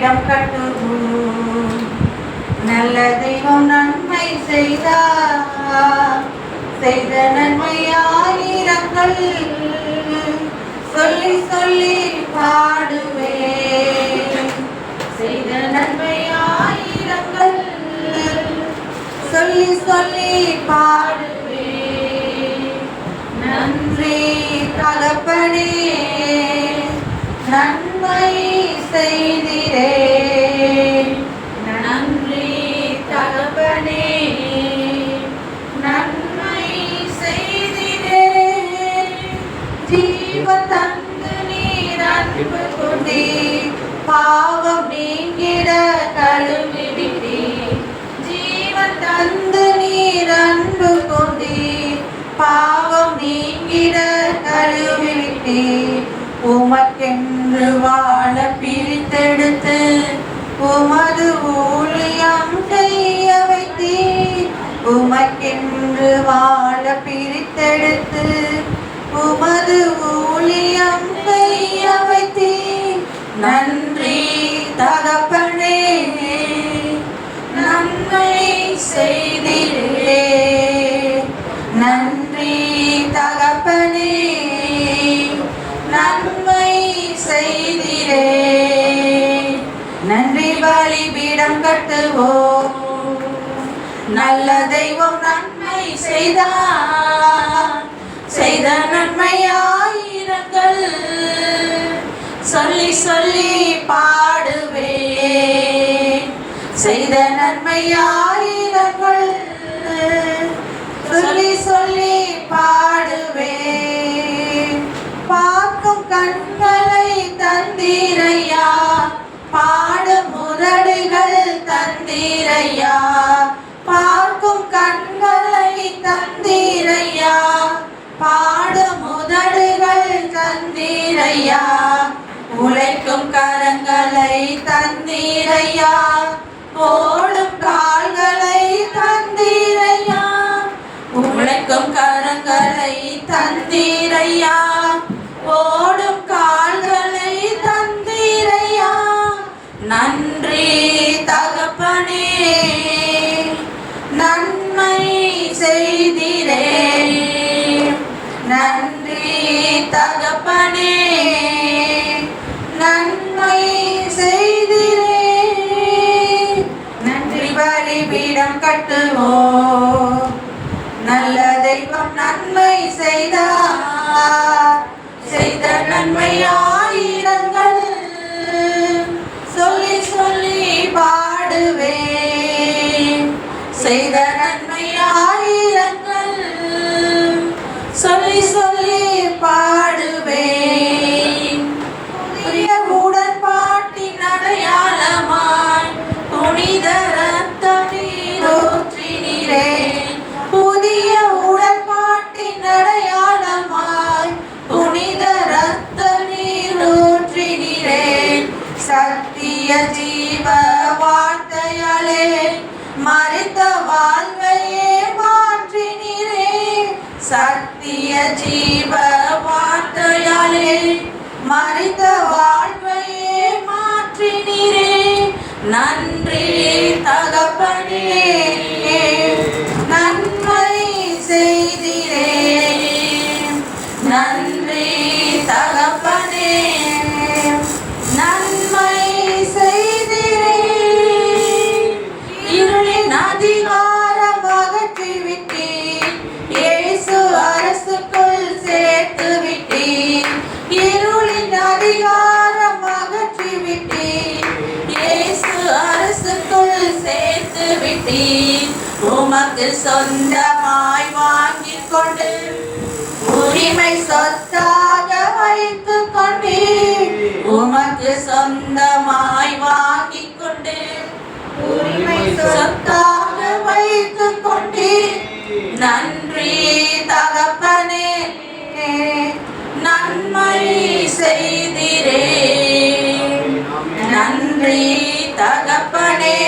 பலிபீடம் கட்டுவோம். நல்ல தெய்வம் நன்மை செய்தார், செய்த நன்மை ஆயிரங்கள் சொல்லி சொல்லி பாடுவேன். செய்த நன்மை ஆயிரங்கள் சொல்லி சொல்லி பாடுவேன். நன்றி தகப்பனே, நன்மை செய்திரே. நன்றி தகப்பனே, நன்மை செய்திரே. ஜீவன் தந்து நீர் அன்பு கொண்டீர், பாவம் நீங்கிட கழுவிவிட்டீர். ஜீவன் தந்து நீர் அன்பு கொண்டீர், பாவம் நீங்கிட கழுவிவிட்டீர். உமக்கென்று வாழ பிரித்தெடுத்து உமது ஊழியம் செய்ய வைத்தீர். உமக்கென்று வாழ பிரித்தெடுத்து உமது ஊழியம் செய்ய வைத்தீர். நன்றி தகப்பனே, நன்மை செய்திரே. நன்றி தகப்பனே, நன்மை செய்திரே. நன்றி பலிபீடம் கட்டுவோம். நல்ல தெய்வம் நன்மை செய்தார், செய்த நன்மை ஆயிரங்கள் சொல்லி சொல்லி பாடுவேன். செய்த நன்மை ஆயிரங்கள் சொல்லி சொல்லி பாடுவேன். பார்க்கும் கண்களை தந்தீரையா, பாடும் உதடுகள் தந்தீரையா. பார்க்கும் கண்களை தந்தீரையா, பாடும் உதடுகள் தந்தீரையா. உழைக்கும் கரங்களை தந்தீரையா, ஓடும் கால்களை தந்தீரையா. உழைக்கும் கரங்களை தந்தீரையா, ஓடும் கால்களை தந்தீரையா. நன்றி தகப்பனே, நன்மை செய்திரே. நன்றி தகப்பனே, நன்மை செய்திரே. நன்றி பலிபீடம் கட்டுவோம். நல்ல தெய்வம் நன்மை செய்தார், செய்த நன்மை ஆயிரங்கள் சொல்லி சொல்லி பாடுவேன். செய்த நன்மை ஆயிரங்கள் சொல்லி சொல்லி பாடுவேன். புதிய உடன்பாட்டின் அடையாளமாய் புனித ரத்த நீரூற்றினீரே. புதிய உடன்பாட்டின் அடையாளமாய் புனித ரத்த நீரூற்றினீரே. சத்திய ஜீவ வார்த்தையாலே மரித்த வாழ்வையே மாற்றினீரே. சத்திய ஜீவ வார்த்தையாலே மரித்த வாழ்வையே மாற்றினீரே. நன்றி தகப்பனே, நன்மை செய்திரே. நன்றி தகப்பனே, நன்மை செய்திரே. இருளின் அதிகாரம் அகற்றிவிட்டீர், இயேசு அரசுக்குள் சேர்த்து விட்டீர். இருளின் அதிகாரம் அகற்றிவிட்டீர், இயேசு அரசுக்குள் சேர்த்து விட்டீர். உமக்கு சொந்தமாய் வாங்கிக் கொண்டு உரிமை சொத்தாக வைத்துக் கொண்டீர். உமக்கு சொந்தமாய் வாங்கிக் கொண்டு உரிமை சொத்தாக வைத்துக் கொண்டீர். நன்றி தகப்பனே, நன்மை செய்திரே. நன்றி தகப்பனே,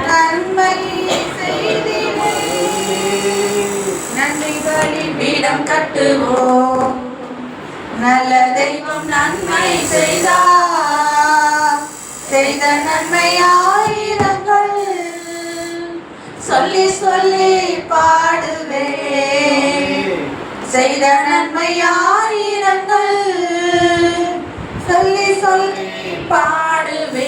நன்மை செய்திரே. நன்றி பலிபீடம் கட்டுவோம். நல்ல தெய்வம் நன்மை செய்தார், செய்த நன்மை ஆயிரங்கள் சொல்லி சொல்லி பாடுவேன். செய்த நன்மை ஆயிரங்கள் சொல்லி சொல்லி பாடுவேன்.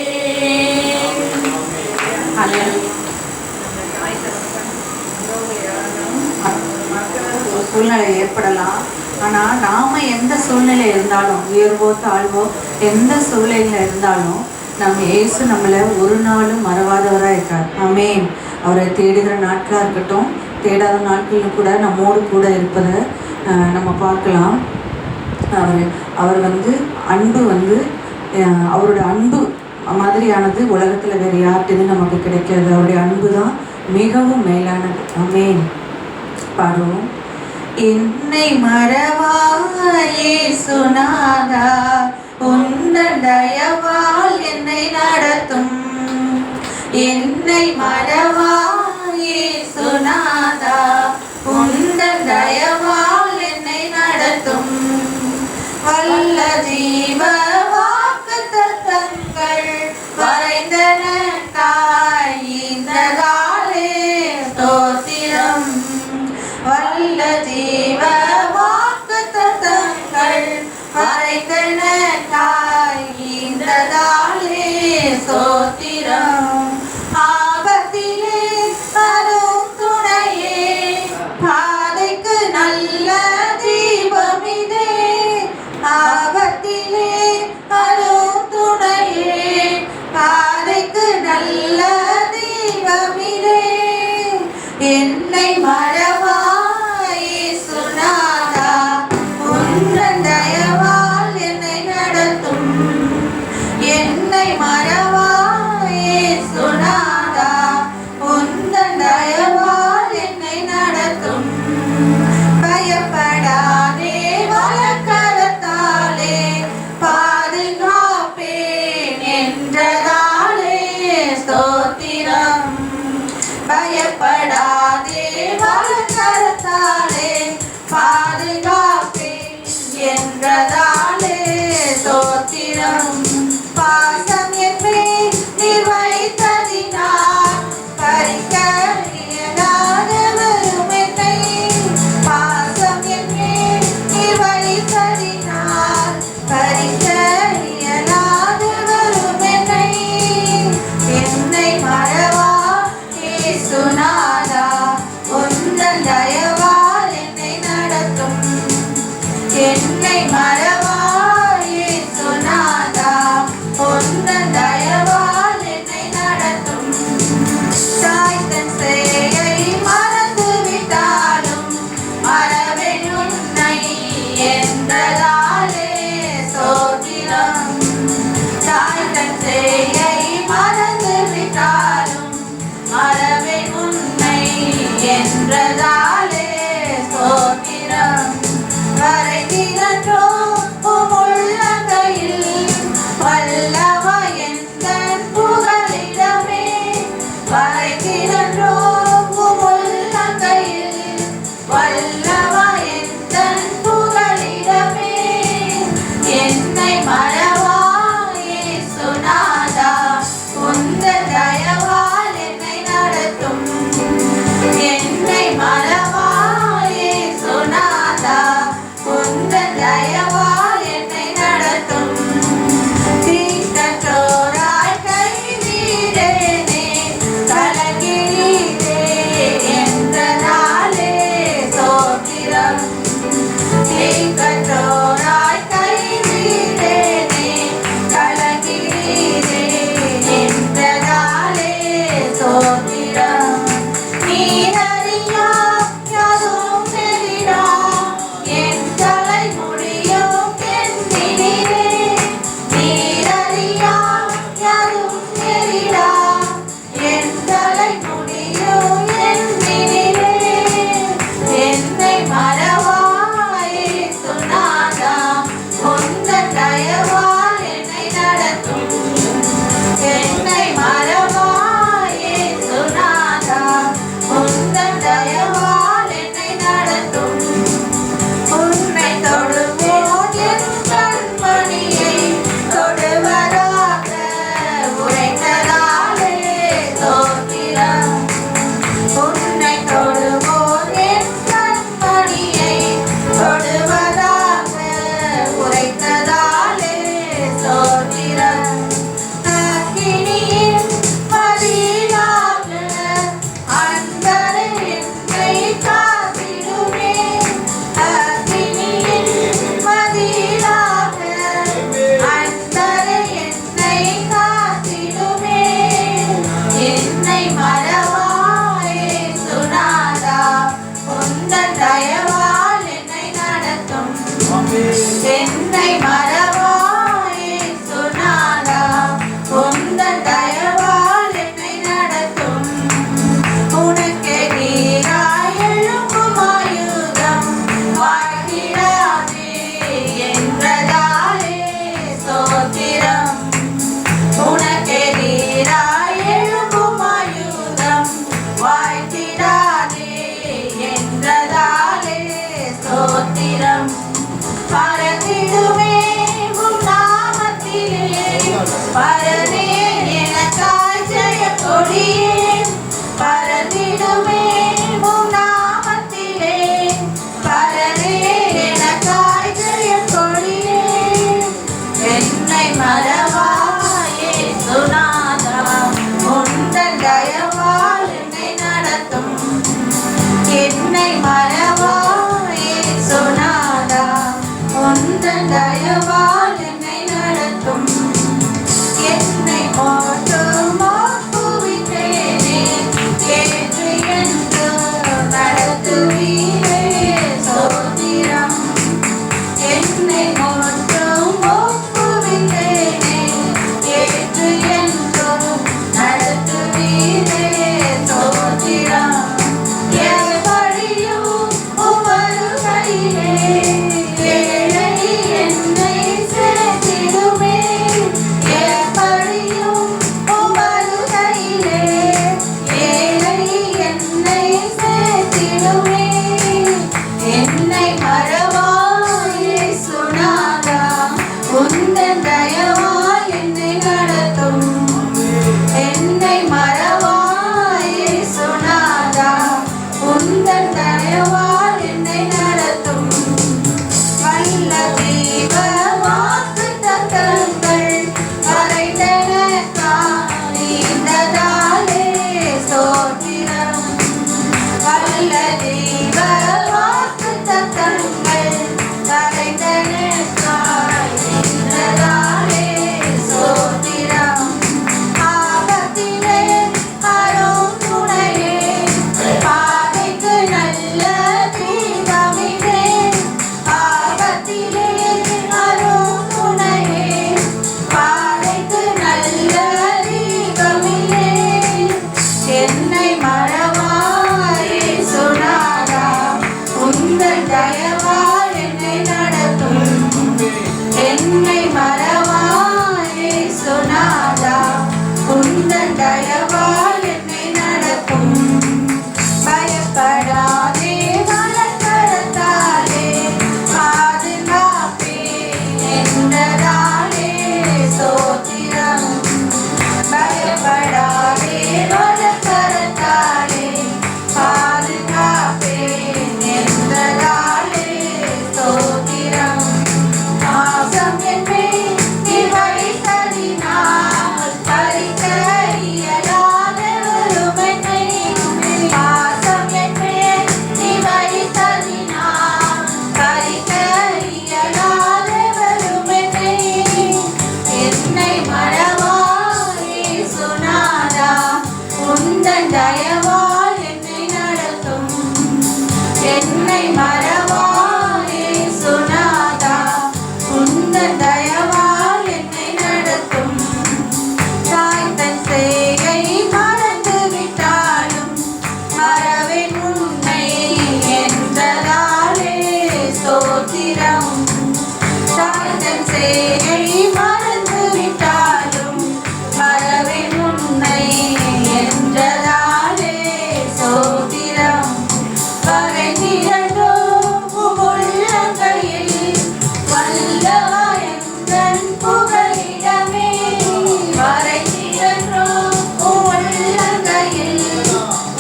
சூழ்நிலை ஏற்படலாம். ஆனால் நாம் எந்த சூழ்நிலை இருந்தாலும், உயர்வோ தாழ்வோ எந்த சூழ்நிலையில் இருந்தாலும் நம்ம இயேசு நம்மளை ஒரு நாளும் மறவாதவராக இருக்கார். ஆமென். அவரை தேடுகிற நாட்களாக இருக்கட்டும், தேடாத நாட்களில் கூட நம்மோடு கூட இருப்பதை நம்ம பார்க்கலாம். அவர் அன்பு அவரோட அன்பு மாதிரியானது உலகத்தில் வேறு யார்கிட்டையும் நமக்கு கிடைக்காது. அவருடைய அன்பு தான் மிகவும் மேலானது. ஆமென். பாடுவோம். என்னை மறவாயே சுனாதா, உந்தன் தயவால் என்னை நடத்தும். என்னை மறவாயே சுனாதா, உந்தன் தயவால் என்னை நடத்தும். வல்ல ஜீவ வாக்குத்தத்தங்கள் வரைந்தனக்காய் இந்ததாலே ஸ்தோத்திரம். வல்ல ஜீவ வாக்குத்தத்தங்கள் வரைந்தனக்காய் இந்ததாலே ஸ்தோத்திரம். ஆபத்திலே அரும் துணையே, பாதைக்கு நல்ல தீபமிதே. ஆபத்திலே அரும் துணையே, பாதைக்கு நல்ல தீபமிதே. என்னை மறவாயே சுனாதா, உந்தன் தயவால் என்னை நடத்தும். என்னை மறவாயே சுனாதா, உந்தன் தயவால் என்னை நடத்தும். பயப்படாதே வலக்கரத்தாலே பாதுகாப்பேன் என்றதாலே ஸ்தோத்திரம். பயப்படாதே வலக்கரத்தாலே பாதுகாப்பேன் என்றதாலே ஸ்தோத்திரம். பாசம் என்பேன் நீர் வைத்ததினால் பறிக்க இயலாதவரும் என்னை. பாசம் என்பேன் நீர் வைத்ததினால் பறிக்க இயலாதவரும் என்னை. என்னை மறவா இயேசுநாதா, உந்தன் தயவால் என்னை நடத்தும். என்னை மறவா இயேசுநாதா, உந்தன் பரனே எனக்காய் ஜெய கொடியே பரந்திடுமே உம் நாமத்திலே பரனே எனக்காய் ஜெய கொடியே என்னை மறவாயே சுனாதா உந்தன் தயவால் என்னை நடத்தும் என்னை மறவாயே சுனாதா உந்தன் தயவால் என்னை நடத்தும் என்னை மாற்றும் ஆக்குவித்தேனே ஏற்று என்று நடத்துவீரே சோத்திரம் என்னை மாற்றும் ஆக்குவித்தேனே ஏற்று என்று நடத்துவீரே சோத்திரம் எப்படியும் உமது கையிலே ஏழை என்னை சேர்த்திடுமே எப்படியும் உமது கையிலே ஏழை என்னை சேர்த்திடுமே என்னை மறவாயே சுனாதா உந்தன் தயவால் என்னை நடத்தும் என்னை மறவாயே சுனாதா உந்தன் தயவால் என்னை நடத்தும் வல்ல தெய்வ வாக்குத்தத்தங்கள் வரைந்தனக்காய் நீண்டதாலே ஸ்தோத்திரம் வல்ல தெய்வ வாக்குத்தத்தங்கள் வரைந்தனக்காய் நீண்டதாலே ஸ்தோத்திரம் ஆபத்திலே அரும் துணையே பாதைக்கு நல்ல தீபமிலே ஆபத்திலே அரும் துணையே பாதைக்கு நல்ல தீபமிலே என்னை மறவாயே சுனாதா உந்தன் தயவால் என்னை நடத்தும் என்னை மறவாயே சுனாதா உந்தன் தயவால் என்னை நடத்தும் பயப்படாதே வலக்கரத்தாலே பாதுகாப்பே என்றதாலே ஸ்தோத்திரம் பயப்படாதே வலக்கரத்தாலே பாதுகாப்பே என்றதாலே ஸ்தோத்திரம் ஆசம் என்பே நீ வைத்ததினால் பறிக்க இயலாத ஒருவனை ஆசம் என்பே நீ வைத்ததினால் பறிக்க இயலாத ஒருவனை என்னை மறவாயே சுனாதா உந்தன் தயவால் என்னை நடத்தும் என்னை மறவாயே சுனாதா உந்தன் தயவால் என்னை நடத்தும் தாய் தன் சேயை மறந்து விட்டாலும் மறவேன் உன்னை என்றதாலே ஸ்தோத்திரம் தாய் தன் சேயை மறந்து விட்டாலும் மறவேன் உன்னை என்றதாலே ஸ்தோத்திரம் பகைத்திரண்டும் உள்ளங்கையில் வல்லவா எந்தன் புகலிடமே வரைத்திரண்டும் உள்ளங்கையில்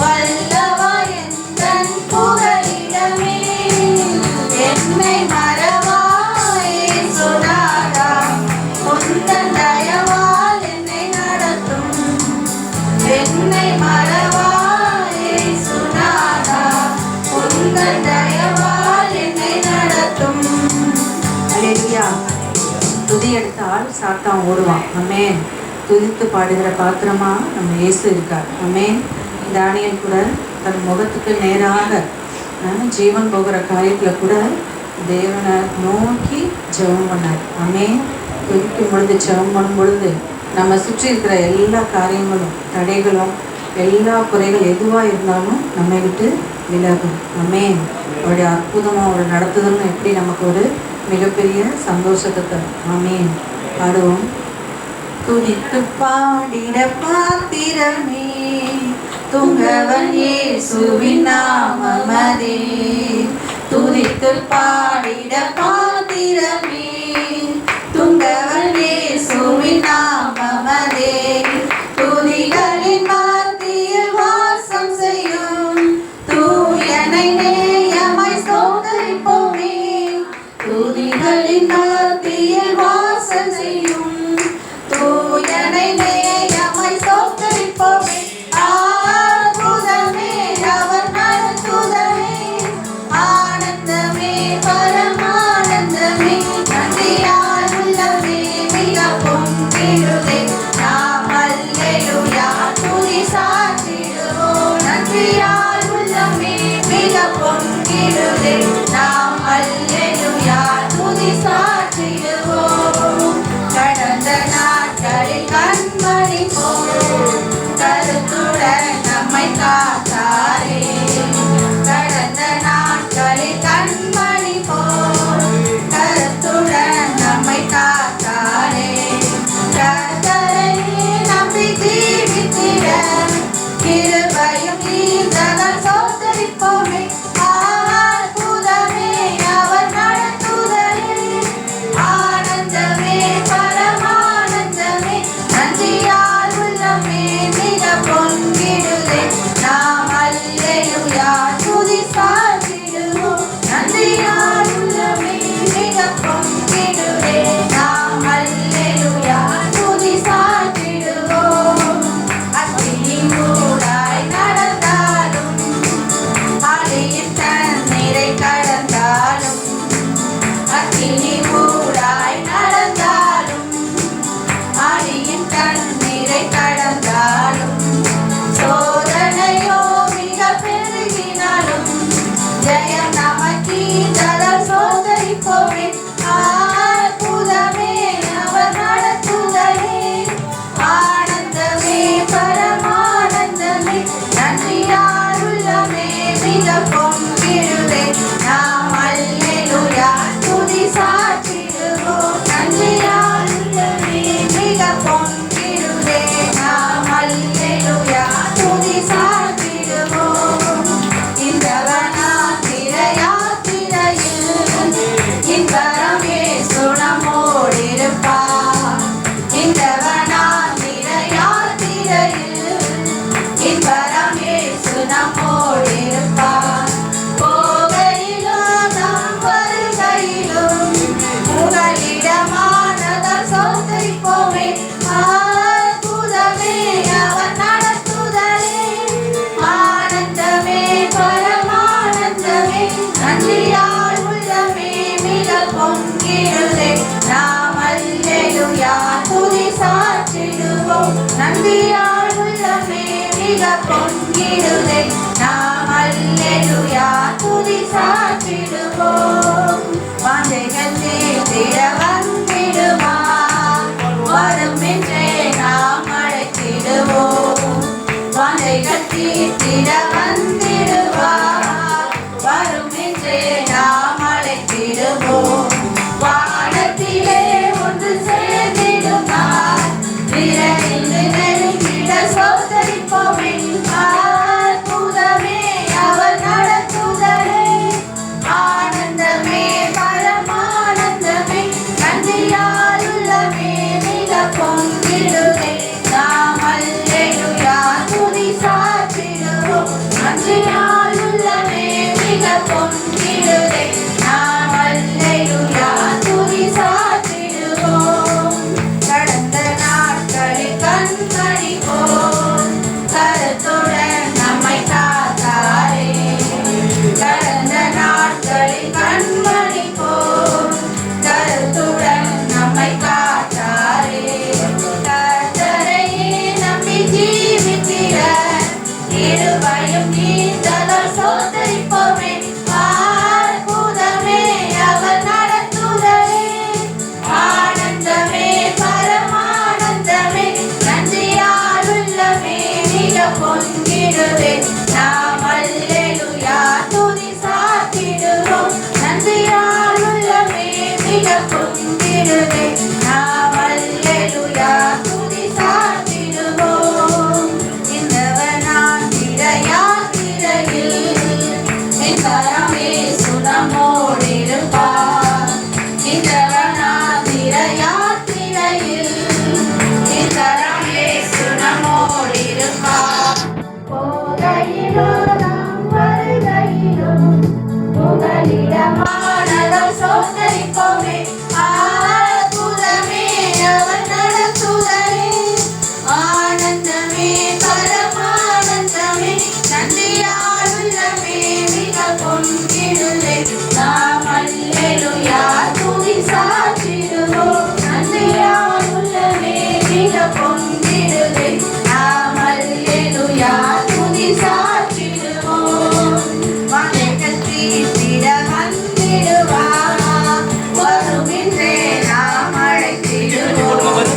வல்லவா எந்தன் புகலிடமே என்னை மறவாயே சுனாதா உந்தன் தயவால் என்னை நடத்தும் என்னை மறவாயே சுனாதா உந்தன் தயவால் என்னை நடத்தும் அல்லேலூயா. துதி எடுத்தால் சாத்தான் ஓடுவான். ஆமென். துதித்து பாடுகிற பாத்திரமா நம்ம இயேசு இருக்கார். ஆமென். தானியேல் கூட தன் முகத்துக்கு நேராக ஜீவன் போகிற காரியத்தில் கூட தேவனை நோக்கி ஜெபம் பண்ணார். ஆமென். துதிக்கும் பொழுது ஜெபம் பண்ணும் பொழுது நம்ம சுற்றி இருக்கிற எல்லா காரியங்களும் தடைகளும் எல்லா குறைகள் எதுவாக இருந்தாலும் நம்மை விட்டு விலகும். ஆமென். அவருடைய அற்புதமாக அவருடைய நடத்துதலும் எப்படி நமக்கு ஒரு மிகப்பெரிய சந்தோஷத்தை தரும். ஆமென். பாடுவோம். துதித்து பாடிட பாத்திரமே துங்கவன் இயேசுவின் நாமமதே. துதித்து பாடிட பாத்திரமே துங்கவன் இயேசுவின் நாம நன்றியால் உள்ளமே மிக பொங்கிடுதே நாம் அல்லேலூயா துதி சாற்றிடுவோம் வாஞ்சைகள் தீர்த்திட வந்திடுவார் வரும் என்றே நாம் அழைத்திடுவோம் வாஞ்சைகள் தீர்த்திட வந்திடுவார் வரும் என்றே நாம் அழைத்திடுவோம் வானத்திலே ஒன்று சேர்ந்திடுவார் விரைவில் நெருங்கிட சோதரிப்போமே அற்புதமே அவர் நடத்துதலே ஆனந்தமே பரமானந்தமே நன்றியால் உள்ளமே மிக பொங்கிடுதே நாம் அல்லேலூயா துதி சாற்றிடுவோம் நன்றியால் உள்ளமே மிக பொங்கிடுதே நாம் அல்லேலூயா துதி சாற்றிடுவோம் கடந்த நாட்களில் கண்மணி போல் கருத்துடன் நம்மை காத்தாரே கடந்த நாட்களில் கண்மணி போல் கருத்துடன் நம்மை காத்தாரே கர்த்தரையே நம்பி ஜீவித்திட இருபையும் நீந்தலால் சோதரிப்போமே அற்புதமே அவர் நடத்துதலே ஆனந்தமே பரமானந்தமே நன்றியால் உள்ளமே மிக பொங்கிடுதே நாம் அல்லேலூயா துதி சாற்றிடுவோம் நன்றியால் உள்ளமே மிக பொங்கிடுதே நாம் அல்லேலூயா துதி சாற்றிடுவோம் இந்தவனான் யாத்திரையில் என் கரமே சுனமோடிருப்பார் இந்தவனான் யாத்திரையில் என் கரமே சுனமோடிருப்பார் போகையிலும் வருகையிலும் புகலிடமானதால் சோதரிப்போமே அற்புதமே அவர் நடத்துதலே ஆனந்தமே பரமானந்தமே நன்றியால் உள்ளமே மிக பொங்கிடுதே நாம் அல்லேலூயா துதி சாற்றிடுவோம் நன்றியால் உள்ளமே மிக பொங்கிடுதே நாம் அல்லேலூயா துதி சாற்றிடுவோம் வாஞ்சைகள் தீர்த்திட வந்திடுவார் வரும் என்றே நாம் அழைத்திடுவோம்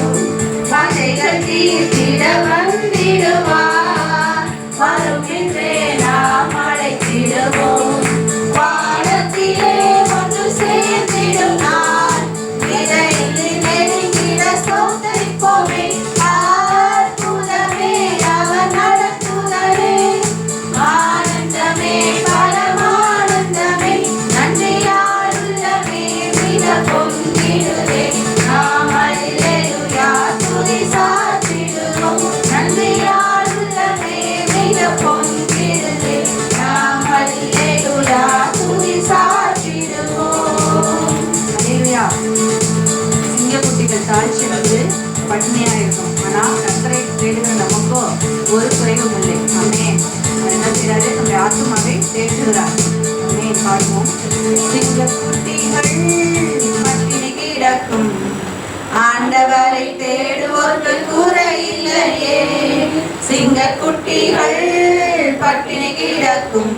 வாஞ்சைகள் தீர்த்திட வந்திடுவார் வரும் என்றே நாம் அழைத்திடுவோம் வானத்திலே ஒன்று சேர்ந்திடும் நாள் விரைவில் நெருங்கிட சோதரிப்போமே அற்புதமே அவர் நடத்துதலே ஆனந்தமே பரமானந்தமே நன்றியால் உள்ளமே மிக பொங்கிடுதே நாம் அல்லேலூயா துதி சாற்றிடுவோம் நன்றியால் உள்ளமே மிக பொங்கிடுதே நாம் அல்லேலூயா துதி சாற்றிடுவோம் அல்லேலூயா. சிங்கக்குட்டிகள் தாழ்ச்சியிலிருந்து பட்டினியா இருக்கும் ஆனா கர்த்தரை தேடுகிற நமக்கோ ஒரு குறைவும் இல்லை ஆமென். அவர் என்ன செய்றாரு? நம்முடைய ஆத்துமாவை தேற்றுகிறார். ஆமென். பாடுவோம். சிங்கக்குட்டிகள் பட்டினி கிடக்கும் ஆண்டவரை தேடுவோர்க்கு குறையில்லையே சிங்கக்குட்டிகள் பட்டினி கிடக்கும்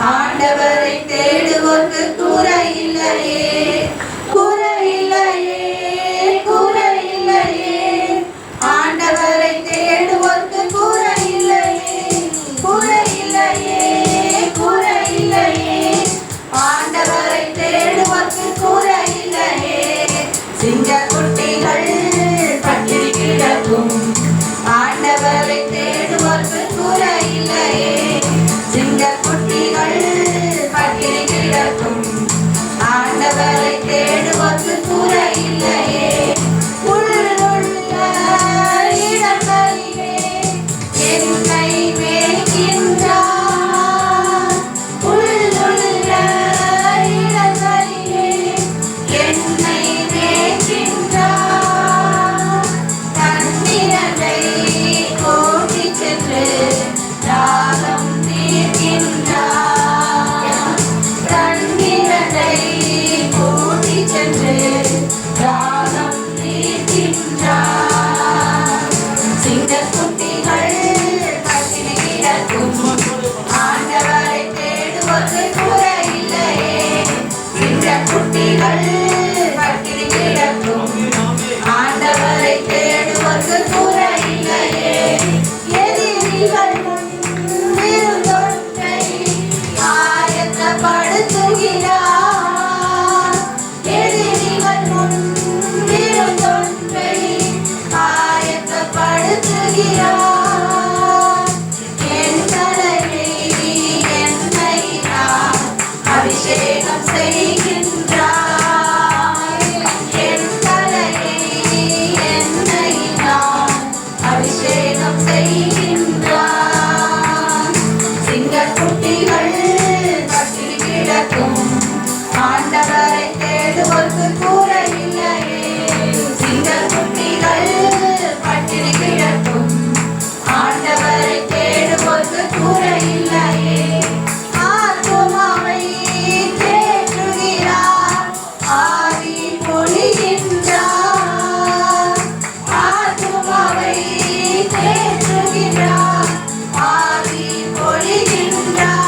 ஆண்டவரை தேடுவோர்க்கு குறையில்லையே குறையில்லையே குறையில்லையே ஆண்டவரை தேடுவோர்க்கு குறையில்லையே குறையில்லையே குறையில்லையே ஆண்டவரை தேடுவோர்க்கு குறையில்லையே சிங்கக்குட்டிகள் பட்டினி செய்கின்றார். சிங்கக்குட்டிகள் பட்டினி கிடக்கும் ஆண்டவரை தேடுவோர்க்கு கூரை இல்லையே. சிங்கக்குட்டிகள் பட்டினி கிடக்கும் ஆண்டவரை தேடுவோர்க்கு கூரை இல்லையே. ஆத்துமாவை தேற்றுகிறார், ஆவி பொழிகின்றார். ஆத்துமாவை தேற்றுகிறார், ஆவி பொழிகின்றார்.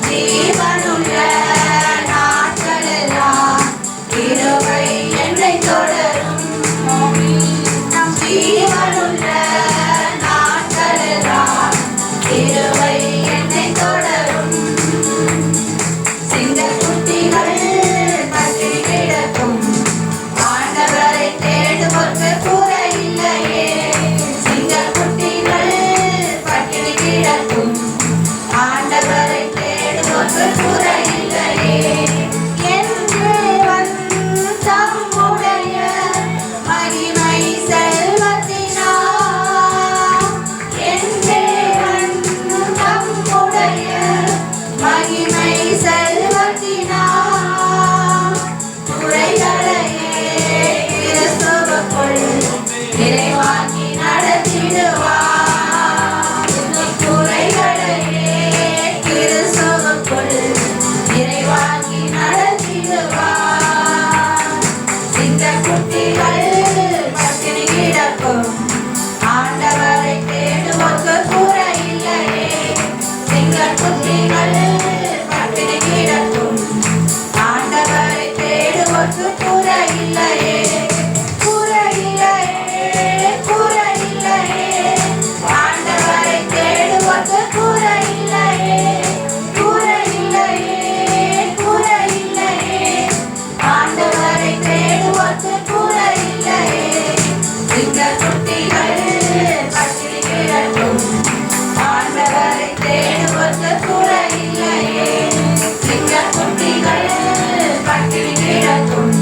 ஜீவனுள்ள நாட்களெல்லாம் கிருபை என்னை தொடரும். நம் ஜீவனுள்ள நாட்களெல்லாம் கிருபை என்னை தொடரும். சிங்கக்குட்டிகள் பட்டினி கிடக்கும் ஆண்டவரை தேடுவோர்க்கு கூரை இல்லையே. சிங்கக்குட்டிகள் பட்டினி கிடக்கும் ஆண்டவரை தேடுவோர்க்கு கூரை இல்லையே. என் தேவன் தம்முடைய மகிமை செல்வத்தினார், என் தேவன் தம்முடைய மகிமை செல்வத்தினார் குறைகளையே கிறிஸ்துவுக்குள் நிறைவாக்கி நடத்திடுவார். குறைகளையே கிறிஸ்துவுக்குள் நிறைவாக்கி நடத்திடுவார். சிங்கக்குட்டிகள் பட்டினி கிடக்கும் ஆண்டவரை தேடுவோர்க்கு கூரை இல்லையே. சிங்கக்குட்டிகள் பட்டினி கிடக்கும் ஆண்டவரை தேடுவோர்க்கு கூரை இல்லையே. கூரை இல்லையே, கூரை இல்லையே. ஆண்டவரை தேடுவோர்க்கு கூரை இல்லையே. கூரை இல்லையே, கூரை இல்லையே. ஆண்டவரை தேடுவோர்க்கு கூரை இல்லையே. சிங்கக்குட்டிகள் பட்டினி கிடக்கும் ஆண்டவரை தேடுவோர்க்கு கூரை இல்லையே. சிங்கக்குட்டிகள் பட்டினி கிடக்கும்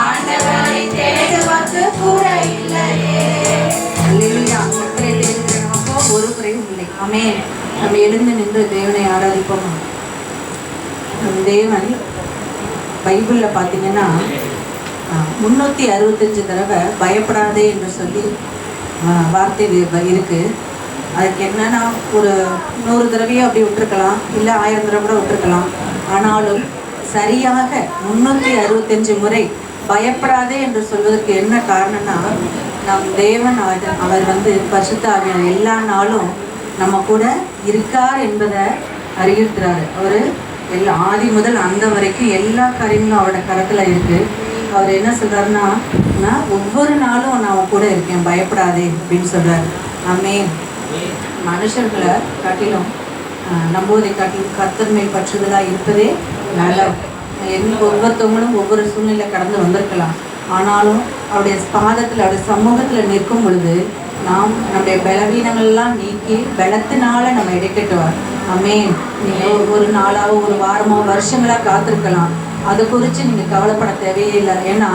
ஆண்டவரை தேடுவோர்க்கு கூரை இல்லையே. அல்லேலூயா. கர்த்தரை தேடுகிற நமக்கோ ஒரு குறைவும் இல்லை. ஆமென். நம்ம எழுந்து நின்று தேவனை ஆராதிப்போம். நம் தேவன் பைபிளில் பார்த்தீங்கன்னா 365 தடவை பயப்படாதே என்று சொல்லி வார்த்தை இருக்கு. அதுக்கு என்னன்னா ஒரு 100 தடவையோ அப்படி விட்டுருக்கலாம், இல்லை 1000 தடவை கூட விட்டுருக்கலாம். ஆனாலும் சரியாக 365 முறை பயப்படாதே என்று சொல்வதற்கு என்ன காரணம்னா, நம் தேவன் அவர் வந்து பரிசுத்த ஆவியானவர் எல்லா நாளும் நம்ம கூட இருக்கார் என்பதை அறிவிக்கிறாரு. அவர் எல்லா ஆதி முதல் அந்த வரைக்கும் எல்லா காரியங்களும் அவரோட கரத்தில் இருக்குது. அவர் என்ன சொல்கிறாருன்னா, நான் ஒவ்வொரு நாளும் நான் கூட இருக்கேன், பயப்படாதே அப்படின்னு சொல்கிறார். ஆமென். மனுஷர்களை காட்டிலும் நம்புவதை காட்டிலும் கர்த்தர் மேல் பற்றுதலாக இருப்பதே நல்லது. ஒவ்வொருத்தவங்களும் ஒவ்வொரு சூழ்நிலை கடந்து வந்திருக்கலாம். ஆனாலும் அவருடைய பாதத்தில் அவருடைய சமூகத்தில் நிற்கும் பொழுது நாம் நம்முடைய பலவீனங்கள்லாம் நீக்கி பலத்தினால நம்ம இடைக்கட்டுவார். ஆமென். நீங்கள் ஒரு நாளாவோ ஒரு வாரமோ வருஷங்களாக காத்திருக்கலாம், அதை குறித்து நீங்கள் கவலைப்பட தேவையில்லை. ஏன்னா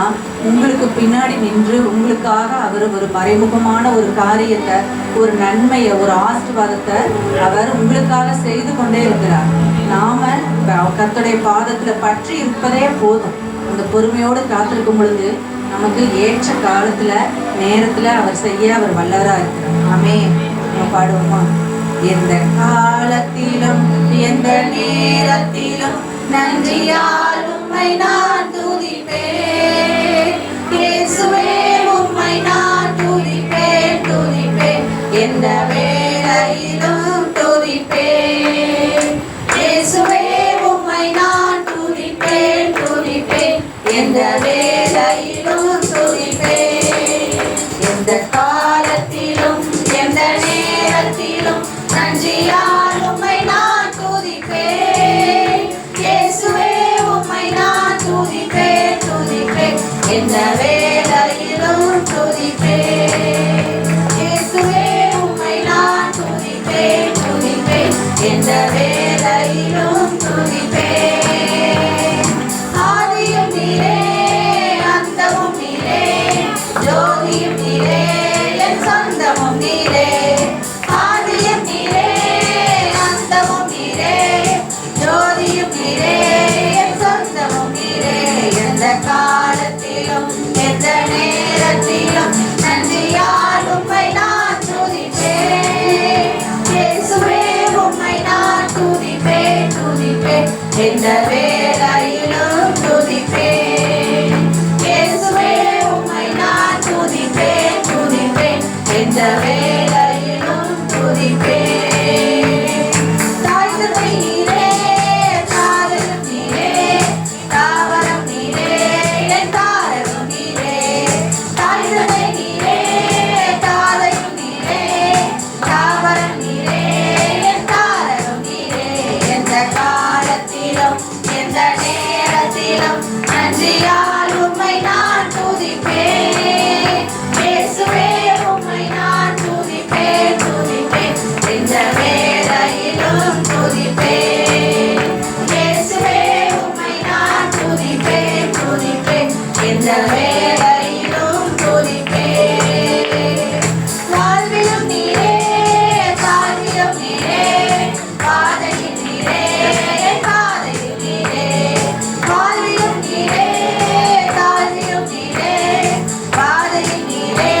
உங்களுக்கு பின்னாடி நின்று உங்களுக்காக அவர் ஒரு மறைமுகமான ஒரு காரியத்தை, ஒரு நன்மையை, ஒரு ஆசீர்வாதத்தை அவர் உங்களுக்காக செய்து கொண்டே இருக்கிறார். நாம கர்த்தருடைய பாதத்தில் பற்றி இருப்பதே போதும். அந்த பொறுமையோடு காத்திருக்கும் பொழுது நமக்கு ஏற்ற காலத்துல நேரத்துல அவர் செய்ய அவர் வல்லவராக இருக்கிறார். ஆமென். நம்ம பாடுவோமா? எந்த காலத்திலும் எந்த நேரத்திலும் நன்றியால் உம்மை நான் துதிப்பேன். இயேசுவே உம்மை நான் துதிப்பேன், துதிப்பேன். எந்த வேளையிலும் துதிப்பேன். இயேசுவே உம்மை நான் துதிப்பேன், துதிப்பேன். எந்த வேளையிலும் துதிப்பேன். எந்த காலத்திலும் எந்த நேரத்திலும் நன்றியால் உம்மை நான் துதிப்பேன். இயேசுவே உம்மை நான் துதிப்பேன், துதிப்பேன். எந்த வேளையிலும் துதிப்பேன். தாய் தந்தை நீரே, தாரகம் நீரே, தாவரம் நீரே, என் தாரகம் நீரே. தாய் தந்தை நீரே, தாதையும் நீரே, தாவரம் நீரே, என் தாரகம் நீரே. எந்த காலத்திலும் எந்த நேரத்திலும் நன்றியால் உம்மை நான் துதிப்பேன். இயேசுவே உம்மை நான் துதிப்பேன், துதிப்பேன். எந்த வேளையிலும் துதிப்பேன். இயேசுவே உம்மை நான் துதிப்பேன், துதிப்பேன். எந்த வேளையிலும் துதிப்பேன். வாழ்விலும் நீரே, தாழ்விலும் நீரே, பாதையில் நீரே, என் பாதையில் நீரே. வாழ்விலும் நீரே, தாழ்விலும் நீரே, பாதையில் நீரே,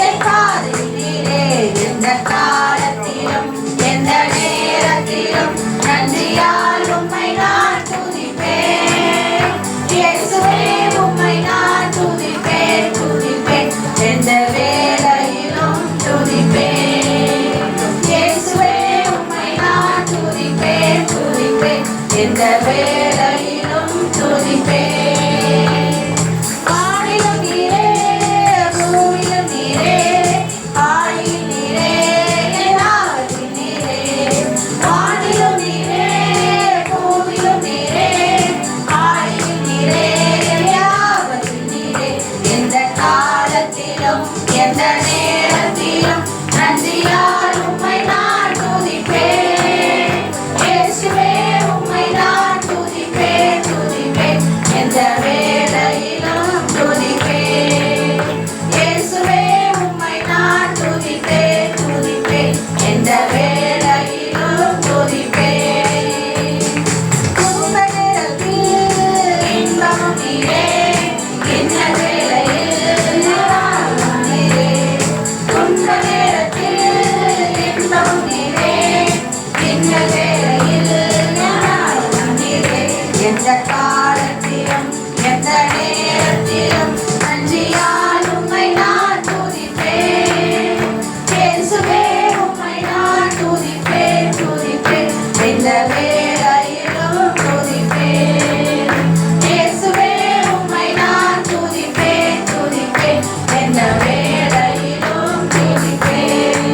என் பாதையில் நீரே. எந்த காலத்திலும் எந்த நேரத்திலும் நன்றியால் உம்மை நான் துதிப்பேன். இயேசுவே உம்மை நான் துதிப்பேன், துதிப்பேன். எந்த வேளையிலும் துதிப்பேன். இயேசுவே உம்மை நான் துதிப்பேன், துதிப்பேன். எந்த வேளையிலும் துதிப்பேன். வானிலும் நீரே, பூமியிலும் நீரே, ஆழியில் நீரே, என் ஆவலில் நீரே. வானிலும் நீரே, பூமியிலும் நீரே, ஆழியில் நீரே, என் ஆவலில் நீரே. எந்த காலத்திலும் எந்த நேரத்திலும் நன்றியால் உம்மை நான் துதிப்பேன். இயேசுவே உம்மை நான் துதிப்பேன், துதிப்பேன். எந்த வேளையிலும் துதிப்பேன். இயேசுவே உம்மை நான் துதிப்பேன், துதிப்பேன். எந்த வேளையிலும் துதிப்பேன். துன்ப நேரத்தில் இன்பமும் நீரே, இன்ன வேளையில் ஆறுதலும் நீரே. துன்ப நேரத்தில் இன்பமும் நீரே, இன்ன வேளையில் ஆறுதலும் நீரே. எந்த காலத்திலும் எந்த நேரத்திலும் நன்றியால் உம்மை நான் துதிப்பேன். இயேசுவே உம்மை நான் துதிப்பேன், துதிப்பேன். எந்த வேளையிலும் துதிப்பேன். இயேசுவே உம்மை நான் துதிப்பேன், துதிப்பேன். எந்த வேளையிலும் துதிப்பேன்.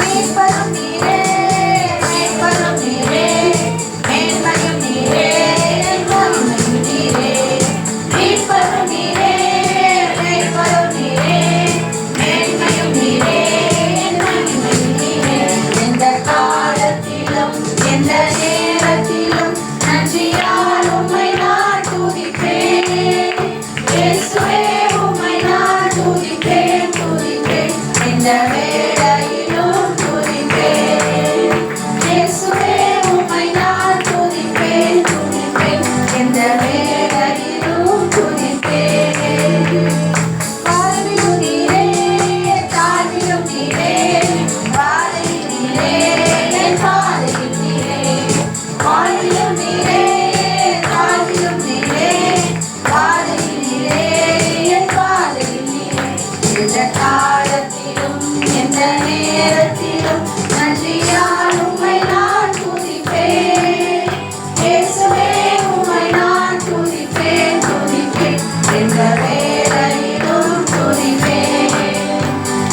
மீட்பரும் நீரே, மீட்பரும் நீரே, மேன்மையும் நீரே, என் மகிமையும் நீரே. மீட்பரும் நீரே, மீட்பரும் நீரே, மேன்மையும் நீரே, என் மகிமையும் நீரே. எந்த காலத்திலும் எந்த நேரத்திலும் நன்றியால் உம்மை நான் துதிப்பேன். இயேசுவே உம்மை நான் துதிப்பேன், துதிப்பேன். எந்த வேளையிலும் துதிப்பேன். இயேசுவே உம்மை நான் துதிப்பேன், துதிப்பேன். எந்த வேளையிலும் துதிப்பேன். வாழ்விலும் நீரே, தாழ்விலும் நீரே, பாதையில் நீரே, என் பாதையில் நீரே. வாழ்விலும் நீரே, தாழ்விலும் நீரே, பாதையில் நீரே, என் பாதையில் நீரே. எந்த காலத்திலும் எந்த நேரத்திலும் நன்றியால் உம்மை நான் துதிப்பேன். இயேசுவே உம்மை நான் துதிப்பேன், துதிப்பேன். எந்த வேளையிலும் துதிப்பேன்.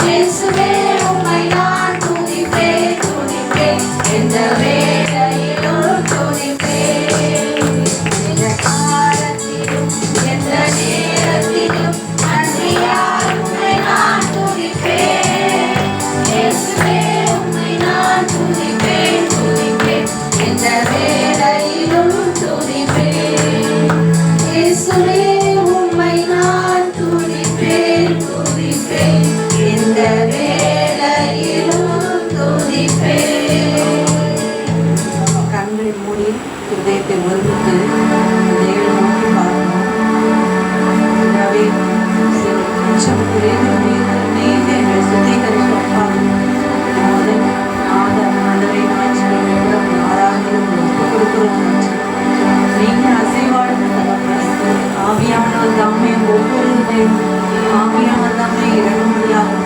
இயேசுவே உம்மை நான் துதிப்பேன், துதிப்பேன். எந்த வேளையிலும் துதிப்பேன். எந்த காலத்திலும் எந்த நேரத்திலும் நன்றியால் உம்மை நான் துதிப்பேன். இயேசுவே உம்மை நான் துதிப்பேன், துதிப்பேன். எந்த வேளையிலும் துதிப்பேன். இயேசுவே உம்மை நான் துதிப்பேன், துதிப்பேன். எந்த வேளையிலும் துதிப்பேன். கண்களை மூடி இருதயத்தை ஒருமித்து தேவனை நோக்கி பார்க்கணும். பிதாவே, கொஞ்சம் குறைந்தவனே, எங்களை சுத்திகரித்து அப்பா, முதல் ஆதரவை மாற்றிக்கிறோம், ஆராதனை கொடுக்கிறோம். நீங்கள் அசைவாடும் ஆவியானவர் தாமே ஒவ்வொருவரையும் ஆவியானவர் தாமே இறங்கும்படியாகும்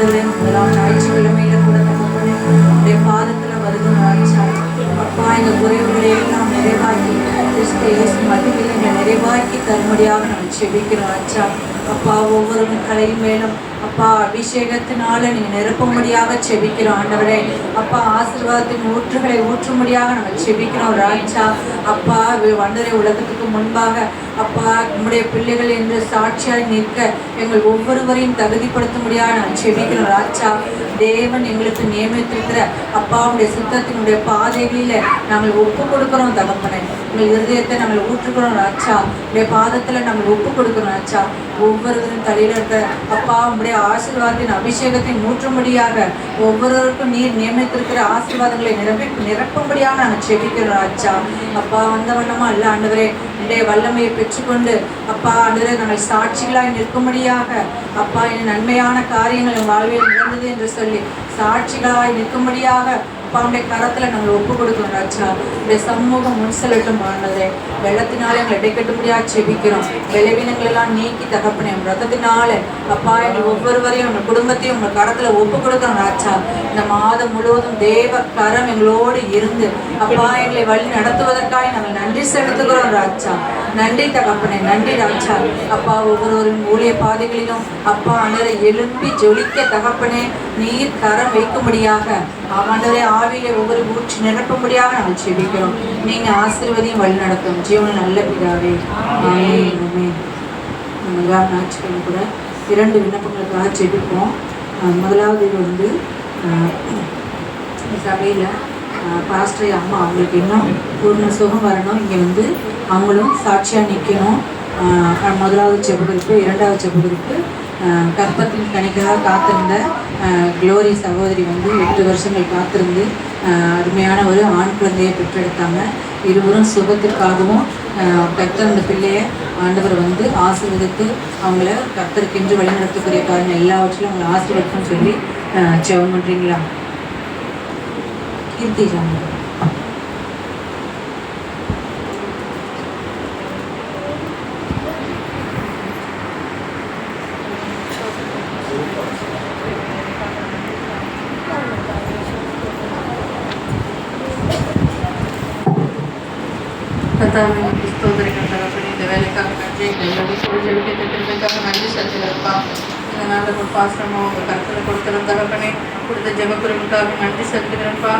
ஆண்டவரே முதலாம் ஞாயிற்றுக்கிழமையில கூட தகப்பனே உடைய பாதத்துல வருகிற ராஜா அப்பா எங்க குறைவுகளை எல்லாம் நிறைவாக்கி கிறிஸ்து இயேசு மத்தியில் எங்களை நிறைவாக்கி தரும்படியாக நாங்கள் செபிக்கிறோம் ராஜா. அப்பா ஒவ்வொரு கலையும் மேலும் அப்பா அபிஷேகத்தினால நீங்க நிரப்பும்படியாக செபிக்கிறோம் ஆண்டவரே. அப்பா ஆசீர்வாதத்தின் ஊற்றுகளை ஊற்றும்படியாக நாங்கள் செபிக்கிறோம் ராஜா. அப்பா ஆண்டவரே உலகத்துக்கு முன்பாக அப்பா நம்முடைய பிள்ளைகள் என்று சாட்சியாய் நிற்க எங்கள் ஒவ்வொருவரையும் தகுதிப்படுத்தும்படியாக நாங்கள் செபிக்கிறோம் ராஜா. தேவன் எங்களுக்கு நியமித்திருக்கிற அப்பாவுடைய சித்தத்தினுடைய பாதைகளில நாங்கள் ஒப்பு கொடுக்கிறோம் தகப்பனே. உங்கள் இருதயத்தை நாங்கள் ஊற்றுக்கிறோம் ராஜா. உடைய பாதத்துல நாங்கள் ஒப்பு கொடுக்கிறோம் ராஜா. ஒவ்வொருவரும் தலையில இருக்க அப்பா உடைய ஆசீர்வாதத்தின் அபிஷேகத்தை ஊற்றும்படியாக ஒவ்வொருவருக்கும் நீர் நியமித்திருக்கிற ஆசீர்வாதங்களை நிரப்பும்படியாக நாங்கள் செபிக்கிறோம் ராஜா. அப்பா வந்த வண்ணமா அல்ல ஆண்டவரே உடைய வல்லமையை பெற்றுக்கொண்டு அப்பா ஆண்டவரே நாங்கள் சாட்சிகளாய் நிற்கும்படியாக அப்பா என் நன்மையான காரியங்கள் வாழ்வில் நடந்தது என்று சொல்லி சாட்சிகளாய் நிற்கும்படியாக அப்பாவுடைய கரத்துல நாங்கள் ஒப்பு கொடுக்கிறோம் ராஜா. உடைய சமூகம் முன் செல்லட்டும் ஆனதே. வெள்ளத்தினால எங்களை இடைக்கட்டும்படியாக செபிக்கிறோம். விளைவினங்கள் எல்லாம் நீக்கி தகப்பனே ரத்தத்தினால அப்பா எங்கள் ஒவ்வொருவரையும் உங்கள் குடும்பத்தையும் உங்கள் கரத்துல ஒப்பு கொடுக்கிறோம் ராஜா. இந்த மாதம் முழுவதும் தேவ கரம் எங்களோடு இருந்து அப்பா எங்களை வழி நடத்துவதற்காக நாங்கள் நன்றி செலுத்துகிறோம் ராஜா. நன்றி தகப்பனே, நன்றி ராஜா. அப்பா ஒவ்வொருவரின் ஊழிய பாதைகளிலும் அப்பா அன்றரை எழுப்பி ஜொலிக்க தகப்பனே நீர் கரம் வைக்கும்படியாக ஆண்டவரே ஆவியிலே ஒவ்வொரு ஊற்றி நிரப்பும்படியாக நாங்கள் செபிக்கிறோம். நீங்க ஆசீர்வதியும் வழி நடத்தும் ஜீவன நல்ல பிதாவே. ஆமென். ஞாயிற்றுக்கிழமை கூட 2 விண்ணப்பங்களுக்காக செபிப்போம். முதலாவது வந்து சபையில் பாஸ்டர் அம்மா அவங்களுக்கு இன்னும் பூர்ண சுகம் வரணும். இங்கே வந்து அவங்களும் சாட்சியாக நிற்கணும். முதலாவது செப்புகுறிப்பு. 2வது செப்புகுறிப்பு கர்ப்பத்தின் கணிக்காக காத்திருந்த க்ளோரி சகோதரி வந்து 8 வருஷங்கள் காத்திருந்து அருமையான ஒரு ஆண் குழந்தையை பெற்றெடுத்தாங்க. இருவரும் சுகத்திற்காகவும் கர்த்தர் அந்த பிள்ளையை ஆண்டவர் வந்து ஆசீர்வதித்து அவங்கள கர்த்தருக்கென்று வழிநடத்தக்கூடிய காரணம் எல்லாவற்றிலும் அவங்களை ஆசீர்வதிக்கும் சொல்லி ஜெபம் பண்ணுறீங்களா? கீர்த்தி ஜாமி. இந்த வேலைக்காக நன்றி. ஜெபிக்கிறதுக்காக நன்றி செலுத்துகிறப்பா. இந்த நாளில் ஒரு பாசனமாக உங்கள் கருத்தில் கொடுத்துரும் தகப்பனே. கொடுத்த ஜெபக்குறிவுக்காக நன்றி செலுத்துகிறப்பா.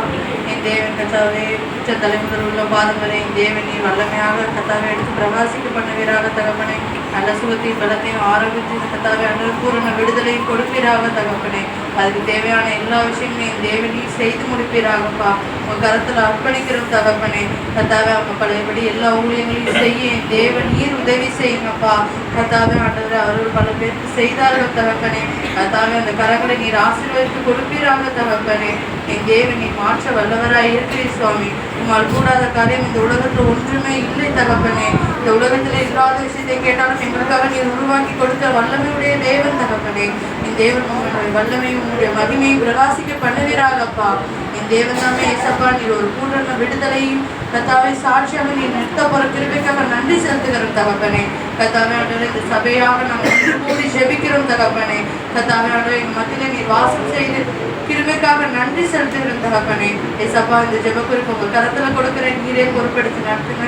என் தேவன் கத்தாவே உச்ச தலைமுதல் உள்ள பாதம் வரை என் தேவன் நீ வல்லமையாக கத்தாவை எடுத்து பிரகாசிக்க பண்ணுவீராக தகப்பனே. நல்ல சுகத்தையும் பலத்தையும் ஆரோக்கியத்தையும் கத்தாவே அனுபூரண விடுதலையும் கொடுப்பீராக தகப்பனே. அதுக்கு தேவையான எல்லா விஷயங்களும் என் தேவன் நீ செய்து முடிப்பீராகப்பா. உங்கள் கருத்தில் அர்ப்பணிக்கிறோம் தகப்பனே. கத்தாவே அவங்க பழையபடி எல்லா ஊழியங்களையும் செய்ய என் தேவன் நீர் உதவி செய்யுங்கப்பா. கத்தாவே ஆண்டவரை அவர்கள் பல பேருக்கு செய்தார்கள் தகப்பனே. கத்தாவே அந்த கரங்களை நீர் ஆசீர்வதித்து கொடுப்பீராக தகப்பனே. என் தேவன் நீ மாற்ற வல்லவராய் இருக்கிறீர் சுவாமி. உங்களால் கூடாத காரியம் இந்த உலகத்தில் ஒன்றுமே இல்லை தகப்பனே. இந்த உலகத்தில் இல்லாத விஷயத்தை கேட்டாலும் எங்களுக்காக நீர் உருவாக்கி கொடுத்த வல்லமையுடைய தேவன் தகப்பனே. என் தேவன் உங்களுடைய வல்லமையும் உங்களுடைய மகிமையும் பிரகாசிக்க பண்ணுவீராகப்பா. என் தேவன் தாமே ஏசப்பா நீர் ஒரு பூரண விடுதலையும் கத்தாவை சாட்சியாக நீ நிறுத்த போற கிருபைக்காக நன்றி செலுத்துகிறோம் தகப்பனே. கத்தாவே ஆண்டவரே இந்த சபையாக நாங்கள் கூடி ஜெபிக்கிறோம் தகப்பனே. கத்தாவே ஆண்டவரே எங்கள் மத்தியில நீர் வாசம் செய்து கிருபைக்காக நன்றி செலுத்துகிறோம் தகப்பனே. ஏசப்பா இந்த ஜெபக்குறிப்பு உங்கள் கரத்துல கொடுக்கிற நீரே பொறுப்பெடுத்து நடத்துங்க.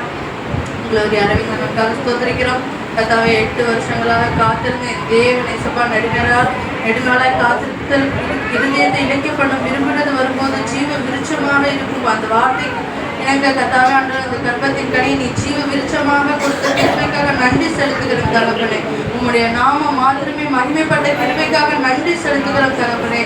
உங்களுடைய அரவிந்தனுக்காக ஸ்தோத்திரிக்கிறோம். கத்தாவை 8 வருஷங்களாக காத்திருந்த என் தேவன் ஏசப்பா நெடுநாளாய் காத்திருத்தல் இருதயத்தை இழைக்கப்படும் விரும்பினது வரும்போது ஜீவ விருட்சமாக இருக்கும் அந்த வார்த்தை எனக்கு கத்தாவே ஆண்டவர் அந்த கர்ப்பத்தின் கனி நீ ஜீவ விருட்சமாக கொடுத்த கிருபைக்காக நன்றி செலுத்துகிறோம் தகப்பனே. உம்முடைய நாமம் மாத்திரமே மகிமைப்பட்ட கிருபைக்காக நன்றி செலுத்துகிறோம் தகப்பனே.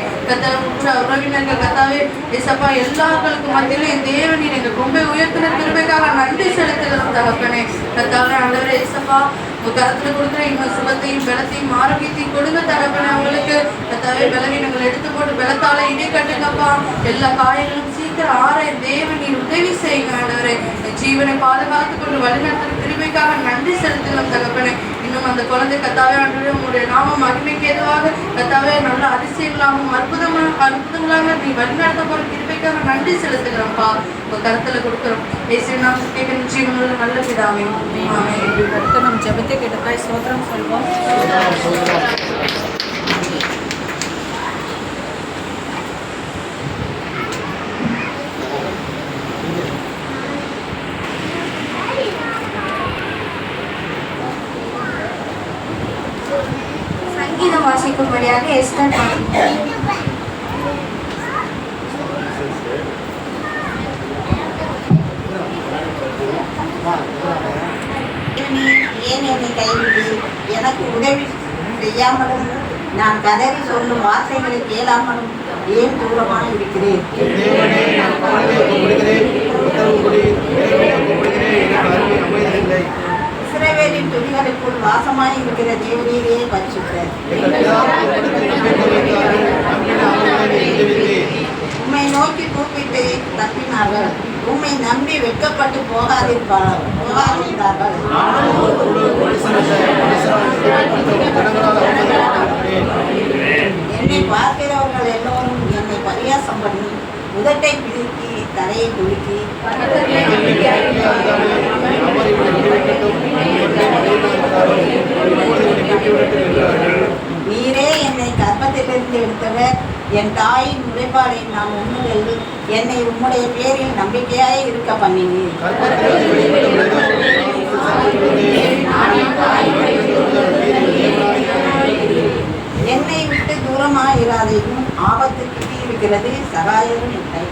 உற்ற உறவினர்கள் கத்தாவே ஏசப்பா எல்லார்களுக்கும் மத்தியிலும் என் தேவன் எங்கள் கொம்பை உயர்த்தின கிருபைக்காக நன்றி செலுத்துகிறோம் தகப்பனே. கத்தாவே ஆண்டவரே ஏசப்பா உங்க கருத்துல கொடுக்குற இன்னும் சுகத்தையும் பலத்தையும் ஆரோக்கியத்தையும் கொடுங்க தகப்பனே. அவங்களுக்கு கத்தாவே பலவீனங்கள் எடுத்து போட்டு பலத்தால இடை கட்டுங்கப்பா. எல்லா காயங்களும் சீக்கிரம் ஆற தேவன் நீர் உதவி செய்யுங்க ஆண்டவரே. ஜீவனை பாதுகாத்து கொண்டு வழிநடத்தும் கிருபைக்காக நன்றி செலுத்துகிறோம் தகப்பனே. இன்னும் அந்த குழந்தை கத்தாவே ஆண்டவரே உங்களுடைய நாமம் மகிமைக்கு ஏதுவாக கத்தாவே நல்ல அதிசயங்களாகவும் அற்புதங்களாக நீ வழிநடத்த போற கிருபைக்காக நன்றி செலுத்துகிறோம்ப்பா. உங்க கருத்துல கொடுக்குறோம். இயேசுவின் நாமத்தில் கேட்கிற ஜீவனுள்ள நல்ல பிதாவே. ஆமென். நம்ம ஜெபத்தை கேட்டதாய் ஸ்தோத்திரம் சொல்வோம். கொடுக்கும்படியாக எஸ்தர் ஏன் என்னை கைவிட்டு எனக்கு உதவி செய்யாமலும் நான் கதறி சொல்லும் வார்த்தைகளை கேளாமலும் ஏன் தூரமாக இருக்கிறேன்? இஸ்ரவேலின் துணிகளுக்குள் வாசமாய் இருக்கிற தேவரீரே பரிசுத்தர். உம்மை நோக்கி கூப்பிட்டு தப்பினார்கள். உம்மை நம்பி வெட்கப்பட்டு போகாதிருந்தார்கள். என்னை பார்க்கிறவர்கள் எல்லோரும் என்னை பரியாசம் பண்ணி உதட்டை பிதுக்கி தலையை குலுக்கி நீரே என்னை கர்ப்பத்திலிருந்து எடுத்தவர். என் தாயின் முறைப்பாடை நான் உண்மையில் என்னை உம்முடைய பேரில் நம்பிக்கையாய் இருக்க பண்ணினீர். என்னை விட்டு தூரமாயிராதையும் ஆபத்து கிட்டி இருக்கிறது, சகாயரும் இல்லை.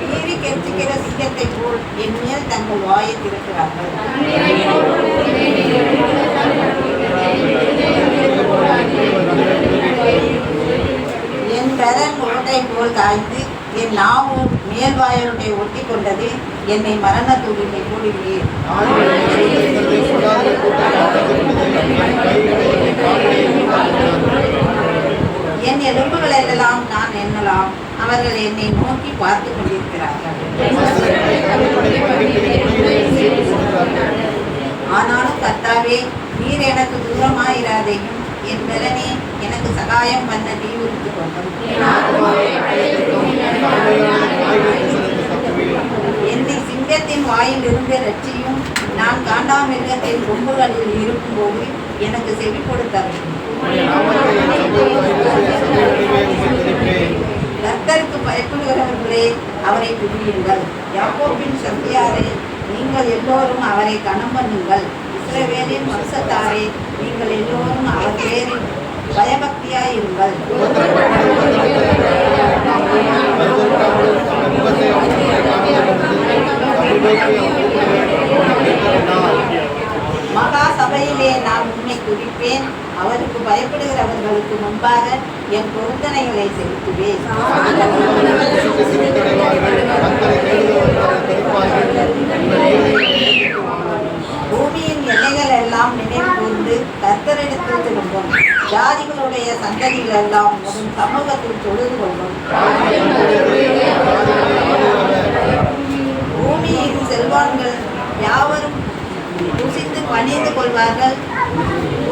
மீறி கெஞ்சுகிற சிங்கத்தை போல் என் மேல் தங்கள் வாயை திறக்கிறார்கள். என் பெறன் ஓட்டை போல் காய்ந்து என் நாவு மேல்வாயருடைய ஒட்டி கொண்டது. என்னை மரண தூவினை கூடுகிறேன். என் எலும்புகள் எல்லாம் நான் எண்ணலாம். அவர்கள் என்னை நோக்கி பார்த்து கொண்டிருக்கிறார்கள். ஆனாலும் கர்த்தாவே, நீர் எனக்கு தூரமாயிராதையும் என் பலனே எனக்கு சகாயம் பண்ண தீவிரித்து கொண்டும் என்னை சிங்கத்தின் வாயில் இருந்து ரட்சியும். நான் காண்டாமிருகத்தின் கொம்புகளில் இருக்கும்போது எனக்கு செவி கொடுத்தவர்கள். கர்த்தருக்கு பயப்படுகிறவர்களே, அவரை துதியுங்கள். யாக்கோபின் சந்தியாரே, நீங்கள் எல்லோரும் அவரை கனம் பண்ணுங்கள். இஸ்ரவேலின் வம்சத்தாரே, நீங்கள் எல்லோரும் அவர் பேரில் பயபக்தியாயிருங்கள். மகா சபையிலே நான் உன்னை துதிப்பேன். அவருக்கு பயப்படுகிறவர்களுக்கு முன்பாக என் பொருத்தனைகளை செலுத்துவேன். பூமியின் எல்லைகள் எல்லாம் நினைவு கூர்ந்து கர்த்தரிடத்தில் திரும்பும். ஜாதிகளுடைய சந்ததிகள் எல்லாம் உன் சமூகத்தில் தொழுது கொள்ளும். பூமியின் செல்வான்கள் யாவரும் ருசித்து பணிந்து கொள்வார்கள்.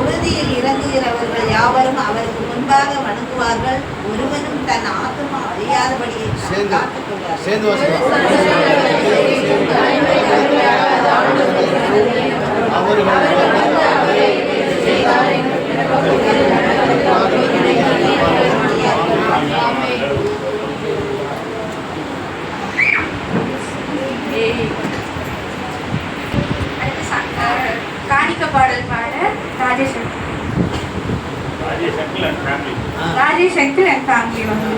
உறுதியில் இறங்குகிறவர்கள் யாவரும் அவருக்கு முன்பாக வணங்குவார்கள். ஒருவனும் தன் ஆத்மா அறியாதபடியை காத்துக் காணிக்க பாடல் பாட ராஜேஷ் அங்கிள் அண்ட் ஃபேமிலி வந்து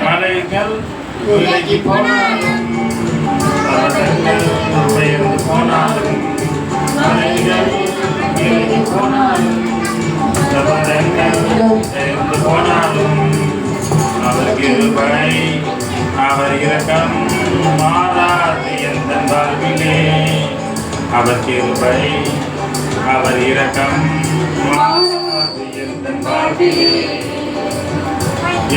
மலைகள் விலகி போனாலும் பெயர்ந்து போனாலும் மலைகள் விலகி போனாலும் பெயர்ந்து போனாலும் அவர் கிருபை அவர் இரக்கம் மாறாது எந்த வாழ்விலே. அவர் கிருபை அவர் இரக்கம் மாறாது எந்த வாழ்விலே.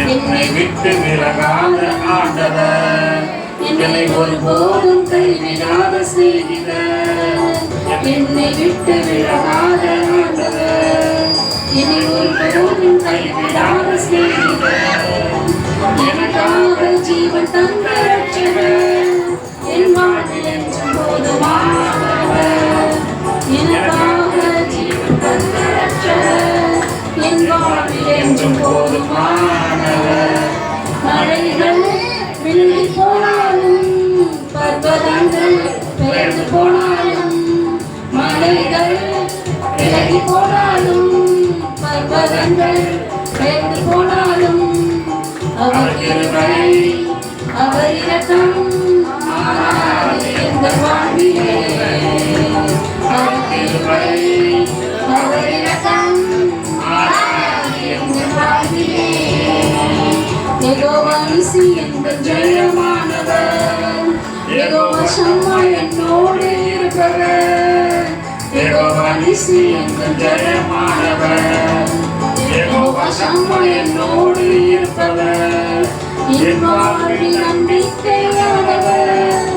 என்னை விட்டு விலகாத ஆண்டவர், என்னை ஒருபோதும் கைவிடாத சிநேகிதர். என்னை விட்டு விலகாத ஆண்டவர், என்னை ஒருபோதும் கைவிடாத சிநேகிதர். எனக்காக ஜீவன் தந்த ரட்சகர், என் வாழ்வில் என்றும் போதுமானவர். எனக்காக ஜீவன் தந்த ரட்சகர் என் வாழ்வில் என்றும் போதுமானவர். மலைகள் விலகி போனாலும் பர்வதங்கள் பெயர்ந்து போனாலும், மலைகள் விலகி போனாலும் பர்வதங்கள் பெயர்ந்து போனாலும், அவர் கிருபை அவர் இரக்கம் மாறாது எந்த வாழ்விலே. அவர் கிருபை அவர் இரக்கம் மாறாது எந்த வாழ்விலே. யெகோவா நிசி எங்கள் ஜெயமானவர், யெகோவா ஷம்மா என்னோடு இருப்பவர். யெகோவா நிசி எங்கள் ஜெயமானவர், யெகோவா ஷம்மா என்னோடு இருப்பவர். என் வாழ்வில் நம்பிக்கையானவர்,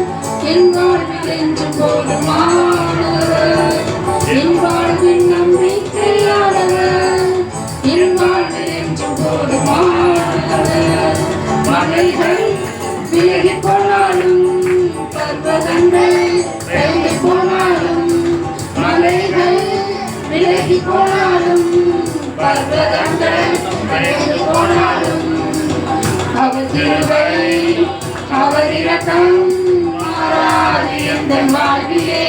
என் வாழ்வில் என்று போதுமானவர். என் வாழ்வில் நம்பிக்கையானவர், என் வாழ்வில் என்று போதுமானவர். மலைகள் விலகி போனாலும் பர்வதங்கள் விலகி போனாலும், மலைகள் விலகி போனாலும் பர்வதங்கள் விலகி போனாலும், அவர் கிருபை அவர் இரக்கம் மாறாது எந்த வாழ்விலே.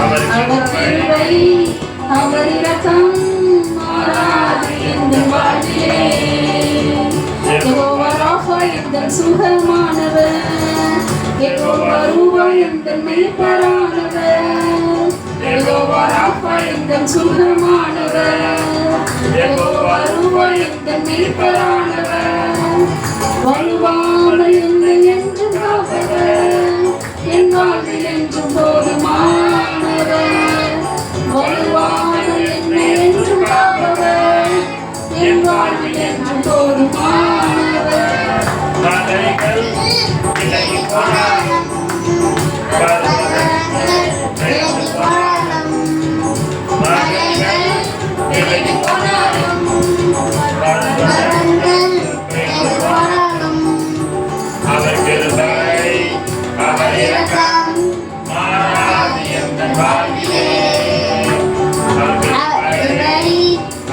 அவர் கிருபை அவர் இரக்கம் மாறாது எந்த வாழ்விலே. யெகோவா ராஃபா எங்கள் சுகமானவர், யெகோவா ரூபா எங்கள் மேய்ப்பரானவர். யெகோவா ராஃபா எங்கள் சுகமானவர், யெகோவா ரூபா எங்கள் மேய்ப்பரானவர். வலுவாமல் என்னை என்றும் காப்பவர், என் வாழ்வில் என்றும் போதுமானவர். வலுவாமல் என்னை என்றும் காப்பவர், என் வாழ்வில் என்றும் போதுமானவர். மலைகள் விலகி போனாலும் பர்வதங்கள் பெயர்ந்து போனாலும், மலைகள் விலகி போனாலும் பர்வதங்கள் பெயர்ந்து போனாலும், அவர் கிருபை அவர் இரக்கம் மாறாது எங்கள் வாழ்விலே. அவர் கிருபை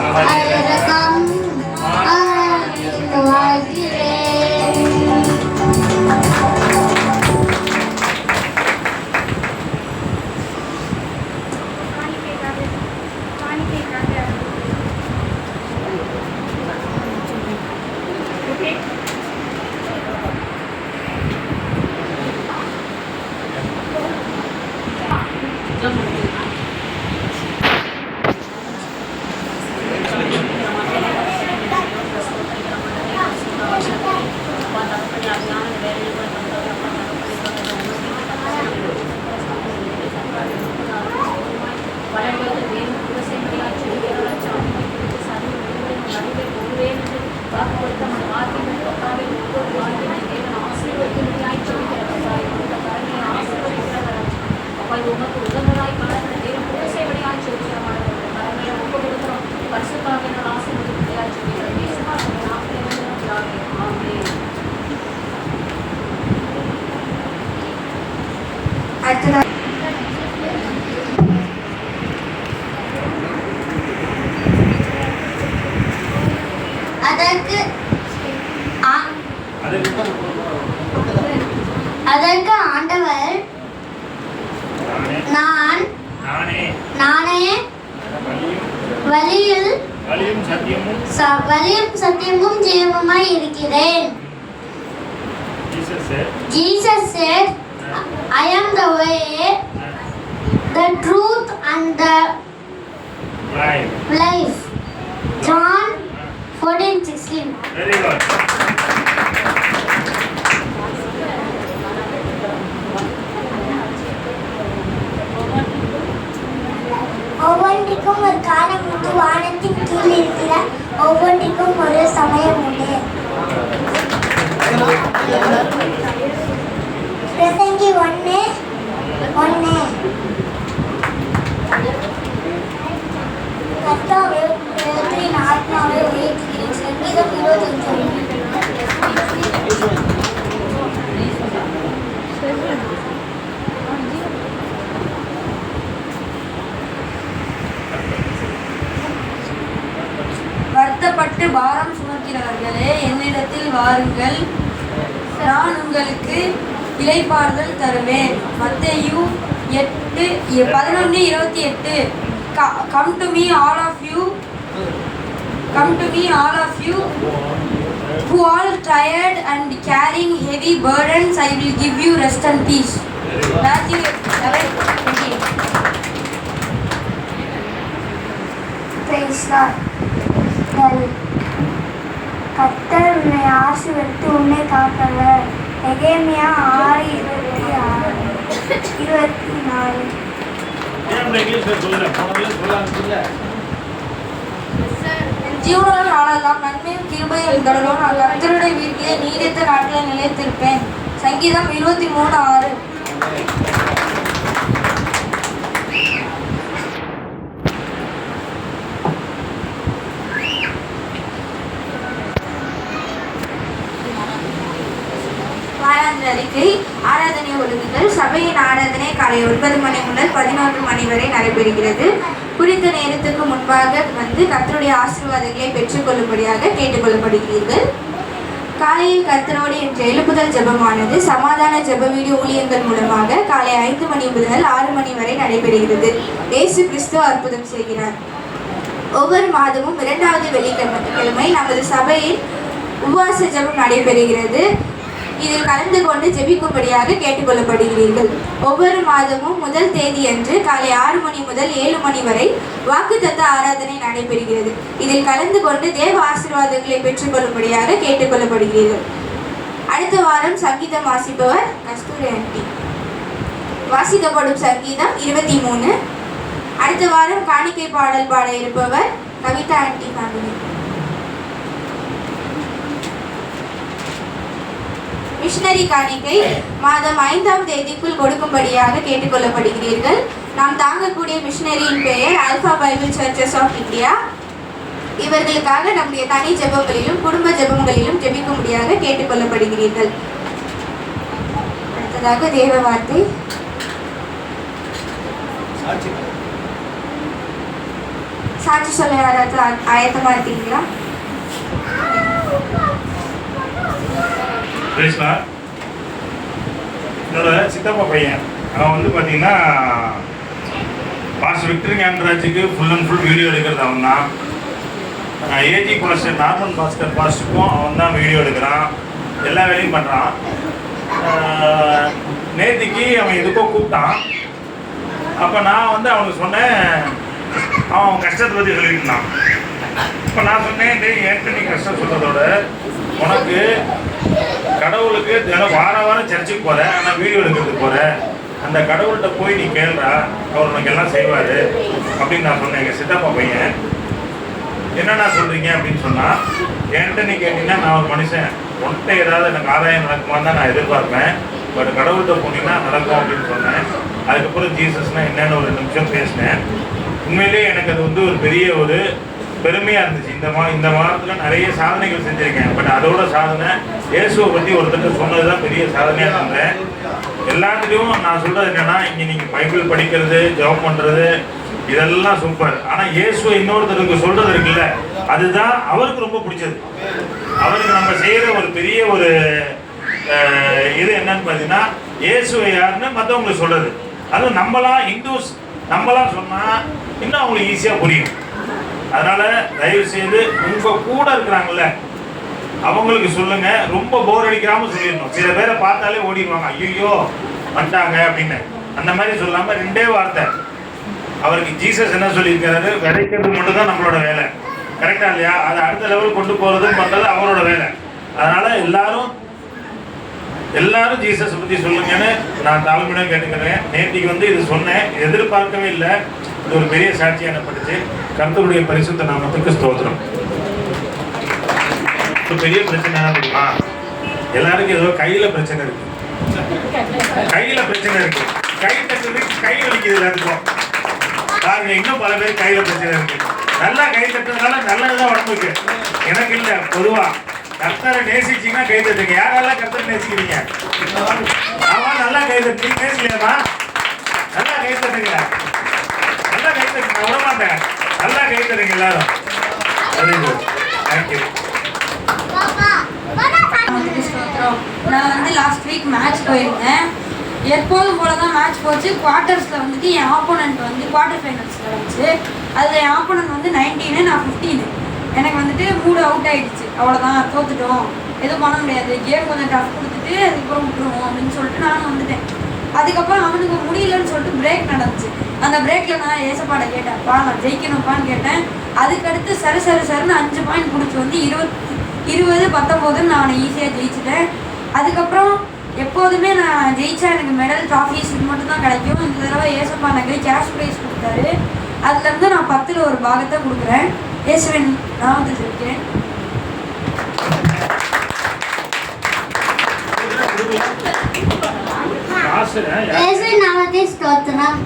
அவர் இரக்கம் மாறாது எங்கள் வாழ்விலே. அதற்கு ஆண்டவர், நானே வழியும் சத்தியமும் ஜீவனுமாய் இருக்கிறேன். Jesus said, I am the way, the truth and the life. John 14:16. Very good. ஒவ்வொன்றிற்கும் ஒரு காலம் உண்டு, வானத்தின் கீழ் இருக்கிற ஒவ்வொன்றிற்கும் ஒரு சமயம் உண்டு. பிரசங்கி 1:1. கர்த்தாவே, என் ஆத்மாவை உயர்த்துகிறேன். சங்கீதம் 25. சுமக்கிறவர்களே, என்னிடத்தில் வாருங்கள், நான் உங்களுக்கு இளைப்பாறுதல் தருவேன். மத்தேயு 11:28. Come to me all of you who are tired and carrying heavy burdens, I will give you rest and peace. Matthew 11:28. Praise God. கர்த்தர் உன்னை ஆசீர்வதித்து உன்னை காப்பவர். எகேமியா 6:24. ஜீவனுள்ள நாளெல்லாம் நன்மையும் கிருபையும் தொடரும். நான் கர்த்தருடைய வீட்டிலே நீடித்த நாட்களை நிலைத்திருப்பேன். சங்கீதம் 23:6. வாராந்திர அறிக்கை. ஆராதனை ஒழுங்குகள். சபையின் ஆராதனை காலை 9 மணி முதல் 11 மணி வரை நடைபெறுகிறது. குறித்த நேரத்துக்கு முன்பாக வந்து கர்த்தருடைய ஆசீர்வாதங்களை பெற்றுக்கொள்ளும்படியாக கேட்டுக்கொள்ளப்படுகிறீர்கள். காலையில் கர்த்தரோடு என்ற எழுப்புதல் ஜெபமானது சமாதான ஜெப வீடியோ ஊழியங்கள் மூலமாக காலை 5 மணி முதல் 6 மணி வரை நடைபெறுகிறது. இயேசு கிறிஸ்து அற்புதம் செய்கிறார். ஒவ்வொரு மாதமும் 2வது வெள்ளிக்கிழமை நமது சபையில் உபவாச ஜெபம் நடைபெறுகிறது. இதில் கலந்து கொண்டு ஜெபிக்கும்படியாக கேட்டுக்கொள்ளப்படுகிறீர்கள். ஒவ்வொரு மாதமும் முதல் தேதியன்று காலை 6 மணி முதல் 7 மணி வரை வாக்குத்தத்த ஆராதனை நடைபெறுகிறது. இதில் கலந்து கொண்டு தேவ ஆசீர்வாதங்களை பெற்றுக்கொள்ளும்படியாக கேட்டுக்கொள்ளப்படுகிறீர்கள். அடுத்த வாரம் சங்கீதம் வாசிப்பவர் கஸ்தூரி ஆண்டி. வாசிக்கப்படும் சங்கீதம் 23. அடுத்த வாரம் காணிக்கை பாடல் பாட இருப்பவர் கவிதா ஆண்டி ஃபேமிலி. மிஷனரி காணிக்கை மாதம் 5ஆம் தேதிக்குள் கொடுக்கும்படியாக கேட்டுக்கொள்ளப்படுகிறீர்கள். நாம் தாங்கக்கூடிய மிஷனரியின் பெயர் Alpha Bible churches of India. இவர்களுக்காக நம்முடைய தனி ஜெபங்களிலும் குடும்ப ஜெபங்களிலும் ஜெபிக்கும்படியாக கேட்டுக்கொள்ளப்படுகிறீர்கள். அடுத்ததாக தேவ வார்த்தை. சாட்சி சொல்ல யாராவது ஆயத்தமா இருக்கீங்களா? என்னோட சித்தப்பா பையன் அவன் வந்து பார்த்தீங்கன்னா பாஸ்டர் விக்டர் ஞானராஜுக்கு ஃபுல் அண்ட் ஃபுல் வீடியோ எடுக்கிறது அவன் தான். ஏஜி பாஸ்டர் நார்மன் பாஸ்கர் பாஸ்டருக்கும் அவன் தான் வீடியோ எடுக்கிறான், எல்லா வேலையும் பண்ணுறான். நேற்றுக்கு அவன் எதுக்கோ கூப்பிட்டான். அப்போ நான் வந்து அவனுக்கு சொன்னேன், அவன் கஷ்டத்தை பற்றி சொல்லிட்டு இருந்தான். இப்போ நான் சொன்னேன், ஏற்கனவே நீ கஷ்டம் சொல்கிறதோட உனக்கு கடவுளுக்கு தினம் வாரம் சர்ச்சுக்கு போகிற, ஆனால் வீடியோ எடுக்கிறதுக்கு போகிற, அந்த கடவுள்கிட்ட போய் நீ கேள்றா, அவர் உனக்கு எல்லாம் செய்வார் அப்படின்னு நான் சொன்னேன். எங்கள் சித்தப்பா பையன் என்னென்ன சொல்கிறீங்க அப்படின்னு சொன்னால், என்கிட்ட நீ கேட்டீங்கன்னா நான் ஒரு மனுஷன், உன்கிட்ட ஏதாவது எனக்கு ஆதாயம் நடக்குமான்னு தான் நான் எதிர்பார்ப்பேன், பட் கடவுள்கிட்ட போனீங்கன்னா நடக்கும் அப்படின்னு சொன்னேன். அதுக்கப்புறம் ஜீசஸ்னால் என்னென்னு ஒரு 2 நிமிஷம் பேசினேன். உண்மையிலேயே எனக்கு அது வந்து ஒரு பெரிய ஒரு பெருமையாக இருந்துச்சு. இந்த வாரத்தில் நிறைய சாதனைகள் செஞ்சுருக்கேன், பட் அதோட சாதனை இயேசுவை பற்றி ஒருத்தர் சொன்னது தான் பெரிய சாதனையாக இருந்தேன். எல்லாத்துலேயும் நான் சொல்கிறது என்னென்னா, இங்கே நீங்கள் பைபிள் படிக்கிறது, ஜெபம் பண்ணுறது இதெல்லாம் சூப்பர். ஆனால் இயேசுவை இன்னொருத்தருக்கு சொல்கிறது இருக்குல்ல, அதுதான் அவருக்கு ரொம்ப பிடிச்சது. அவருக்கு நம்ம செய்கிற ஒரு பெரிய ஒரு இது என்னன்னு பார்த்தீங்கன்னா, இயேசுவை யாருன்னு மற்றவங்களுக்கு சொல்கிறது. அதுவும் நம்மளாம் இந்துஸ் நம்மளாம் சொன்னால் இன்னும் அவங்களுக்கு ஈஸியாக புரியும். அதனால் தயவுசெய்து உங்கள் கூட இருக்கிறாங்கல்ல அவங்களுக்கு சொல்லுங்கள், ரொம்ப போர் அடிக்காமல் சொல்லிடணும். சில பேரை பார்த்தாலே ஓடிடுவாங்க, ஐயோ வந்துட்டாங்க அப்படின்னு. அந்த மாதிரி சொல்லாமல் 2 வார்த்தை. அவருக்கு ஜீசஸ் என்ன சொல்லியிருக்கிறாரு, விதைக்கிறது மட்டும்தான் நம்மளோட வேலை, கரெக்டாக இல்லையா? அதை அடுத்த லெவல் கொண்டு போகிறதும் பண்ணுறது அவரோட வேலை. அதனால் எல்லாரும் ஜீசஸை பற்றி சொல்லுங்கன்னு நான் தாழ்மையாக கேட்டுக்கிறேன். நேற்றுக்கு வந்து இது சொன்னேன், எதிர்பார்க்கவே இல்லை. இது ஒரு பெரிய சாட்சியாக எனப்பட்டுச்சு. கர்த்தருடைய பரிசுத்த நாமத்துக்கு ஸ்தோத்திரம். ஒரு பெரிய பிரச்சனை என்ன தெரியுமா, எல்லாருக்கும் ஏதோ கையில் பிரச்சனை இருக்கு, கையில் பிரச்சனை இருக்கு. கை தட்டுறதுக்கு கை வலிக்குது எல்லாத்துக்கும். பாருங்க, இன்னும் பல பேர் கையில் பிரச்சனை இருக்கு. நல்லா கை தட்டுறதுனால நல்லதுதான் உடம்புக்கு. எனக்கு இல்லை, பொதுவாக கர்த்தரை நேசிச்சிங்கன்னா கை தட்டுங்க. யாரெல்லாம் கர்த்தரை நேசிக்கிறீங்க? ஆமா, நல்லா கை தட்டு. நேசிக்கலையாமா? நல்லா கை தட்டுங்க, நல்லா கை தட்டுங்க. விட மாட்டேன், நல்லா கை தட்டுங்க எல்லாரும். Very good, thank you. Week match போயிருந்தேன். எப்போதும் போல தான் மேட்ச் போச்சு. குவார்ட்டர்ஸில் வந்துட்டு என் ஆப்போனண்ட் வந்து குவார்ட்டர் ஃபைனல்ஸில் வந்துச்சு. அதில் என் ஆப்போனண்ட் வந்து 19, நான் 15. எனக்கு வந்துட்டு மூடு அவுட் ஆகிடுச்சு. அவ்வளோதான், தோத்துட்டோம், எதுவும் பண்ண முடியாது, கேம் கொஞ்சம் டஃப் கொடுத்துட்டு அதுக்கப்புறம் விட்டுருவோம் அப்படின்னு சொல்லிட்டு நானும் வந்துட்டேன். அதுக்கப்புறம் அவனுக்கு முடியலன்னு சொல்லிட்டு பிரேக் நடந்துச்சு. அந்த பிரேக்கில் நான் ஏசப்பாடை கேட்டேன்ப்பா, நான் ஜெயிக்கணும்ப்பான்னு கேட்டேன். அதுக்கடுத்து சருன்னு 5 பாயிண்ட் பிடிச்சி வந்து 20-19 நான் அவனை ஈஸியாக ஜெயிச்சிட்டேன். அதுக்கப்புறம் எப்போதுமே நான் ஜெயிச்சா எனக்கு மெடல், ட்ராஃபீஸ் இது மட்டும் தான் கிடைக்கும். இந்த தடவை ஏசப்பா எனக்கு கேஷ் ப்ரைஸ் கொடுத்தாரு. அதுலேருந்து நான் 10ல் ஒரு பாகத்தை கொடுக்குறேன். இயேசுவின் நாமத்தில் இருக்கேன். இயேசுவின் நாமத்தை ஸ்தோத்திரம்.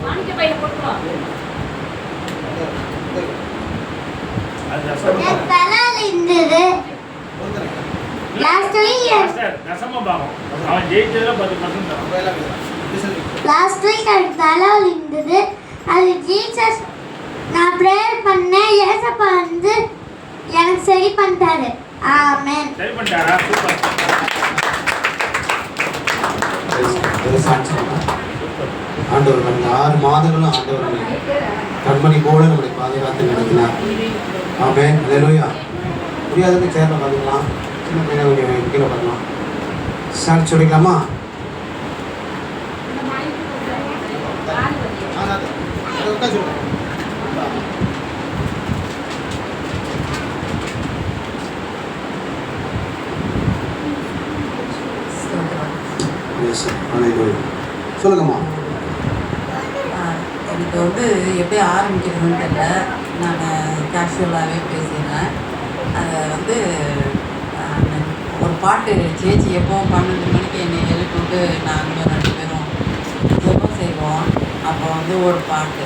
என் தலால் இருந்தது. லாஸ்ட் வீக் என் தலால் இருந்தது. அது ஜீசஸ் நான் ப்ரேயர் பண்ணேன். ஏசப்பா வந்து எனக்கு சரி பண்ணிட்டாரு. ஆமென். சரி பண்ணிட்டாரா? சூப்பர். ஆண்டவர் கடந்த 6 மாதங்களும் ஆண்டவர் கண்மணி போல நம்மளை பாதுகாத்து நடத்தினார். ஆமென். அல்லேலூயா. முடியாதவங்க சேர்ல பார்த்துக்கலாம், சின்ன பையனை கொஞ்சம் கீழே பார்க்கலாம். சாட்சி சொல்லிக்கலாமா? சொல்லுங்கம்மா. எனக்கு வந்து எப்படி ஆரம்பிக்கிறதுன்னு தெரியல. நான் கேஷுவலாகவே பேசினேன். அதை வந்து ஒரு பாட்டு சேச்சி எப்போவும் 12 மணிக்கு என்னை எழுப்பிட்டு நாங்களும் 2 பேரும் ஜெபம் செய்வோம். அப்போ வந்து ஒரு பாட்டு,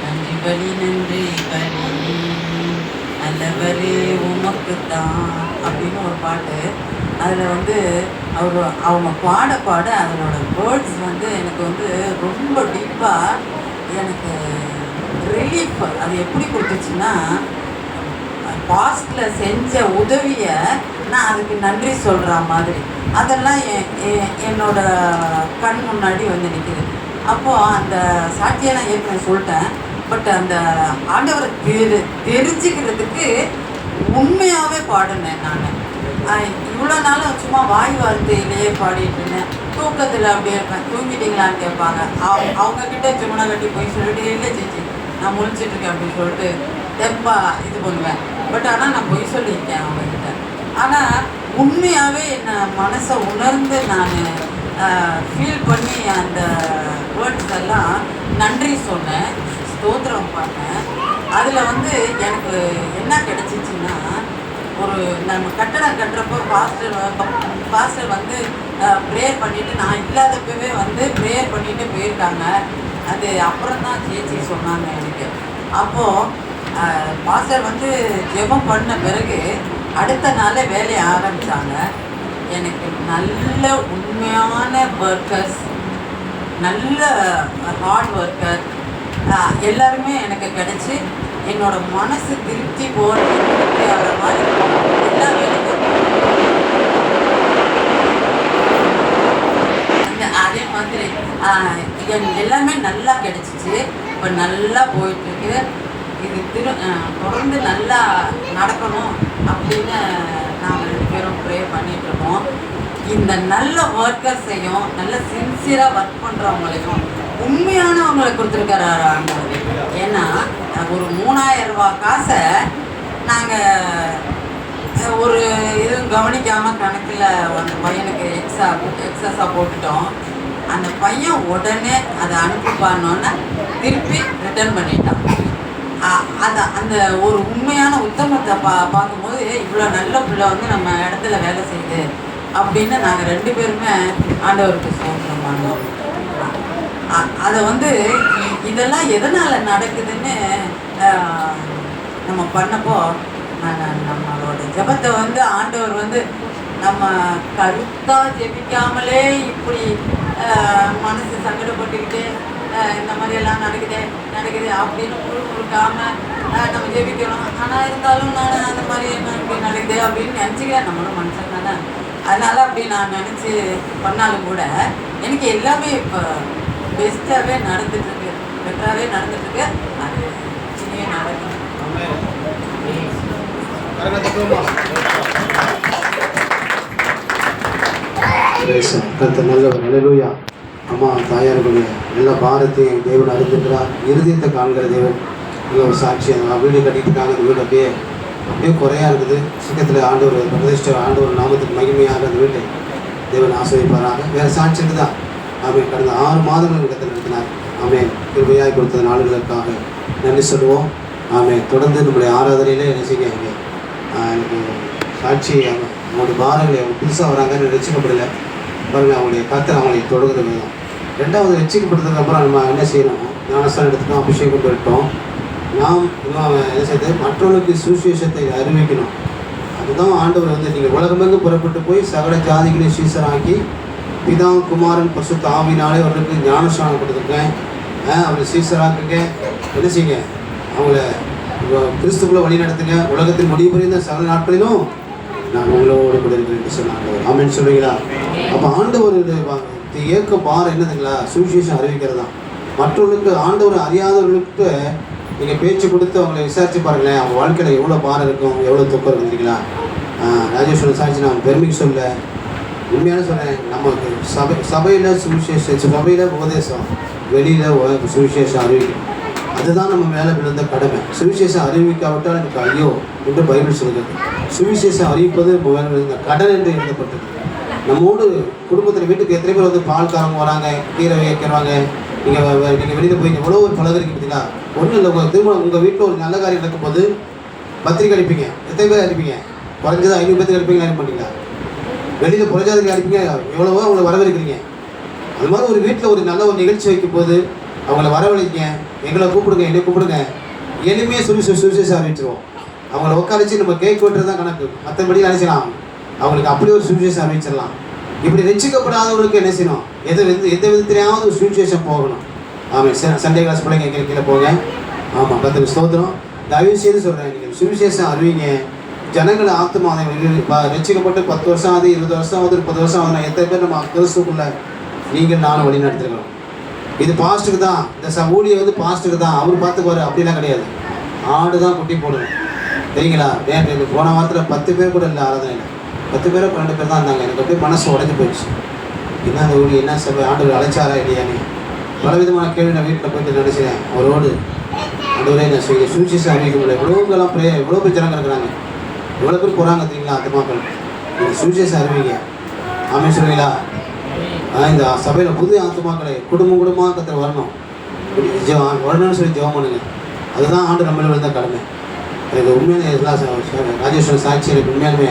நன்றி பலி நல்லவரே உமக்குத்தான் அப்படின்னு ஒரு பாட்டு. அதில் வந்து அவங்க பாட அதனோட வேர்ட்ஸ் வந்து எனக்கு வந்து ரொம்ப டீப்பாக எனக்கு ரிலீஃப் அது எப்படி கொடுத்துச்சுன்னா, பாஸ்டில் செஞ்ச உதவியை நான் அதுக்கு நன்றி சொல்கிற மாதிரி அதெல்லாம் என்னோட கண் முன்னாடி வந்து நிற்கிது. அப்போது அந்த சாட்சியை நான் ஏற்கனவே சொல்லிட்டேன். பட் அந்த ஆண்டவரை தெரிஞ்சுக்கிறதுக்கு உண்மையாகவே பாடினேன். நான் இவ்வளோ நாளும் சும்மா வாய் வார்த்தையிலேயே பாடிட்டு இருந்தேன். தூக்கத்தில் அப்படியே இருப்பேன். தூங்கிட்டீங்களான்னு கேட்பாங்க. அவங்கக்கிட்ட சும்மா கட்டி போய் சொல்லிட்டு, இல்லை சேச்சி நான் முழிச்சிட்ருக்கேன் அப்படின்னு சொல்லிட்டு தெம்பாக இது பண்ணுவேன். பட் ஆனால் நான் பொய் சொல்லியிருக்கேன் அவங்கக்கிட்ட. ஆனால் உண்மையாகவே என்னை மனசை உணர்ந்து நான் ஃபீல் பண்ணி அந்த வேர்ட்ஸ் எல்லாம் நன்றி சொன்னேன், ஸ்தோத்திரம் பண்ணேன். அதில் வந்து எனக்கு என்ன கிடச்சிச்சின்னா, ஒரு நம்ம கட்டடம் கட்டுறப்போ பாஸ்டர் வந்து ப்ரேயர் பண்ணிவிட்டு நான் இல்லாதப்பவே வந்து ப்ரேயர் பண்ணிவிட்டு போயிருக்காங்க. அது அப்புறம் தான் சேச்சி சொன்னாங்க எனக்கு. அப்போது பாஸ்டர் வந்து ஜெபம் பண்ண பிறகு அடுத்த நாளே வேலையை ஆரம்பித்தாங்க. எனக்கு நல்ல உண்மையான ஒர்க்கர்ஸ், நல்ல ஹார்ட் ஒர்க்கர் எல்லாருமே எனக்கு கிடச்சி என்னோட மனசு திருப்தி போகிற மாதிரி எல்லா வேலையும் அதே மாதிரி எல்லாமே நல்லா கிடச்சிச்சு. இப்போ நல்லா போயிட்டுருக்கு. இது தொடர்ந்து நல்லா நடக்கணும் அப்படின்னு நாங்கள் 2 பேரும் ப்ரே பண்ணிகிட்ருக்கோம். இந்த நல்ல ஒர்க்கர்ஸையும் நல்ல சின்சியராக ஒர்க் பண்ணுறவங்களையும் உண்மையானவங்களை கொடுத்துருக்காரு ஆண்டவர். ஏன்னா ஒரு 3000 ரூபா காசை நாங்கள் ஒரு இதுவும் கவனிக்காமல் கணக்கில் அந்த பையனுக்கு எக்ஸஸாக போட்டுட்டோம். அந்த பையன் உடனே அதை அனுப்பிப்பானோன்னு திருப்பி ரிட்டர்ன் பண்ணிட்டான். அந்த ஒரு உண்மையான உத்தமத்தை பார்க்கும்போது இவ்வளோ நல்ல பிள்ளை வந்து நம்ம இடத்துல வேலை செய்யுது அப்படின்னு நாங்கள் 2 பேருமே ஆண்டவருக்கு ஸ்தோத்திரம் பண்ணோம். அதை வந்து இதெல்லாம் எதனால் நடக்குதுன்னு நம்ம பண்ணப்போ நம்மளோட ஜெபத்தை வந்து ஆண்டவர் வந்து நம்ம கருத்தாக ஜெபிக்காமலே இப்படி மனசு சங்கடப்பட்டுக்கிட்டு இந்த மாதிரியெல்லாம் நடக்குது அப்படின்னு முழுக்காமல் நம்ம ஜெபிக்கணும். ஆனால் இருந்தாலும் நான் அந்த மாதிரி என்ன இப்படி நடக்குது அப்படின்னு நினச்சிக்கிறேன். நம்மளும் மனுஷன் தானே. அதனால் அப்படி நான் நினச்சி பண்ணாலும் கூட எனக்கு எல்லாமே இப்போ பெஸ்ட்டாகவே நடந்துட்டுருக்கு, பெட்டராகவே நடந்துட்டுருக்கு. அது சின்ன நடக்கும். கர்த்தர் நல்லவர். ஹல்லேலூயா. அம்மா தாயார்களுடைய எல்லா பாரத்தையும் தேவன் அறிந்திருக்கிறார். இருதயத்தை காண்கிற தேவன் நல்ல ஒரு சாட்சி. அந்த வீடு கட்டிட்டு இருக்காங்க. அந்த வீடு அப்படியே குறையா இருக்குது. சீக்கிரத்தில் ஆண்டவர் பிரதிஷ்ட ஆண்டவர் நாமத்துக்கு மகிமையாக அந்த வீட்டை தேவன் ஆசிரியப்பாராக. வேறு சாட்சி இருக்குதான்? ஆமேன். கடந்த 6 மாதங்கள் கத்தை நடத்தினார். ஆமேன். கிருபையாய் கொடுத்த நாடுகளுக்காக நன்றி சொல்லுவோம். ஆமேன். தொடர்ந்து நம்முடைய ஆராதனையிலே என்ன செய்யுங்க, எனக்கு சாட்சி அவங்களுடைய பாரங்களை அவங்க புதுசாக வராங்கன்னு ரசிக்கப்படலை பாருங்கள். அவங்களுடைய கத்தை அவங்களை தொடுகிறது விதம். 2வது ரசிக்கப்படுறதுக்கு அப்புறம் நம்ம என்ன செய்யணும்? ஞானஸ்தானம் எடுத்துட்டோம், அபிஷேகம் பண்ணிட்டோம். நாம் இன்னும் என்ன செய்யுது, மற்றவர்களுக்கு சுவிசேஷத்தை அறிவிக்கணும். அதுதான் ஆண்டவர் வந்து நீங்கள் உலகமெங்கு புறப்பட்டு போய் சகல ஜாதிகளை சீசராக்கி பிதா குமாரன் பரிசுத்த ஆவியினாலே அவர்களுக்கு ஞானஸ்தானம் கொடுத்துருக்கேன். அவங்களை சீசராக்குங்க. என்ன செய்யுங்க, அவங்கள கிறிஸ்துக்குள்ள வழி நடத்துங்க. உலகத்தின் முடிவு புரிந்த சகல நாட்களிலும் நான் உங்களோடு கூட இருக்கிறேன் சொன்னாங்க. ஆமென் சொல்லுவீங்களா? அப்போ ஆண்டவர் ஏற்க பாரம் என்னதுங்களா? சுவிசேஷம் அறிவிக்கிறது தான். மற்றவர்களுக்கு ஆண்டவர் அறியாதவர்களுக்கு நீங்கள் பேச்சு கொடுத்து அவங்களை விசாரித்து பாருங்களேன். அவங்க வாழ்க்கையில் எவ்வளோ பாரம் இருக்கும், எவ்வளோ துக்கம் இருக்குங்களா? ராஜேஸ்வரன் சாட்சி நான் பெருமைக்கு சொல்ல, உண்மையான சொல்கிறேன். நமக்கு சபையில் சுவிசேஷம், சபையில் உபதேசம், வெளியில் சுவிசேஷம் அறிவிக்கணும். அதுதான் நம்ம மேலே விழுந்த கடமை. சுவிசேஷம் அறிவிக்காவிட்டால் எனக்கு ஐயோ என்று பைபிள் சொல்கிறது. சுவிசேஷம் அறிவிப்பது மேலே விழுந்த கடன் என்று எழுதப்பட்டது. நம்மோடு குடும்பத்தில் வீட்டுக்கு எத்தனை பேர் வந்து பால் காரங்க வராங்க, கீரை வைக்கிறாங்க. நீங்கள் வெளியில் போய் எவ்வளோ ஒரு பழகிறீங்க பார்த்தீங்களா? ஒன்றும் இல்லை. உங்கள் திருமணம் உங்கள் வீட்டில் ஒரு நல்ல காரியம் நடக்கும்போது பத்திரிக்கை அனுப்பிங்க. எத்தனை பேர் அனுப்பிங்க? குறைஞ்சது 500 பேருக்கு அனுப்பிங்க. அனுப்ப மாட்டீங்களா? வெளியில் புரஜாதிக்கு அனுப்பிங்க. எவ்வளவோ அவங்களை வரவேற்கிறீங்க. அது மாதிரி ஒரு வீட்டில் ஒரு நல்ல ஒரு நிகழ்ச்சி வைக்கும் போது அவங்கள வரவழைங்க, எங்களை கூப்பிடுங்க, என்னை கூப்பிடுங்க. எளிமையாக சுவிசேஷம் அறிவிச்சிருவோம். அவங்கள உட்காரிச்சு நம்ம கேக் வெட்டுறது தான் கணக்கு. மற்றபடி நினைச்சலாம் அவங்களுக்கு அப்படி ஒரு சுவிசேஷம் அறிவிச்சிடலாம். இப்படி ரட்சிக்கப்படாதவங்களுக்கு என்ன செய்யணும்? எந்த விதத்திலையாவது ஒரு சுவிசேஷம் போகணும். ஆமாம். சண்டே கிளாஸ் பிள்ளைங்க எங்கே கீழே போங்க. ஆமாம். கர்த்தருக்கு ஸ்தோத்திரம். தயவு செய்து சொல்கிறேன், நீங்கள் சுவிசேஷம் அறிவிங்க. ஜனங்களை ஆத்மா ரட்சிக்கப்பட்டு 10 வருஷம் ஆகுது, 20 வருஷம் ஆகுது, 30 வருஷம் ஆகுதுன்னா எத்தனை பேர் நம்ம கிறிஸ்துக்குள்ள நீங்கள் நானும் வழி நடத்திருக்கிறோம். இது பாஸ்ட்டுக்கு தான், இந்த ஊழியை வந்து பாஸ்ட்டுக்கு தான், அவர் பார்த்துக்குவாரு. அப்படிலாம் கிடையாது. ஆடு தான் குட்டி போடணும். சரிங்களா? நேற்று போன வாரத்தில் 10 பேர் கூட இல்லை ஆராதனையில். 10 பேரோ 12 பேர் தான் இருந்தாங்க. எனக்கு அப்படியே மனசு உடஞ்சி போயிடுச்சு. என்ன அந்த ஊழி, என்ன சபை, ஆண்டு அழைச்சாரா இல்லையானே பலவிதமான கேள்வி நான் வீட்டில் போயிட்டு நினைச்சேன். அவரோடு ஆண்டவரே நான் சுவிசேஷம் அறிவிக்க முடியல. எவ்வளோக்கெல்லாம் எவ்வளோ பேர் ஜனங்க இருக்கிறாங்க, எவ்வளோ பேர் போகிறாங்க தெரியுங்களா? ஆத்மாக்கள் நீங்கள் சுவிசேஷம் அறிவிங்க. ஆமென் சொல்லுவீங்களா? இந்த சபையில் புது ஆத்மாக்களை குடும்பமாக கற்று வரணும், வரணும்னு சொல்லி ஜெபம் பண்ணுங்க. அதுதான் ஆண்டு நம்மள விழுந்த கடமை. எனக்கு உண்மையான எல்லா ராஜேஸ்வரன் சாட்சி எனக்கு உண்மையாலுமே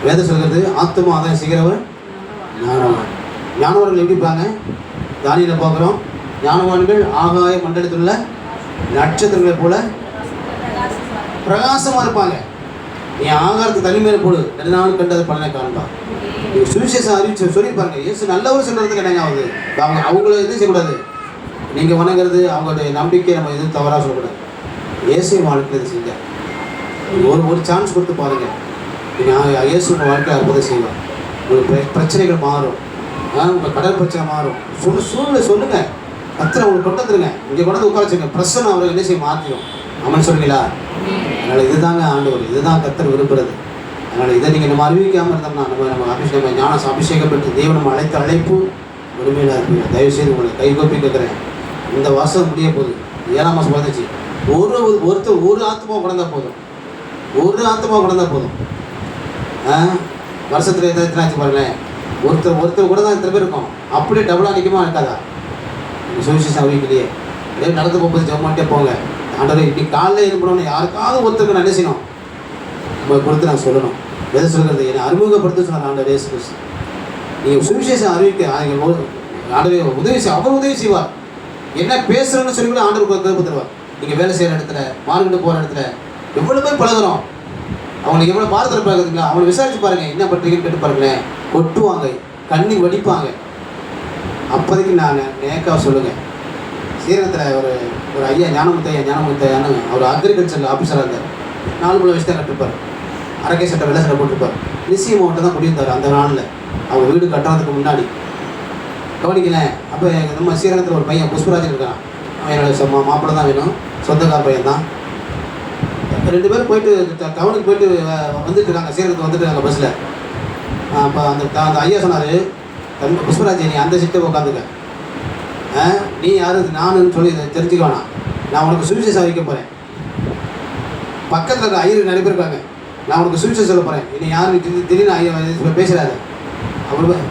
வேதம் சொல்கிறது. ஆத்மா அதான் செய்கிறவர் ஞானவான். ஞானவான்கள் எப்படி இருப்பாங்க? தானியில் பார்க்குறோம். ஞானவான்கள் ஆகாய மண்டலத்தில் உள்ள நட்சத்திரங்களை போல பிரகாசமாக இருப்பாங்க. நீ ஆகாரத்தை தனிமையில் போடு, 2 நாள் கண்டு அது பலனை காண்பா. நீங்கள் சுவிசேஷம் அறிவிச்சு சொல்லியிருப்பாங்க. இயேசு நல்லவர் சொல்கிறதுக்கு என்னங்க ஆகுது? அவங்கள எதுவும் செய்யக்கூடாது. நீங்கள் வணங்குறது அவங்களுடைய நம்பிக்கை நம்ம எதுவும் தவறாக சொல்லக்கூடாது. இயேசு வாழ்க்கையில் இது செஞ்சார். ஒரு சான்ஸ் கொடுத்து பாருங்கள். நீங்கள் இயேசு உங்கள் வாழ்க்கையில் அற்புதம் செய்வார். உங்களுக்கு பிரச்சனைகள் மாறும். உங்கள் கடல் பிரச்சனை மாறும். சூழ்நிலை சொல்லுங்கள். கத்திர அவங்களுக்கு கொண்டு வந்துருங்க. இங்கே கொண்டு உட்கார வச்சுங்க. பிரச்சனை அவரை என்ன செய்ய மாற்றிடும். அமன் சொல்லுங்களா? அதனால் இதுதாங்க ஆண்டவர், இதுதான் கத்தர் விரும்புகிறது. அதனால் இதை நீங்கள் நம்ம அறிவிக்காமல் இருந்தோம்னா நம்ம அபிஷேகம் அபிஷேகம் பெற்று தேவன் நம்ம அழைத்த அழைப்பு உரிமையிலாக இருப்பீங்க. தயவுசெய்து உங்களை கைகோப்பி கேட்குறேன். இந்த வருஷம் முடிய போகுது. 7ஆம் மாதம் வந்துச்சு. ஒரு ஆத்மா கொண்டால் போதும். ஒரு ஆத்மா கொண்டால் போதும். வருஷத்தில் எத்தனை ஆச்சு பாருங்களேன். ஒருத்தர் கூட தான் இத்தனை பேர் இருக்கும். அப்படியே டபுளாக நிற்குமா இருக்காதா? சுவிசேஷம் அறிவிக்கலையே. அப்படியே நடந்து போகும்போது ஜெபம் பண்ணிட்டே போங்க. ஆண்டவரே இன்னைக்கு காலையில் இது பண்ணணும். யாருக்காவது ஒருத்தருக்கு நான் என்ன செய்யணும்? நம்ம கொடுத்து நான் சொல்லணும். எதை சொல்கிறது? என்னை அறிமுகப்படுத்த சொன்னார் ஆண்டவர் இயேசு கிறிஸ்து. நீங்கள் சுவிசேஷம் அறிவிக்க ஆண்டவர் உதவி அவர் உதவி செய்வார். என்ன பேசுகிறேன்னு சொல்லி கூட ஆண்டவர் கேட்பு தருவார். நீங்கள் வேலை செய்கிற இடத்துல, மார்க்கெட்டு போகிற இடத்துல எவ்வளோ பேர் பழகிறோம். அவங்களுக்கு எவ்வளோ பாரத்தில் பழகுதுங்களா? அவங்களை விசாரிச்சு பாருங்கள். என்ன பண்ணுறீங்கன்னு கேட்டு பாருங்களேன். கொட்டுவாங்க, கண்ணி வடிப்பாங்க. அப்போதைக்கு நாங்கள் நேக்காக சொல்லுங்கள். ஸ்ரீரங்கத்தில் ஒரு ஐயா ஞானமுத்தையான்னு அவர் அக்ரிகல்ச்சர் ஆஃபீஸராக இருந்தார். 4 வயசு தான் கட்டிருப்பார். அரக்கை சட்டை வெள்ளை சட்டை போட்டிருப்பார். நிச்சயம் மட்டும் தான் குடியிருந்தார் அந்த நாளில், அவங்க வீடு கட்டுறதுக்கு முன்னாடி. கவனிக்கலேன். அப்போ நம்ம ஸ்ரீரங்கத்தில் ஒரு பையன் புஷ்பராஜன் இருக்கான். அவன் என்னோட மாப்பிள்ளை தான் வேணும், சொந்தக்கார பையன் தான். 2 பேர் போயிட்டு டவுனுக்கு போயிட்டு வந்துட்டு இருக்காங்க, ஸ்ரீரங்கத்துக்கு வந்துட்டு இருக்காங்க பஸ்ஸில். அப்போ அந்த ஐயா சொன்னார், தம்பி புஷ்பராஜ் நீ அந்த சீட்டை உட்காந்துக்க, நீ யாரு நானுன்னு சொல்லி தெரிஞ்சுக்க வேணாம், நான் உனக்கு சுவிசேஷம் அறிவிக்க போகிறேன். பக்கத்தில் இருக்க ஐயர் நிறைய பேர் இருக்காங்க, நான் உனக்கு சுவிசேஷம் சொல்ல போகிறேன், இனி யாரும் திடீர்னு ஐயா பேசுகிறாரு. அப்புறம்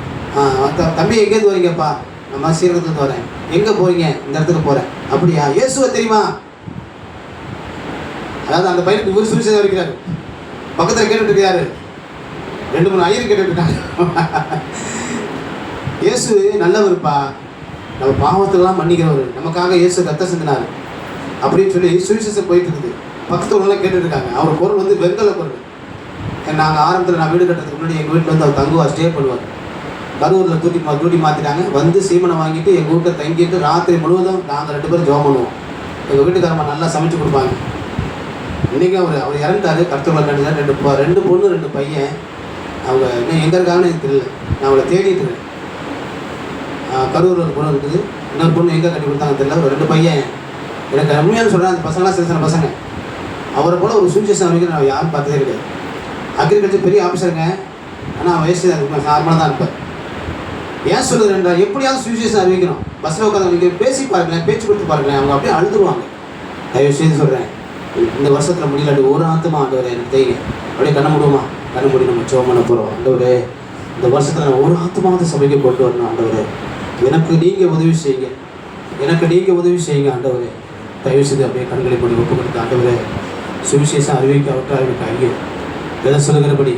தம்பி எங்கேருந்து வரீங்கப்பா? நம்ம ஸ்ரீரங்கத்துலேருந்து வரேன். எங்கே போகிறீங்க? இந்த இடத்துக்கு போகிறேன். அப்படியா? இயேசுவை தெரியுமா? அதாவது அந்த பையனுக்கு இவர் சுவிசேஷம் அறிவிக்கிறாரு, பக்கத்தில் கேட்டுட்டு இருக்காரு. 2-3 ஐயர் கேட்டுட்டு இருக்காங்க. இயேசு நல்லவருப்பா, நம்ம பாவத்துக்கெல்லாம் மன்னிக்கிறவர், நமக்காக இயேசு ரத்த சிந்தினார் அப்படின்னு சொல்லி சுவிசேஷம் போயிட்டு இருக்குது. பக்கத்து உள்ளலாம் கேட்டுட்டு இருக்காங்க. அவர் குரல் வந்து வெங்கல குரல். நாங்கள் ஆரம்பத்தில் நான் வீடு கட்டுறதுக்கு முன்னாடி எங்கள் வீட்டில் வந்து அவர் தங்குவார், ஸ்டே பண்ணுவார். கரூரில் டியூட்டி மாற்றிட்டாங்க. வந்து சீமனை வாங்கிட்டு எங்கள் வீட்டில் தங்கிட்டு ராத்திரி முழுவதும் நாங்கள் 2 பேரும் ஜெபம் பண்ணுவோம். எங்கள் வீட்டுக்காரம்மா நல்லா சமைச்சு கொடுப்பாங்க. இன்றைக்கி அவர் இறந்துட்டாரு, கருத்துள்ள 2 பொண்ணு 2 பையன். அவங்க இன்னும் எங்கே இருக்காங்கன்னு எனக்கு தெரியல, நான் அவளை தேடிட்டு இருக்கேன். கரூரில் ஒரு பொண்ணு இருக்குது, இன்னொரு பொண்ணு எங்கே கட்டி கொடுத்தாங்க தெரியல. ஒரு 2 பையன். எனக்கு உண்மையான சொல்கிறேன், அந்த பசங்களாம் சின்ன சின்ன பசங்க. அவரை போல் ஒரு சுவிசேஷம் அறிவிக்க நான் யாரும் பார்த்ததே கிடையாது. அக்ரிகல்ச்சர் பெரிய ஆஃபீஸருங்க, ஆனால் வயசு நார்மலாக தான் இருப்பார். ஏன் சொல்லுறேன் என்றால், எப்படியாவது சுவிசேஷம் அறிவிக்கணும். பஸ்ஸில் உட்காந்து நீங்கள் பேசி பாருங்களேன், பேச்சு கொடுத்து பாருங்களேன், அவங்க அப்படியே அழுதுருவாங்க. தயவு செய்து சொல்கிறேன், இந்த வருஷத்தில் முடியலாட்டி ஒரு ஆத்துமா ஆண்டவரே எனக்கு தெரியுங்க. அப்படியே கண்ண மூடுவோமா? கண்ண மூடி நம்ம ஜெபம் பண்ண போகிறோம். ஆண்டவரே, இந்த வருஷத்தில் நான் ஒரு ஆத்துமாவது சபைக்கு கொண்டு வரணும். ஆண்டவரே, எனக்கு நீங்கள் உதவி செய்யுங்க, எனக்கு நீங்கள் உதவி செய்யுங்க. ஆண்டவரே, தயவு செய்து அப்படியே கண்களை போட்டு ஒப்பு கொடுத்து, ஆண்டவரே சுவிசேஷம் அறிவிக்காவிட்டால் எனக்கு ஐயோ. எதை சொல்லுகிறபடி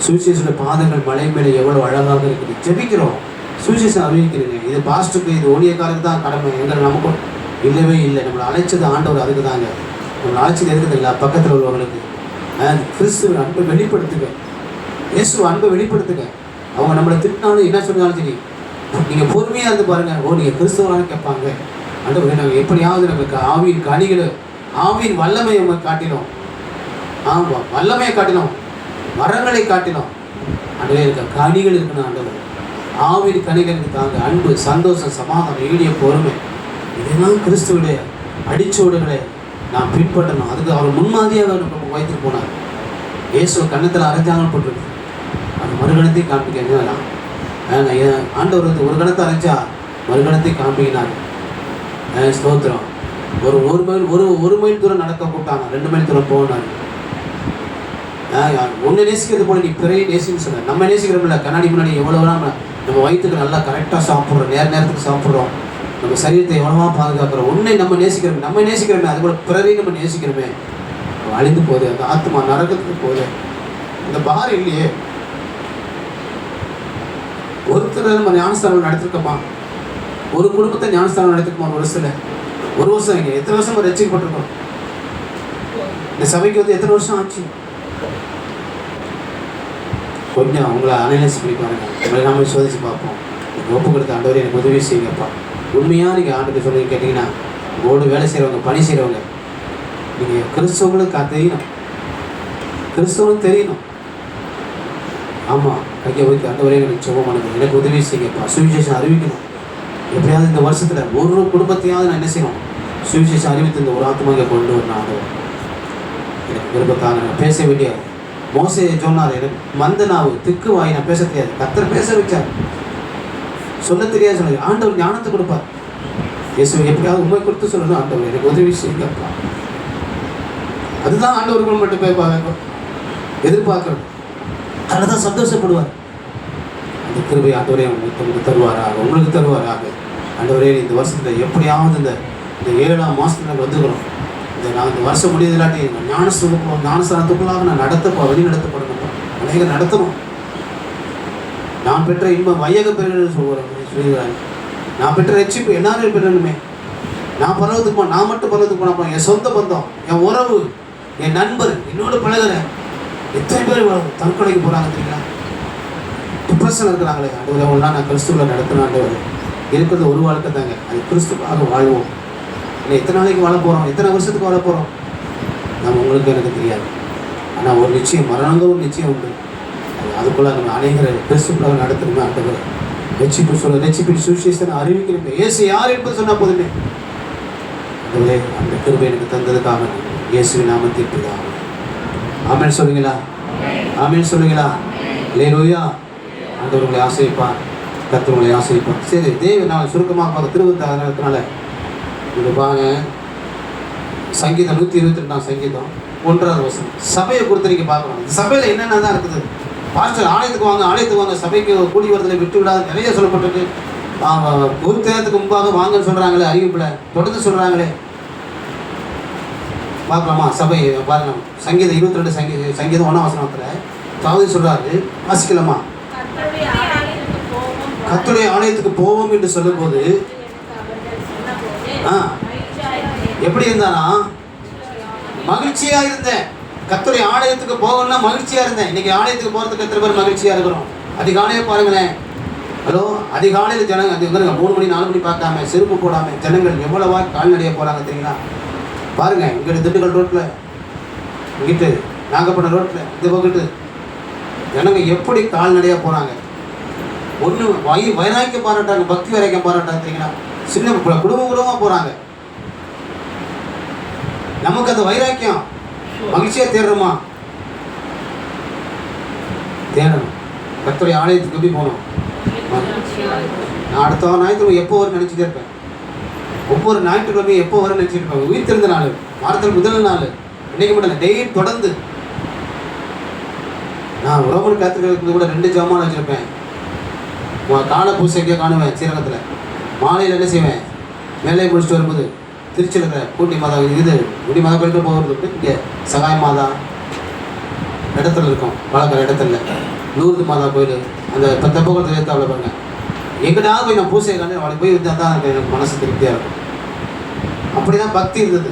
சுவிசேஷோட பாதங்கள் மலை மேலே எவ்வளோ அழகாக இருக்குது. ஜெபிக்கிறோம், சுவிசேஷம் அறிவிக்கிறீங்க. இது பாஸ்ட்டுக்கு, இது ஊழியக்காரருக்கு தான் கடமை, எங்களை நமக்கும் இல்லவே இல்லை. நம்மளை அழைச்சது ஆண்டவர் அதுக்கு தாங்க. நம்மளை அழைச்சது இருக்குதுங்களா? பக்கத்தில் உள்ளவங்களுக்கு கிறிஸ்துவ அன்பை வெளிப்படுத்துங்க, இயேசு அன்பை வெளிப்படுத்துங்க. அவங்க நம்மளை திட்டினாலும் என்ன சொன்னாலும் சரி, நீங்கள் பொறுமையாக இருந்து பாருங்கள். நீங்கள் கிறிஸ்துவரானு கேட்பாங்க. ஆண்டவரே, நாங்கள் எப்படியாவது நமக்கு ஆவியின் கனிகளை, ஆவியின் வல்லமையை நம்ம காட்டினோம். ஆமாம், வல்லமையை காட்டினோம், மரங்களை காட்டினோம். ஆண்டவரே, இருக்க கனிகள் இருக்கணும். ஆண்டவர் ஆவியின் கனிகளுக்கு தாங்க. அன்பு, சந்தோஷம், சமாதானம், ஈடிய பொறுமை, இதெல்லாம் கிறிஸ்துவுடைய அடிச்சோடுகளை நான் பின்பற்றணும். அதுக்கு அவர் முன்மாதிரியாக நம்ம வைத்துட்டு போனார். இயேசுவை கண்ணத்தில் அரைஞ்சாங்கன்னு போட்டிருக்கு. அந்த மறுகணத்தையும் காண்பிக்கலாம். ஆண்டவர் வந்து ஒரு கணத்தை அரைஞ்சா மறுகணத்தையும் காண்பிக்கினார். ஸ்தோத்திரம். ஒரு மைல் தூரம் நடக்க போட்டாங்க, 2 மைல் தூரம் போனார். ஒன்று நேசிக்கிறது போல நீ பிறைய நேசின்னு சொன்ன. நம்ம நேசிக்கிறோம்ல, கண்ணாடி முன்னாடி எவ்வளோ நம்ம வயிற்றுக்கு நல்லா கரெக்டாக சாப்பிட்றோம், நேரத்துக்கு சாப்பிட்றோம், நம்ம சரீரத்தை எவ்வளவா பாதுகாக்கிறோம். உன்னை நம்ம நேசிக்கிறோமே, அது கூட பிறரையும் நம்ம நேசிக்கிறோமே. அழிந்து போகுது, அந்த ஆத்மா நரகத்துக்கு போகுது. இந்த பார் இல்லையே. ஒருத்தர் நம்ம ஞானஸ்தானம் நடத்திருக்கோமா? ஒரு குடும்பத்தை ஞானஸ்தானம் நடத்திருக்கோமா? ஒரு வருஷம் இங்கே எத்தனை வருஷம் ரசிக்கப்பட்டிருக்கோம்? இந்த சபைக்கு வந்து எத்தனை வருஷம் ஆச்சு? கொஞ்சம் உங்களை அனலைஸ் பண்ணி பாருங்க, உங்களை நாம சோதிச்சு பார்ப்போம். ஒப்பு கொடுத்த ஆண்டவரே எனக்கு உதவி செய்யுங்கப்பா. உண்மையாக நீங்கள் ஆண்டுக்கு சொல்லி கேட்டிங்கன்னா, உங்களோடு வேலை செய்கிறவங்க, பணி செய்கிறவங்க, நீங்கள் கிறிஸ்தவங்களுக்கு தெரியணும், கிறிஸ்தவனுக்கு தெரியணும். ஆமாம், கையை வைத்து ஆண்டவரே எனக்கு சுகம் பண்ணுங்க, எனக்கு உதவி செய்யுங்கப்பா. சுவிசேஷம் அறிவிக்கணும். எப்படியாவது இந்த வருஷத்தில் ஒரு குடும்பத்தையாவது நான் என்ன செய்யணும்? சுவிசேஷம் அறிவித்து இந்த ஒரு ஆத்மாவை கொண்டு வரணும். ஆண்டவர் எனக்கு விருப்பத்தாங்க. நான் பேச வேண்டிய மோசே சொன்னார், எனக்கு மந்த நாவு, திக்கு வாய், நான் பேச தெரியாது. கர்த்தர் பேச வச்சார். சொல்ல தெரியாது சொன்னார். ஆண்டவர் ஞானத்தை கொடுப்பார். இயேசு எப்படியாவது உண்மை கொடுத்து சொல்லணும். ஆண்டவர் எனக்கு உதவி செய்யுங்கப்பா. அதுதான் ஆண்டவர்கள் மட்டும் போய் எதிர்பார்க்கணும். அதில் தான் சந்தோஷப்படுவார். அந்த கிருபை ஆண்டவரே உங்களுக்கு தருவாராக, உங்களுக்கு தருவாராக. ஆண்டவரே, இந்த வருஷத்தில் எப்படியாவது இந்த 7ஆம் மாதத்தில் வந்துக்கிறோம். நான் இந்த வருஷம் முடியாது இல்லாட்டி ஞானஸ்தானத்துக்குள்ளாக நான் வழி நடத்தப்படணும். அநேக நடத்தணும். நான் பெற்ற இன்பம் வையக பெற சொல்லுகிறாங்க. நான் பெற்ற ரட்சிப்பு எல்லாரும் பெறணுமே. நான் பரவத்துக்கு போனேன், நான் மட்டும் பரவத்துக்கு போனப்போ என் சொந்த பந்தம், என் உறவு, என் நண்பர், என்னோட பழகிறேன். எத்தனை பேர் தற்கொலைக்கு போகிறாங்க தெரியுங்களா? டிப்ரெஷன் இருக்கிறாங்களே. அது நான் கிறிஸ்துவில் நடத்தினாண்டு இருக்கிறது ஒரு வாழ்க்கை தாங்க. அது கிறிஸ்துவாக வாழ்வோம். இல்லை எத்தனை நாளைக்கு வாழ போகிறோம், எத்தனை வருஷத்துக்கு வாழ போகிறோம், நம்ம உங்களுக்கு எனக்கு தெரியாது. ஆனால் ஒரு நிச்சயம், மரணங்கள் ஒரு நிச்சயம் உண்டு. அதுக்குள்ள நம்ம அநேகரை கிறிஸ்துக்குள்ள நடத்தணுமே. ஆண்டவர் ரட்சிப்பு சொல்ல, ரட்சிப்பின் சுவிசேஷத்தை அறிவிக்கணுமே. இயேசு யார் என்பது சொன்னால் போதுமே. ஆண்டவரே, அந்த கிருபை எனக்கு தந்ததுக்காக இயேசுவின் நாமத்தில் பிதாவே. ஆமென் சொல்லுங்களா? ஆமென் சொல்லுங்களா? அல்லேலூயா. ஆண்டவர் உங்களை ஆசீர்வதிப்பார், கர்த்தர் உங்களை ஆசீர்வதிப்பார். சரி, தேவன் நான் சுருக்கமாக பார்க்க திருவத்தாதனால இது பாருங்க. சங்கீதம் 122 சங்கீதம் 1வது வசனம். சபையை குறித்து நீங்கள் பார்க்கணும். இந்த சபையில் என்னென்ன தான் இருக்குது. பாஸ்டர் ஆலயத்துக்கு வாங்க, ஆலயத்துக்கு வாங்க, சபைக்கு கூடி வரதில் விட்டு விடாது நிறைய சொல்லப்பட்டிருக்கு. ஒரு தேர்தலுக்கு முன்பாக வாங்கன்னு சொல்கிறாங்களே, அறிவிப்பில் தொடர்ந்து சொல்கிறாங்களே. பார்க்கலாமா? சபை பாருங்க. சங்கீதம் 22 சங்கீதம் 1ஆம் வசனத்தில் தாவீது சொல்கிறாரு, வாசிக்கலாமா? கர்த்தருடைய ஆலயத்துக்கு போவோம் என்று சொல்லும்போது எப்படி இருந்தானா? மகிழ்ச்சியா இருந்தேன். கர்த்தருடைய ஆலயத்துக்கு போகணும்னா மகிழ்ச்சியா இருந்தேன். இன்னைக்கு ஆலயத்துக்கு போறதுக்கு எத்தனை பேர் மகிழ்ச்சியா இருக்கிறோம்? அதிகாலையே பாருங்களேன். ஹலோ, அதிகாலையில் ஜனங்க அது 3 மணி 4 மணி பார்க்காம செருப்பு போடாம ஜனங்கள் எவ்வளவா கால்நடையா போறாங்க தெரியுங்களா? பாருங்க, இங்கிட்டு திண்டுக்கல் ரோட்ல, இங்கிட்டு நாகப்பட்டினம் ரோட்ல, இந்த பக்கத்து ஜனங்க எப்படி கால்நடையா போறாங்க. ஒன்று வைராக்கியம் பாராட்டாங்க, பக்தி வைராக்கியம் பாராட்டாங்க தெரியுங்களா? சின்ன குடும்பமாக போறாங்க. நமக்கு அந்த வைராக்கியம் மகிழ்ச்சியா தேடுறோமா? தேடணும். கர்த்தருடைய ஆலயத்துக்கு எப்படி போகணும்? நான் அடுத்த ஞாயிற்றுக்கிழமை எப்போ வரும் நினைச்சிட்டே இருப்பேன். ஒவ்வொரு ஞாயிற்றுக்கிழமையும் எப்போ வரும் நினைச்சிட்டு இருப்பேன். உயிர் தெரிந்த நாள், வாரத்தில் முதல் நாள், இன்னைக்கு மட்டும் டெய்லி தொடர்ந்து. நான் ரோமன் காத்திரிக்கிறது கூட 2 ஜெபமாலை வச்சிருப்பேன். காலை பூசைக்கே காணுவேன் சீரகத்தில். மாலையில் என்ன செய்வேன்? வேலையை முடிச்சுட்டு வரும்போது திருச்சியில் இருக்கிற கூட்டி மாதா இது குடி மாதா கோயிலுக்கு போகிறது. இங்கே சகாய மாதா இடத்துல இருக்கும், வளர்க்குற இடத்துல லூர்து மாதா கோயில், அந்த தெப்பகுளத்தில் ஏற்றாவில் பாருங்க. எங்கிட்டாவது போய் நான் பூசையை காணி அவளை போய் இருந்தால் தான் எனக்கு மனசு திருப்தியாக இருக்கும். அப்படி தான் பக்தி இருந்தது.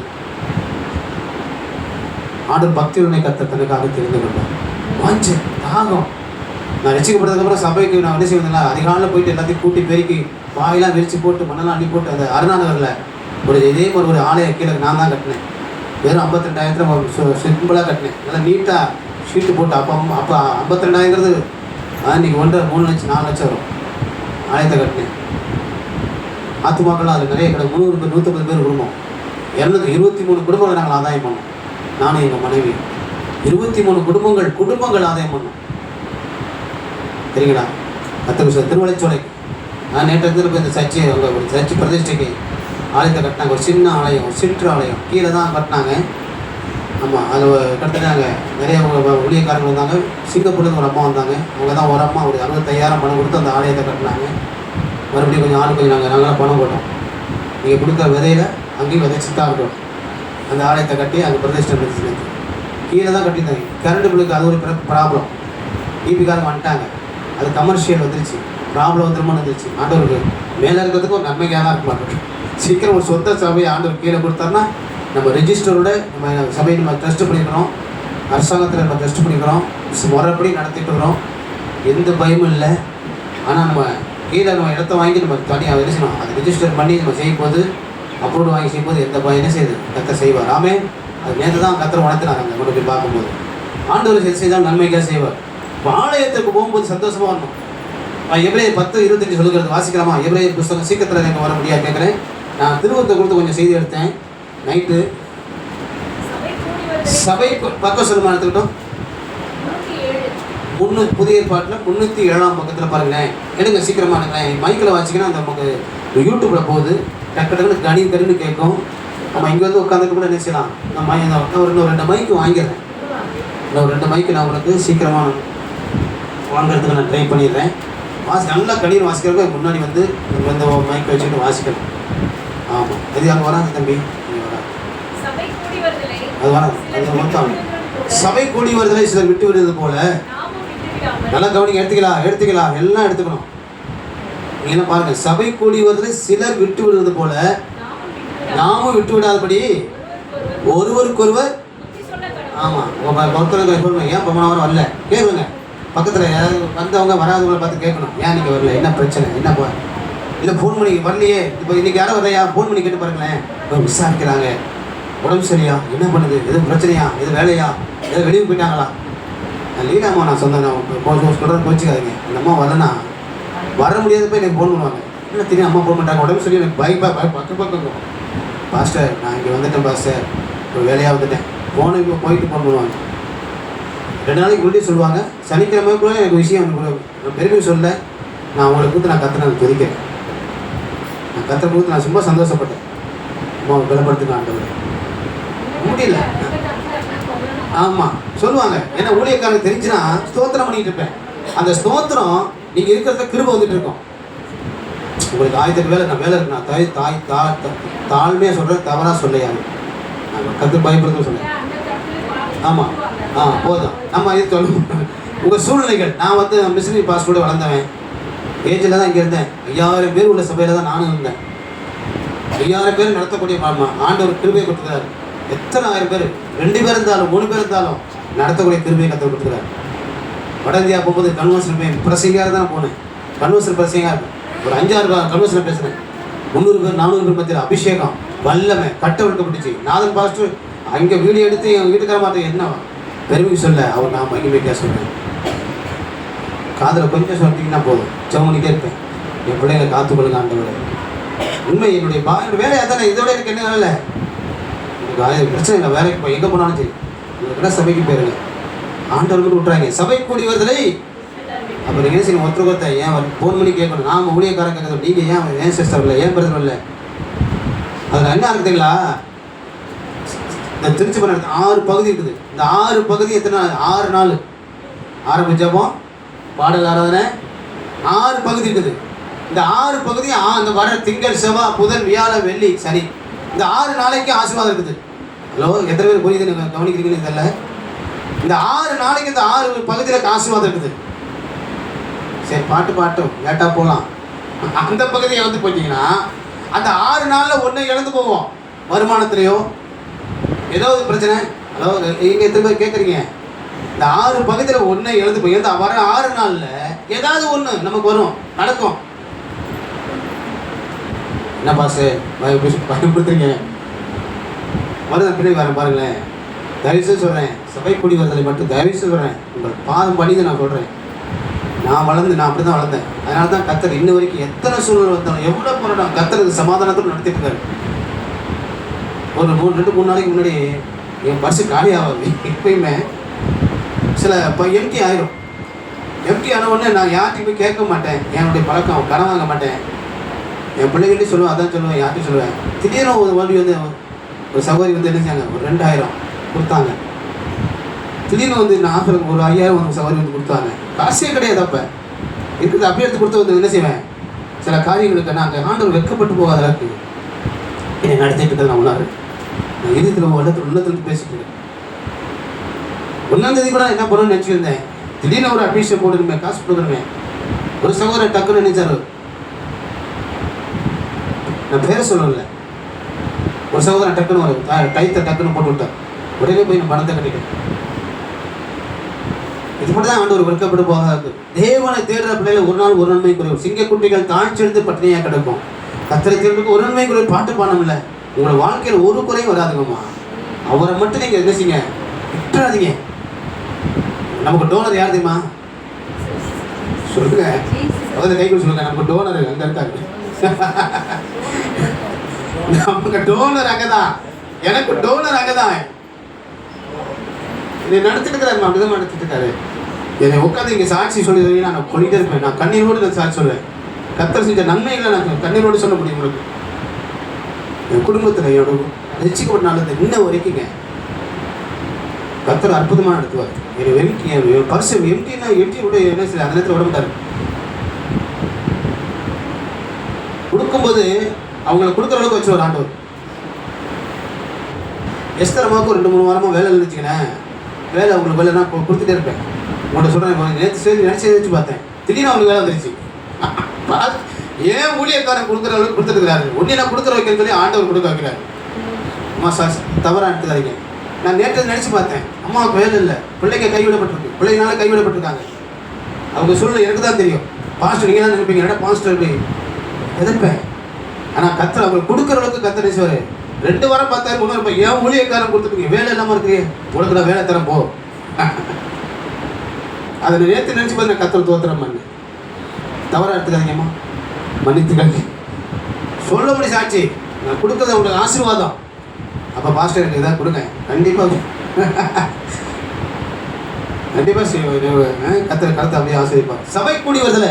ஆண்டவர் பக்தியுடனே கர்த்தர் தனக்காக தெரிந்து கொண்டார். வாஞ்சை தாகம். நான் ரசிக்கப்பட்டதுக்கப்புறம் சபைக்கு நான் என்ன செய்வதில்லை, அதிகாலையில் போயிட்டு எல்லாத்தையும் கூட்டி பெருக்கி வாயெல்லாம் விரிச்சு போட்டு மண்ணெல்லாம் அள்ளி போட்டு அந்த அருணாநகரில் இதே மாதிரி ஒரு ஆலய கீழே நான் தான் கட்டினேன். வெறும் 52,000 சிம்பிளாக கட்டினேன். நல்லா நீட்டாக ஷீட்டு போட்டு. அப்போ 52,000ங்கிறது இன்றைக்கி 1.5 3 லட்சம் 4 லட்சம் வரும். ஆலயத்தை கட்டினேன். ஆத்துமாக்கள்லாம் அதில் நிறைய கடை 300 பேர் 150 பேர் குடும்பம். 223 குடும்பங்களை நாங்கள் ஆதாயம் பண்ணோம். நானும் எங்கள் மனைவி 23 குடும்பங்கள் ஆதாயம் பண்ணோம். சரிங்களா? கர்த்தர் திருவள்ளிச்சோலை நான் நேற்று போய் இந்த சர்ச்சை அவங்க ஒரு சர்ச்சை பிரதிஷ்டைக்கு ஆலயத்தை கட்டினாங்க. ஒரு சின்ன ஆலயம், ஒரு சிற்று ஆலயம் கீழே தான் கட்டினாங்க. ஆமாம், அது கட்டினாங்க. நிறைய ஊழியக்காரங்க வந்தாங்க. சிங்கப்பூர்லேருந்து ஒரு அம்மா வந்தாங்க. அவங்க தான் ஒரு அம்மா ஒரு 65,000 பணம் கொடுத்து அந்த ஆலயத்தை கட்டினாங்க. மறுபடியும் கொஞ்சம் நாங்களாம் பணம் போட்டோம். நீங்கள் கொடுக்குற விதையில் அங்கேயும் விதைச்சிட்டு இருக்கோம். அந்த ஆலயத்தை கட்டி அங்கே பிரதிஷ்டை நடந்துச்சு. கீழே தான் கட்டியிருந்தாங்க. கரண்ட் பில்லுக்கு அது ஒரு ப்ராப்ளம். ஈபிக்காரங்க வந்துட்டாங்க. அது கமர்ஷியல் வந்துருச்சு. ப்ராப்ளம் வந்துருமான்னு வந்துருச்சு. ஆண்டவருக்கு மேலே இருக்கிறதுக்கு ஒரு நன்மைக்காக தான் இருக்க மாட்டோம். சீக்கிரம் ஒரு சொந்த சபையை ஆண்டவர் கீழே கொடுத்தாருன்னா நம்ம ரெஜிஸ்டரோட நம்ம சபையை நம்ம ட்ரஸ்ட் பண்ணிக்கிறோம். அரசாங்கத்தில் நம்ம ட்ரஸ்ட் பண்ணிக்கிறோம். முறைப்படி நடத்திட்டு வரோம். எந்த பயமும் இல்லை. ஆனால் நம்ம கீழே நம்ம இடத்த வாங்கி நம்ம தனியாக என்ன செய்யணும், அதை ரெஜிஸ்டர் பண்ணி நம்ம செய்யும்போது அப்ரூவ் வாங்கி செய்யும்போது எந்த பயம் என்ன செய்யுது? கர்த்தர் செய்வார். ஆமே. அது நேற்று தான் கர்த்தர் உணர்த்தினாங்க. கொண்டு போய் பார்க்கும்போது ஆண்டவர் செய்தால் நன்மைக்காக செய்வார். இப்போ ஆலயத்துக்கு போகும்போது சந்தோஷமாக வரணும். எபிரேயர் 10:25 சொல்லுகிறது. வாசிக்கலாமா? எபிரேயர் புத்தகம் சீக்கிரத்தில் எனக்கு வர முடியாது கேட்குறேன். நான் திருவத்தை கொடுத்து கொஞ்சம் செய்தி எடுத்தேன் நைட்டு. சபை பக்கம் சொல்லுமா எடுத்துக்கிட்டோம். புதிய ஏற்பாட்டில் 307ஆம் பக்கத்தில் பாருங்களேன். எடுங்க சீக்கிரமாக எடுங்களேன். மைக்கில் வாசிங்கன்னா அந்த நமக்கு யூடியூப்பில் போகுது. டக்கு டக்குன்னு கடின்னு கேட்கும். நம்ம இங்கே வந்து உட்காந்துட்டு கூட என்ன செய்யலாம். நம்ம இன்னும் 2 மைக்கு வாங்கிடுறேன். இன்னும் 2 மைக்கு நான் உங்களுக்கு சீக்கிரமாக வாங்கிறதுக்கு நான் ட்ரை பண்ணிடுறேன். நல்லா கண்ணீர் வாசிக்கிறதுக்கு முன்னாடி வந்து இந்த மைக் வச்சுட்டு வாசிக்கணும். ஆமாம், அது அங்கே வராது தம்பி. அது வராது. அது மொத்தம் சபை கூடி வருதலை சிலர் விட்டு விடுறது போல. நல்லா கவனிங்க. எடுத்துக்கலாம் எல்லாம் எடுத்துக்கணும். நீங்கள் என்ன பாருங்கள், சபை கூடி வருதலை சிலர் விட்டு விடுறது போல நாமும் விட்டு விடாதபடி ஒருவருக்கொருவர். ஆமாம், ஒருத்தருக்கு ஏன் போன வாரம் வரல கேளுங்க. பக்கத்தில் யாராவது வந்தவங்க வராதவங்களை பார்த்து கேட்கணும். ஏன் நீங்கள் வரல, என்ன பிரச்சனை, என்ன இல்லை ஃபோன் பண்ணி வரலையே. இப்போ இன்றைக்கி யாரும் வரலையா, ஃபோன் பண்ணி கேட்டு பாருங்களேன். விசாரிக்கிறாங்க. உடம்பு சரியா, என்ன பண்ணுது, எதுவும் பிரச்சனையா, எது வேலையா, எதாவது வெளியே போயிட்டாங்களா? லீலாமா நான் சொன்னேன், நான் சொல்கிறேன் கோச்சிக்காதீங்க. அந்த அம்மா வரலன்னா வர முடியாதப்போ எனக்கு ஃபோன் பண்ணுவாங்க. இல்லை தெரியும் அம்மா ஃபோன் பண்ணுறாங்க, உடம்பு சரி, எனக்கு பக்கம் பாஸ்டர் நான் இங்கே வந்துட்டேன் பாஸ்டர், ஒரு வேலையாக வந்துட்டேன், ஃபோனை இப்போ போயிட்டு ஃபோன் பண்ணுவாங்க. 2 நாளைக்கு முன்னாடியே சொல்லுவாங்க. சனிக்கிழமை கூட எனக்கு விஷயம் பெருமை சொல்ல, நான் அவங்களை கொடுத்து நான் கத்துறேன், நான் தெரிவிக்கிறேன். நான் கத்துற கொடுத்து நான் சும்மா சந்தோஷப்பட்டேன். அம்மா பலப்படுத்துங்க ஆண்டவரே. முடியல. ஆமாம் சொல்லுவாங்க. ஏன்னா ஊழியக்காரங்க தெரிஞ்சுன்னா ஸ்தோத்திரம் பண்ணிட்டு இருப்பேன். அந்த ஸ்தோத்திரம் நீங்கள் இருக்கிறத கிருபை வந்துட்டு இருக்கோம். உங்களுக்கு 1000 வேலை நான் வேலை இருக்கு, நான் தாழ்மையாக சொல்கிறேன், தவறாக சொல்லையாது. நான் கற்று பயப்படுறது சொல்லேன். ஆமாம் போதும். நம்ம இது சொல்லுவோம். உங்கள் சூழ்நிலைகள். நான் வந்து மிஷினரி பாஸ்போர்ட் வளர்ந்தவன். ஏஜில் தான் இங்கே இருந்தேன். 5000 பேர் உள்ள சபையில் தான் நானும் இருந்தேன். 5000 பேர் நடத்தக்கூடிய ஆண்டவர் கிருபையை கொடுத்துக்கிறார். எத்தனை 1000 பேர், 2 பேர் இருந்தாலும் 3 பேர் இருந்தாலும் நடத்தக்கூடிய கிருபையை கற்று கொடுத்துக்கிறார். வட இந்தியா போகும்போது கன்வர்சன் போய் பிரசங்காக தான் போனேன். கன்வர்சன் பிரசங்காக ஒரு 5-6 கன்வர்சனில் பேசுகிறேன். 300 பேர் 400 பேர் மத்தியில் அபிஷேகம் வல்லமை கட்ட விடுக்கப்பட்டுச்சு. நாதன் பாஸ்டர் அங்கே வீடியோ எடுத்து என் வீட்டுக்கார மாட்டேன் என்ன பெருமைக்கு சொல்ல அவர் நான் மகிமைக்காக சொல்கிறேன். காதில் கொஞ்சம் சொல்லிட்டீங்கன்னா போதும், செவனிட்டே இருப்பேன். என் பிள்ளைகளை காத்துக்கொள்ளுங்க ஆண்டவரே. உண்மை என்னுடைய வேலையாக தானே, இதோட எனக்கு என்ன வேலை, எனக்கு பிரச்சனை இல்லை. வேலைக்கு போய் எங்கே போனாலும் சரி, உங்களுக்கு சபைக்கு போயிருங்க. ஆண்டவர்கள் விட்டுறாங்க சபை கூடி வருதலை. அப்புறம் என்ன செய்யணும், ஒருத்தர் ஏன் ஃபோன் பண்ணி கேட்கணும். நாம் ஊழியக்காரன் கேட்கணும், நீங்கள் ஏன் சிஸ்டர் இல்லை, ஏன் பிரதர் இல்லை. அதில் என்ன இருக்குதுங்களா, இந்த திருச்சி பண்ண 6 பகுதி இருக்குது. இந்த 6 பகுதி எத்தனை 6 நாள் ஆரம்பிச்சப்போ பாடல் ஆராதனை 6 பகுதி இருக்குது. இந்த 6 பகுதி அந்த வர திங்கள் செவ்வாய் புதன் வியாழன் வெள்ளி சனி, இந்த 6 நாளைக்கு ஆசீர்வாதம் இருக்குது. ஹலோ, எத்தனை பேர் புரியுது கவனிக்கிறீங்கன்னு தெரியல. இந்த 6 நாளைக்கு இந்த 6 பகுதியில் ஆசீர்வாதம் இருக்குது. சரி பாட்டும் லேட்டாக போகலாம். அந்த பகுதியை வந்து போயிட்டீங்கன்னா அந்த 6 நாளில் ஒன்று இழந்து போவோம். வருமானத்துலேயோ ஏதோ ஒரு பிரச்சனை. ஹலோ, நீங்கள் எத்தனை பேர் கேட்குறீங்க? இந்த 6 பகுதியில் ஒன்றை இழந்து போய் இந்த வர 6 நாளில் ஏதாவது ஒன்று நமக்கு வரும், நடக்கும். என்ன பாசு பயன்படுத்துறீங்க? மறுதான் பின்னாடி வரேன் பாருங்களேன். தயவுசெய்து சொல்கிறேன், சபை கூடி வருதலை மட்டும் தயவுசெய்து சொல்கிறேன், உங்கள் பாதம் பண்ணிதான் நான் சொல்கிறேன். நான் அப்படி தான் வளர்ந்தேன். அதனால தான் கத்தர் இன்ன வரைக்கும் எத்தனை சூழ்நிலை வந்தாலும் எவ்வளோ போராட்டம் கத்தருக்கு சமாதானத்தோடு நடத்திட்டு இருக்காரு. ஒரு 2-3 நாளைக்கு முன்னாடி என் பர்ஸு காலி ஆகாது. எப்பயுமே சில எம்டி ஆயிரும். எம்டி ஆன உடனே நான் யார்கிட்டையும் போய் கேட்க மாட்டேன். என்னுடைய பழக்கம் கடன் வாங்க மாட்டேன். என் பிள்ளைகிட்டையும் சொல்லுவேன், அதான் சொல்லுவேன், யார்கிட்டையும் சொல்லுவேன். திடீர்னு ஒரு வண்டி வந்து ஒரு சகோதரி வந்து எழுதிச்சாங்க, ஒரு 2000 கொடுத்தாங்க. திடீர்னு வந்து நான் ஆஃபருக்கு ஒரு 5000 ஒரு சகோதரி வந்து கொடுத்தாங்க. காசே கிடையாது. அப்போ இருக்குது அப்படியே எடுத்து கொடுத்து வந்து என்ன செய்வேன், சில காரியங்களுக்கு நான் அங்கே ஆண்டவர் வெட்கப்பட்டு போகாத அளவுக்கு என்னை நடத்திட்டு இருக்கிறது நான் உணர்றேன். நான் இதயத்தில் உள்ளத்தில் பேசிட்டு இருக்கேன். 1ஆம் தேதி கூட என்ன பண்ணணும்னு நினச்சிருந்தேன். திடீர்னு ஒரு அட்மிஷன் போட்டுருமே, காசு கொடுக்குறமே. ஒரு சகோதரர் டக்குன்னு நினைச்சாரு, நான் பேரை சொல்லல, ஒரு சகோதரன் டக்குன்னு ஒரு டைத்தை டக்குன்னு போட்டு விட்டார். உடனே போய் நான் பணத்தை கட்டிட்டேன். இது மட்டும் தான் ஆண்டு ஒரு வெட்கப்பட்டு போகாது. தேவனை தேடுற பிள்ளைகள் ஒரு நாள் ஒரு நன்மை குறையும். சிங்கக்குட்டிகள் தாழ்ச்செடுத்து பட்டினியாக கிடக்கும். கத்தரை தேடுறதுக்கு ஒரு நன்மை குறைவு பாட்டு பாடமில்லை. உங்களோட வாழ்க்கையில் ஒரு குறையும் வராதுங்கம்மா. அவரை மட்டும் நீங்கள் என்ன செய்யுங்க, விட்டுறாதீங்க. நமக்கு டோனர் யார் தெரியுமா? சொல்லுங்க, அதாவது கை கூட சொல்லுங்க. நமக்கு டோனர் அங்கே இருக்காரு. நமக்கு டோனர் அங்கதான், எனக்கு டோனர் அங்கதான். என்னை நடத்திட்டு இருக்கிறாரு, அப்படிதான் நடத்திட்டு இருக்காரு. என்னை உட்காந்து இங்கே சாட்சி சொல்லி நான் சொல்லிட்டே இருப்பேன். நான் கண்ணீரோடு நான் சாட்சி சொல்லுவேன். கத்தர் செஞ்ச நன்மைகளை நான் கண்ணீரோடு சொல்ல முடியும். உங்களுக்கு என் குடும்பத்தில் என்னோட ரசிக்கப்பட்ட நாளில் இன்ன வரைக்குங்க கத்தர் அற்புதமாக நடத்துவார். என் பர்சு எம்டினா எம்டி விட என்ன செய்ய அந்த நேரத்தில் விட மாட்டார். கொடுக்கும்போது அவங்களை கொடுக்குற அளவுக்கு வச்சு ஒரு ஆண்டவர். எஸ்தர் அம்மாவுக்கு 2-3 வாரமாக வேலை இருந்துச்சுங்களேன். வேலை அவங்களுக்கு வேலை நான் கொடுத்துட்டே இருப்பேன். உங்கள்கிட்ட சொல்கிறேன், நினச்சி வச்சு பார்த்தேன். திடீர்னு அவங்களுக்கு வேலை வந்துருச்சு. ஏன் ஊழியக்காரன் கொடுக்குற அளவுக்கு கொடுத்துருக்கிறாரு. ஒன்றே நான் கொடுக்குற வைக்கிறேன்னு சொல்லி ஆண்டவர் கொடுக்க வைக்கிறாரு. அம்மா சார் தவறாக எடுத்துக்காதீங்க. நான் நேற்று நினச்சி பார்த்தேன், அம்மாவுக்கு வேலை இல்லை, பிள்ளைங்க கைவிடப்பட்டிருக்கு, பிள்ளைங்களால கைவிடப்பட்டிருக்காங்க. அவங்க சூழ்நிலை எனக்கு தான் தெரியும். பாஸ்டர் நீங்கள் தான் நினைப்பீங்க, என்னடா பாஸ்டர் எப்படி எதிர்ப்பேன். ஆனால் கத்தர் அவங்களுக்கு கொடுக்குற அளவுக்கு கத்தர் நினைச்சுவார். 2 வாரம் 10,000 கொடுக்குறப்ப ஏன் ஊழியக்காரன் கொடுத்துட்டு வேலை இல்லாமல் இருக்கிறீ, உனக்கு நான் வேலை தரேன் போ. அதை நேற்று நினச்சி பார்த்து நான் கத்தர் தோத்திரம் பண்ணு. தவறாக எடுத்துக்காதீங்கம்மா, மன்னித்துக்காங்க. சொல்ல முடியும் சாட்சி, நான் கொடுக்குறது உங்களுக்கு ஆசீர்வாதம். அப்போ பாஸ்டர் எனக்கு இதாக கொடுங்க, கண்டிப்பாக கத்தர் கருத்தை அப்படியே ஆசீர்வார். சபை கூடி வருதுல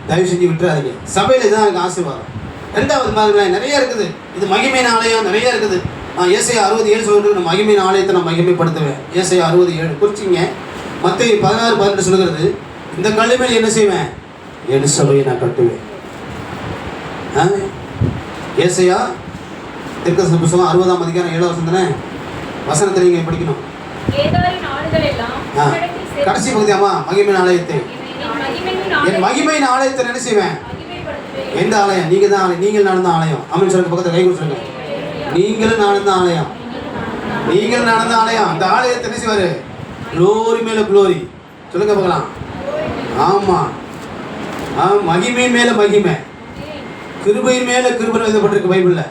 தயவு செஞ்சு விட்டுறாதீங்க. சபையில் தான் எனக்கு ஆசீர்வாதம். 2வது மாதிரி நிறைய இருக்குது. இது மகிமையின் ஆலயம் நிறைய இருக்குது. ஏசாயா 67 சொல்கிறது, மகிமையின் ஆலயத்தை நான் மகிமைப்படுத்துவேன். ஏசாயா 67 குறிச்சிங்க. மத்தேயு 16:12 சொல்கிறது, இந்த கல்லு மேல் என்ன செய்வேன், என் சபையை நான் கட்டுவேன். ஏசாயா தீர்க்கதரிசன புத்தகம் 60ஆம் அதிகாரம் 7ஆம் வசனம் தானே, வசனத்தை நீங்கள் படிக்கணும். கடைசி பகுதியாமா, மகிமையின் ஆலயத்தை, என் மகிமையின் ஆலயத்தை என்ன செய்வேன். எந்த ஆலயம்? நீங்கள் தான் ஆலயம், நீங்கள் நானும் தான் ஆலயம். அம்மன் சொல்லுங்க, பக்கத்தில் கை கொடுத்துருங்க. நீங்களும் நானும் தான் ஆலயம், நீங்களும் நானும் தான் ஆலயம். அந்த ஆலயத்தை என்ன செய்வார், க்ளோரி மேலே க்ளோரி சொல்லுங்க பார்க்கலாம். ஆமாம், மகிமை மேலே மகிமை, கிருபையின் மேலே கிருபை எழுதப்பட்டிருக்கு பைபிளில்.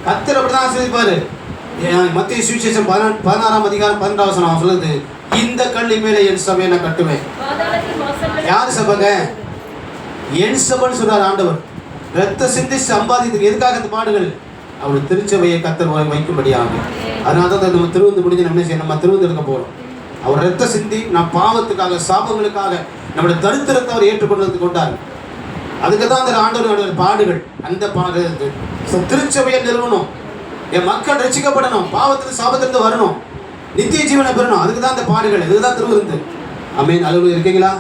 கர்த்தர் அப்படி தான் ஆசீர்வதிப்பார். மத்தேயு சுவிசேஷம் 16ஆம் அதிகாரம் 12ஆம் வசனம் சொல்லுது, இந்த கல்லின் மேலே என் சபையை நான் கட்டுவேன். யார் சபைங்க? என் சபைன்னு சொல்றார் ஆண்டவர். ரத்த சிந்தி சம்பாதித்து எதுக்காக இந்த பாடுகள்? அவர் திருச்சபையை கர்த்தர் வைக்கும்படியாக. அதனால தான் நம்ம திருவந்து முடிஞ்சு நம்ம என்ன செய்யணும், நம்ம திருவந்து எடுக்க போகிறோம். அவர் ரத்த சிந்தி நம் பாவத்துக்காக, சாபங்களுக்காக, நம்முடைய தரித்திரத்தை அவர் ஏற்றுக்கொண்டு கொண்டார். அதுக்கு தான் அந்த ஆண்டவருடைய பாடுகள். அந்த பாடு திருச்சபையை நிறுவனம், என் மக்கள் ரட்சிக்கப்படணும், பாவத்திலிருந்து சாபத்திலிருந்து வரணும், நித்திய ஜீவனை பெறணும். அதுக்கு தான் அந்த பாடுகள், இதுதான் திருவிருந்து. ஆமென். அளவு இருக்கீங்களா?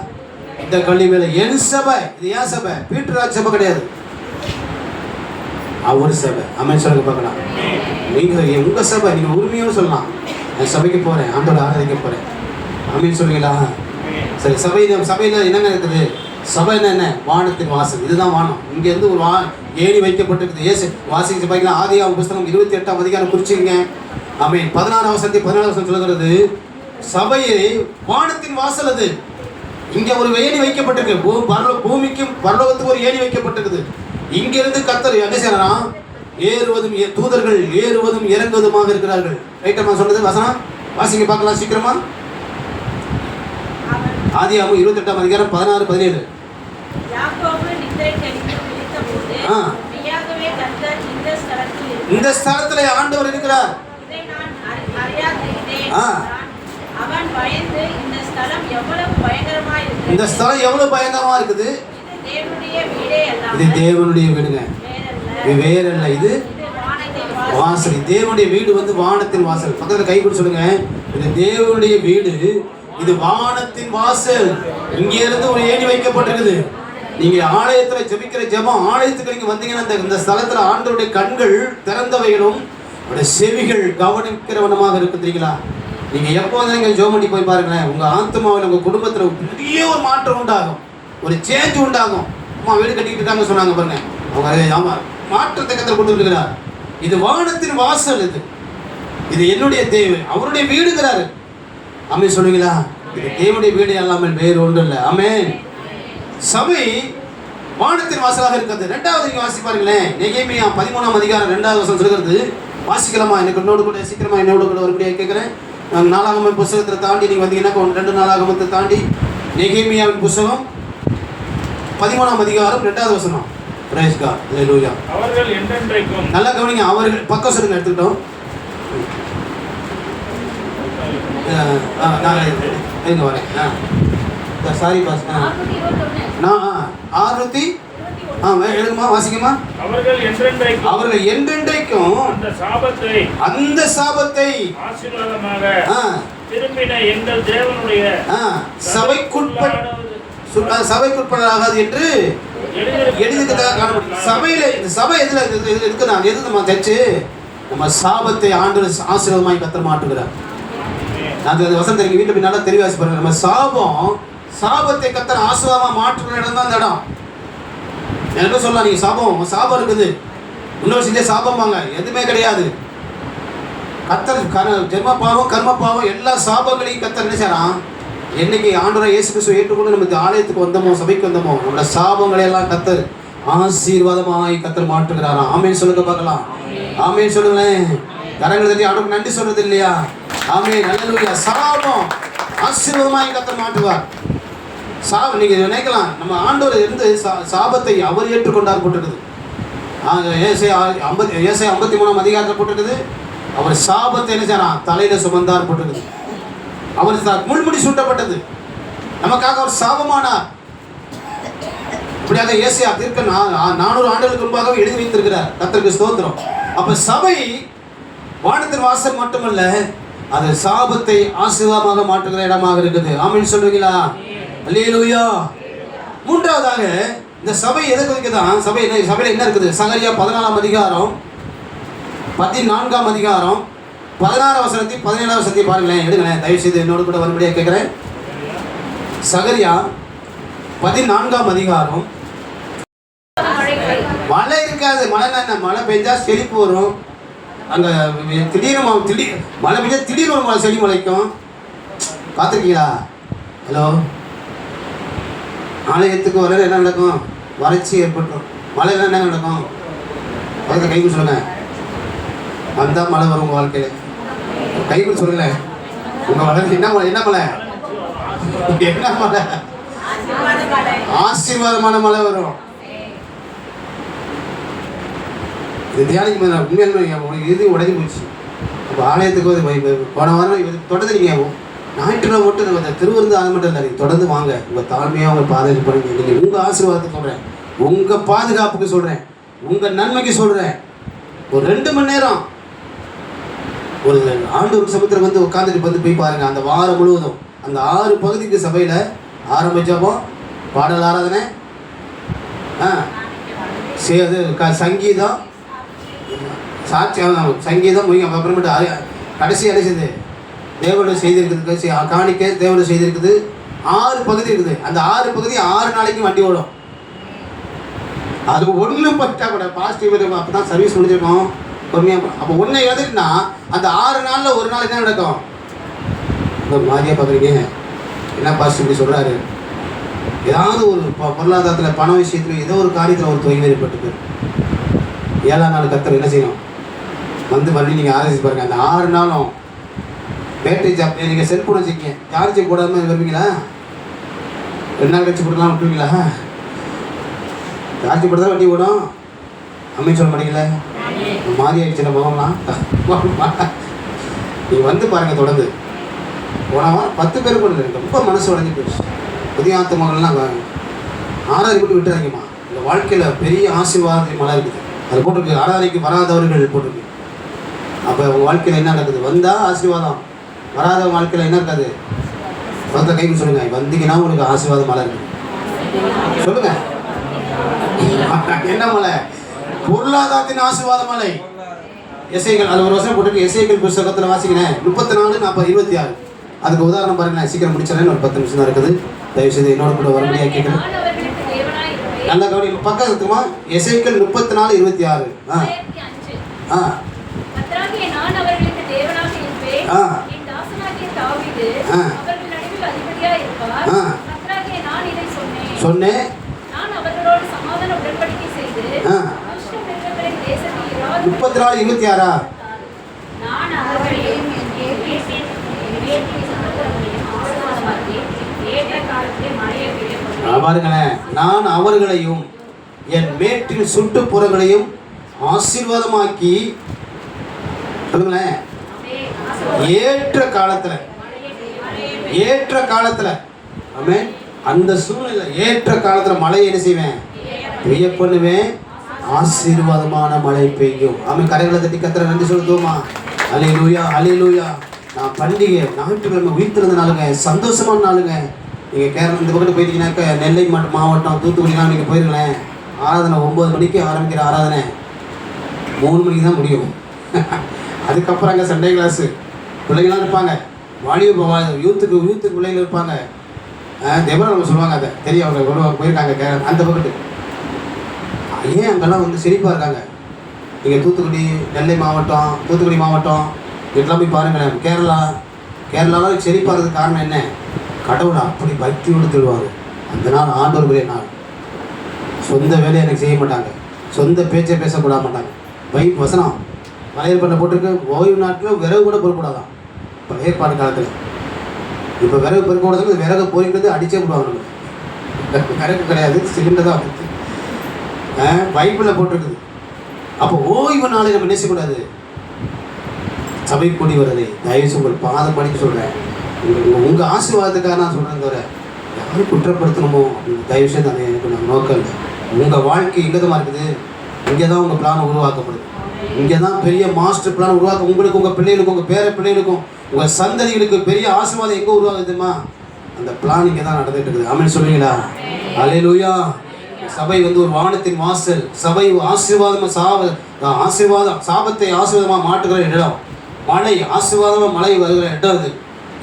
இந்த கல்வி மேலே என் சபை. இது ஏன் சபை? பீட்டராஜ் சபை கிடையாது, அவர் சபை. ஆமென் சொல்லுங்க பார்க்கலாம். நீங்கள் உங்கள் சபை, நீங்கள் உரிமையோடு சொல்லலாம், என் சபைக்கு போகிறேன், ஆண்டோட ஆராதிக்க போகிறேன். ஆமென் சொல்லுவீங்களா? சரி, சபையில் என்னென்ன இருக்குது? சபை என்ன? வானத்தின் வாசல். இதுதான் வானம். இங்கேருந்து ஒரு ஏணி வைக்கப்பட்டிருக்குது. ஏசு வாசிக்க பார்க்கலாம். ஆதியாகமம் புத்தகம் 28ஆம் அதிகாரம் குறிச்சிங்க. ஆமென். 16ஆம் வசனத்தை 14ஆம் வசனம் சொல்லுகிறது, சபையை வானத்தின் வாசல். அது இங்கே ஒரு ஏணி வைக்கப்பட்டிருக்கு. பூமிக்கும் பரலோகத்துக்கு ஒரு ஏணி வைக்கப்பட்டிருக்குது. இங்கிருந்து கர்த்தர் என்ன செய்யறான்? ஏறுவதும் தூதர்கள் ஏறுவதும் இறங்குவதுமாக இருக்கிறார்கள். ரைட்டமா சொன்னது வசனம் வாசிங்க பார்க்கலாம் சீக்கிரமா. ஆதியாகமம் 28ஆம் அதிகாரம் 16, 17. இந்த ஸ்தலத்துல ஆண்டவர் இருக்கிறார். இந்த ஸ்தலம் எவ்வளவு பயங்கரமா இருக்குது. இது தேவனுடைய வீடுங்க, இது வேற இல்ல. இது வாசல். தேவனுடைய வீடு வந்து வானத்தின் வாசல். பக்கத்துல கை கொடுத்து சொல்லுங்க, இது தேவனுடைய வீடு, இது வானத்தின் வாசல். இங்க இருந்து ஒரு ஏணி வைக்கப்பட்டிருக்குது. நீங்க ஆலயத்துல ஜெபிக்கிற ஜெபம், ஆலயத்துக்கு நீங்க வந்தீங்கன்னா இந்த ஸ்தலத்துல ஆண்டவருடைய கண்கள் திறந்தவைகளும் செவிகள் கவனிக்கிறவனமாக இருக்கு. தெரியுங்களா? நீங்க எப்போ நீங்க ஜெபம் பண்ணி போய் பாருங்களேன், உங்க ஆத்மாவில் உங்க குடும்பத்துல பெரிய ஒரு மாற்றம் உண்டாகும், ஒரு சேஞ்ச் உண்டாகும். அம்மா வீடு கட்டிக்கிட்டு இருக்காங்க சொன்னாங்க பாருங்க, அவங்க ஆமா மாற்றத்தை கத்தர் கொண்டு இருக்கிறார். இது வானத்தின் வாசல். இது என்னுடைய தேவை, அவருடைய வீடுங்கிறாரு. ஆமென் சொல்லுவீங்களா? இது தேவனுடைய வீடு அல்லாமல் வேறு ஒன்றும் இல்லை. ஆமென். சபை வானத்தின் வாசலாக இருக்கிறது. 2வது நீங்க வாசி பாருங்களேன். நெகேமியா 13ஆம் அதிகாரம் 2வது வசனம் சொல்கிறது. வாசிக்கலாமா? எனக்கு என்னோடு கூட சீக்கிரமா என்னோட கூட வரும்படியா கேட்குறேன். நாங்கள் 4ஆம் புத்தகத்தை தாண்டி நீங்கள் வந்தீங்கன்னா 2 4ஆகமத்தை தாண்டி நெகேமியாவின் புத்தகம் 13ஆம் அதிகாரம் 2வது வசனம். Praise God. ஹல்லேலூயா. அவர்கள் என்றென்றைக்கும், நல்லா கவனிங்க, அவர்கள் பக்கம் சொல்லுங்க எடுத்துக்கிட்டோம். நான் வரேன். Sorry boss. நான் 600 எழுதுமா வாசிக்குமா? அவர்கள் என்றென்றைக்கும் அந்த சாபத்தை ஆசீர்வாதமாக திரும்பின எங்கள் தேவனுடைய சபைக்குட்படாகாது என்று எழுதுகிறதாக காணப்படும். சபையில இந்த சபை எதுல இருக்கு? நான் எது நம்ம தச்சு நம்ம சாபத்தை ஆண்டவர் ஆசீர்வாதமாய் கத்தர் மாற்றுகிறார். அது வசந்த நீங்க வீட்டுல போய் நல்லா தெளிவாசி பாருங்க. நம்ம சாபத்தை கத்தர் ஆசீர்வாதமா மாற்றுகிற இடம் தான் இந்த இடம். எனக்கு சொல்லலாம், நீங்க சாபம் இருக்குது, இன்னொரு செஞ்ச சாபம்பாங்க, எதுவுமே கிடையாது. கத்தர் ஜென்ம பாவம் கர்ம பாவம் எல்லா சாபங்களையும் கத்தர் என்ன செய்யறான்? என்னைக்கு ஆண்டவரை இயேசு கிறிஸ்துவை ஏற்றுக்கொண்டு நம்ம ஆலயத்துக்கு வந்தோமோ, சபைக்கு வந்தோமோ, நம்மளோட சாபங்களை எல்லாம் கத்தர் ஆசீர்வாதமாய் கர்த்தர் மாற்றுகிறாராம். ஆமென் சொல்லுங்க பார்க்கலாம். ஆமென் சொல்லுங்களேன். கரங்களை தட்டி அவனுக்கு நன்றி சொல்றது இல்லையா? ஆமென். அல்லேலூயா. சாபம் ஆசீர்வாதமாய் கர்த்தர் மாற்றுவார். நீங்க நினைக்கலாம் நம்ம ஆண்டவர் இருந்து சாபத்தை அவர் ஏற்றுக்கொண்டார் போட்டுருக்குது. ஏசாயா 53 அதிகாரத்தில் போட்டுருக்குது. அவர் சாபத்தை என்ன செய்யறான்? தலையில சுமந்தார் போட்டுருக்குது. அவர் முள்முடி சூட்டப்பட்டது நமக்காக அவர் சாபமானார். இப்படியாக ஏசாயா தீர்க்க 400 ஆண்டுகளுக்கு முன்பாக எழுதி வைத்திருக்கிறார். கர்த்தருக்கு ஸ்தோத்திரம். அப்ப சபை வானத்தின் வாசல் மட்டுமல்ல, அது சாபத்தை ஆசீர்வாதமாக மாற்றுகிற இடமாக இருக்குது. ஆமென் சொல்றீங்களா? அல்லேலூயா. மூன்றாவதாக இந்த சபை எதை குறிக்குதான்? சபையில என்ன இருக்குது? சகரியா 14 அதிகாரம் 14 அதிகாரம் 16 வசனத்தை 17 வசனத்தை பாருங்களேன். எடுங்களேன் தயவு செய்து என்னோடு கூட வரும்படியாக கேட்கிறேன். சகரியா 14 அதிகாரம். மழை இருக்காது. மழை பெஞ்சா செழிப்பு வரும். அங்கே திடீர்னு மழை பெஞ்சா திடீர்னு ஒரு மழை செடி முளைக்கும். பார்த்துருக்கீங்களா? ஹலோ, ஆலயத்துக்கு வர என்ன நடக்கும்? வறட்சி ஏற்பட்டுரும். மழையில் என்ன நடக்கும்? அதுக்கு கைக்கு சொல்லுங்க. வந்தால் மழை வரும் உங்கள் வாழ்க்கையில். கைக்கு சொல்லுங்களேன். உங்கள் வாழ்க்கை என்ன மழை? என்ன மழை? என்ன மழை? ஆசீர்வாதமான மழை வரும். இது தியானிக்கு உண்மையான இது உடஞ்சி போச்சு. அப்போ ஆலயத்துக்கு போன வாரம் இது தொடர்ந்து நீங்கள் ஞாயிற்றுக்கிழமை மட்டும் இந்த திருவிருந்து அது மட்டும் இல்லை, நீங்கள் தொடர்ந்து வாங்க. உங்கள் தாழ்மையாக உங்கள் பாதுகாப்பு பண்ணுங்க. நீங்கள் உங்கள் ஆசீர்வாதத்தை சொல்கிறேன், உங்கள் பாதுகாப்புக்கு சொல்கிறேன், உங்கள் நன்மைக்கு சொல்கிறேன். ஒரு 2 மணி நேரம் ஒரு ஆண்டவர் சமுத்திரம் வந்து உட்காந்துட்டு போய் பாருங்கள். அந்த வாரம் முழுவதும் அந்த 6 பகுதிக்கு சபையில் ஆரம்பித்தப்போ பாடல் ஆராதனை, சங்கீதம், சாட்சியம், சங்கீதம், அப்புறமேட்டு கடைசி அடைச்சது தேவனுடைய செய்தி இருக்குது, காணிக்க தேவனுடைய செய்தி இருக்குது. 6 பகுதி இருக்குது. அந்த 6 பகுதி 6 நாளைக்கு வண்டி ஓடும். அது ஒன்றும் பற்றா கூட பாசிட்டிவ். அப்போ தான் சர்வீஸ் முடிஞ்சிருக்கோம் பொறுமையாக. அப்போ ஒன்றை எழுதுனா அந்த 6 நாளில் ஒரு நாள் என்ன நடக்கும்? இந்த மாதிரியாக பார்க்குறீங்க. என்ன பாசிட்டிவ் இப்படி சொல்கிறாரு? ஏதாவது ஒரு பொருளாதாரத்தில் பண விஷயத்தில் ஏதோ ஒரு காரியத்தில் ஒரு தொய்வு ஏற்பட்டுக்கு 7ஆம் நாள் கர்த்தர் என்ன செய்யணும்? வந்து மறுபடியும் நீங்கள் ஆராய்ச்சி பாருங்கள். அந்த 6 நாளும் பேட்டரி நீங்கள் செல்ஃபோன் வச்சுக்கிங்க, சார்ஜ் போடாமல் வருவீங்களா? 2 நாள் கழிச்சு போடலாம் விட்டுருவீங்களா? சார்ஜ் போட்டு தான் வண்டி ஓடும். அம்மையும் சொல்ல மாட்டீங்களா? மாறி ஆயிடுச்சு முகம்லாம். நீங்கள் வந்து பாருங்கள். தொடர்ந்து போனவா 10 பேர் கூட ரொம்ப மனசு உடஞ்சி போயிடுச்சு. புதிய ஆத்மாக்கள்லாம் 6 போட்டு விட்டுறாங்கம்மா. இந்த வாழ்க்கையில் பெரிய ஆசீர்வாதத்தை மழை இருக்குது. அது போட்டிருக்கு. ஆராதனைக்கு வராதவர்கள் போட்டிருக்கு. அப்போ உங்கள் வாழ்க்கையில் என்ன நடக்குது? வந்தால் ஆசீர்வாதம், வராத வாழ்க்கையில் என்ன இருக்காது? வந்த கைக்கு சொல்லுங்கள். வந்தீங்கன்னா உங்களுக்கு ஆசீர்வாதம் மழை இருக்குது. சொல்லுங்கள். என்ன மழை? பொருளாதாரத்தின் ஆசீர்வாத மழை. எசேக்கியேல் அது ஒரு வருஷம் போட்டுருக்கு. எசேக்கியேல் புத்தகத்தில் வாசிக்கிறேன் 34, 40, 26. அதுக்கு உதாரணம் பாருங்க. நான் சீக்கிரம் முடிச்சிடறேன். ஒரு 10 நிமிஷம் தான் இருக்குது. தயவுசெய்து என்னோட கூட வரமுடியாக கேட்குறேன். நல்ல கவனி. பக்கம் இருக்குமா? எசேக்கியேல் 34, 26. சொன்னேன். 34, 26. பாருங்களேன். நான் அவர்களையும் என் மேட்டின் சுற்றுப்புறங்களையும் ஆசீர்வாதமாக்கி, சொல்லுங்களேன், ஏற்ற காலத்துல ஆமென். அந்த சூழ்நிலை ஏற்ற காலத்துல மழை என்ன செய்வேன்? பெய்ய பண்ணுவேன். ஆசீர்வாதமான மழை பெய்யும். ஆமென். கரைகளை தட்டி கர்த்தரை நன்றி சொல்லுவோமா? அல்லேலூயா, அல்லேலூயா. நான் பண்டிகை ஞாயிற்றுக்கிழமை உயிர்த்திருந்த நாளுங்க, சந்தோஷமான நாளுங்க. நீங்கள் கேரளா இந்த பக்கத்து போயிட்டீங்கன்னாக்க நெல்லை மாவட்டம் தூத்துக்குடிலாம் நீங்கள் போயிருங்களேன். ஆராதனை 9 மணிக்கு ஆரம்பிக்கிற ஆராதனை 3 மணிக்கு தான் முடியும். அதுக்கப்புறம் அங்கே சண்டே கிளாஸு பிள்ளைங்களாம் இருப்பாங்க. யூத்துக்கு பிள்ளைங்க இருப்பாங்க. தேவரா நம்ம சொல்லுவாங்க. அதை தெரியும். அவங்க போயிருக்காங்க அந்த பக்கத்து. ஏன் அங்கெல்லாம் வந்து செழிப்பாக இருக்காங்க. நீங்கள் தூத்துக்குடி, நெல்லை மாவட்டம், தூத்துக்குடி மாவட்டம் இதெல்லாம் போய் பாருங்களேன். கேரளாவில் செழிப்பாக இருக்கிறதுக்கு காரணம் என்ன? கடவுளை அப்படி பக்தியோடு திருவார். அந்த நாள் ஆண்டவருடைய நாள். சொந்த வேலையை எனக்கு செய்ய மாட்டாங்க, சொந்த பேச்சை பேசக்கூட மாட்டாங்க. வசனம் பழைய ஏற்பாட்டில் போட்டிருக்கு, ஓய்வு நாட்டில் விறகு கூட பொறுக்கூடாதான் பழைய ஏற்பாடு காலத்தில். இப்போ விறகு பொறுக்கூடாதுன்னு விறகு பொறிக்கிறது அடிச்சே விடுவாங்க. நம்ம விறகு கிடையாது, சிலிண்டர் தான் வந்துச்சு. பைபிளில் போட்டிருக்குது. அப்போ ஓய்வு நாளை நம்ம நேசக்கூடாது. சபை கூடி வருது, தயவுசு உங்கள் பாதம் படிக்க சொல்கிறேன். உங்கள் ஆசீர்வாதத்துக்காக நான் சொல்கிறேன் தவிர யாரும் குற்றப்படுத்தணுமோ அப்படின்னு தயவுசெய்து அதை எனக்கு நான் நோக்கம் இல்லை. உங்கள் வாழ்க்கை இங்கே தான் இருக்குது, இங்கே தான் உங்கள் பிளான் உருவாக்கப்படுது. இங்கே தான் பெரிய மாஸ்டர் பிளான் உருவாக்க உங்களுக்கு, உங்கள் பிள்ளைகளுக்கும், உங்கள் பேர பிள்ளைகளுக்கும், உங்கள் சந்ததிகளுக்கு பெரிய ஆசீர்வாதம் எங்கே உருவாகுதுமா? அந்த பிளான் இங்கே தான் நடந்துட்டு இருக்குது. ஆமென் சொல்லுவீங்களா? அல்லேலூயா. சபை வந்து ஒரு வானத்தின் வாசல். சபை ஆசீர்வாதம் சாபத்தை ஆசீர்வாதமாக மாட்டுகிற இடம். மழை ஆசீர்வாதமாக மழை வருகிற இடம் அது.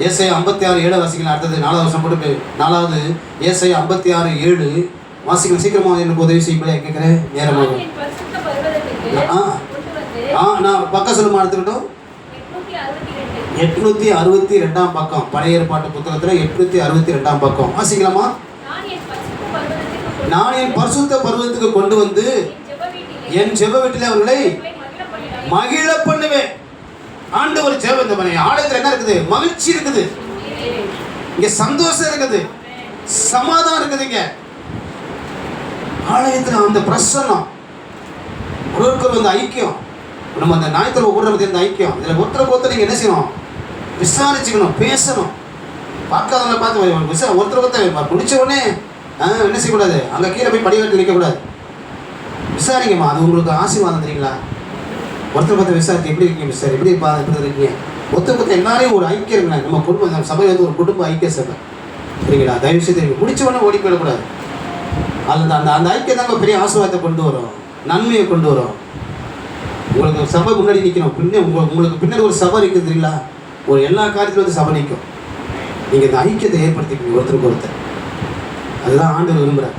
ஏசாயா 56:7 வாசிக்கலாம். அடுத்தது 4வது வருஷம் போட்டு 4வது ஏசாயா 56:7 வாசிக்கலாம். சீக்கிரமாக எனக்கு உதவி செய்ய கேட்குறேன், நேரமாக. நான் பக்கம் சொல்லுமா எடுத்துக்கிட்டோம். 862 பக்கம், பழைய ஏற்பாட்டு புத்தகத்தில் 862 பக்கம் வாசிக்கலாமா? நான் என் பரிசுத்த பர்வதத்துக்கு கொண்டு வந்து என் ஜெப வீட்டில் அவர்களை மகிழ பண்ணுவேன். ஆண்டவர் ஜெப இந்த ஆலயத்தில் என்ன இருக்குது? மகிழ்ச்சி இருக்குது, இங்க சந்தோஷம் இருக்குது, சமாதானம் இருக்குது. இங்க ஆலயத்தில் அந்த பிரசன்னம், ஒருவருக்கு வந்து ஐக்கியம். நம்ம அந்த ஞாயிற்றுல ஒவ்வொரு இந்த ஐக்கியம், இதில் ஒருத்தருக்கு நீங்க என்ன செய்யணும்? விசாரிச்சுக்கணும், பேசணும். பார்க்காதவங்களை பார்த்து ஒருத்தர் முடிச்ச உடனே என்ன செய்யக்கூடாது? அங்கே கீழே போய் படிக்கட்டு நிற்கக்கூடாது. விசாரிங்கம்மா, அது உங்களுக்கு ஆசீர்வாதம் தெரியுங்களா? ஒருத்தர் பார்த்து விசாரிச்சு எப்படி இருக்கீங்க சார், எப்படி இருக்கீங்க? ஒருத்தர் எல்லாரையும் ஒரு ஐக்கியம் இருக்குங்க. நம்ம குடும்பம் சபை வந்து ஒரு குடும்ப ஐக்கிய சபை, சரிங்களா? தயவு செய்து தெரியும், முடிச்ச உடனே ஓடி போயிடக்கூடாது. அந்த அந்த அந்த ஐக்கியம் தாங்க பெரிய ஆசீர்வாதத்தை கொண்டு வரும், நன்மையை கொண்டு வரும். உங்களுக்கு சபை முன்னாடி நிற்கணும், உங்களுக்கு பின்னாடி ஒரு சபை இருக்குது தெரியுங்களா? ஒரு எல்லா காரியத்திலும் வந்து சபை நிற்கும். நீங்கள் இந்த ஐக்கியத்தை ஏற்படுத்திக்கணும் ஒருத்தருக்கு ஒருத்தர். அதுதான் ஆண்டவர் விரும்புகிறார்.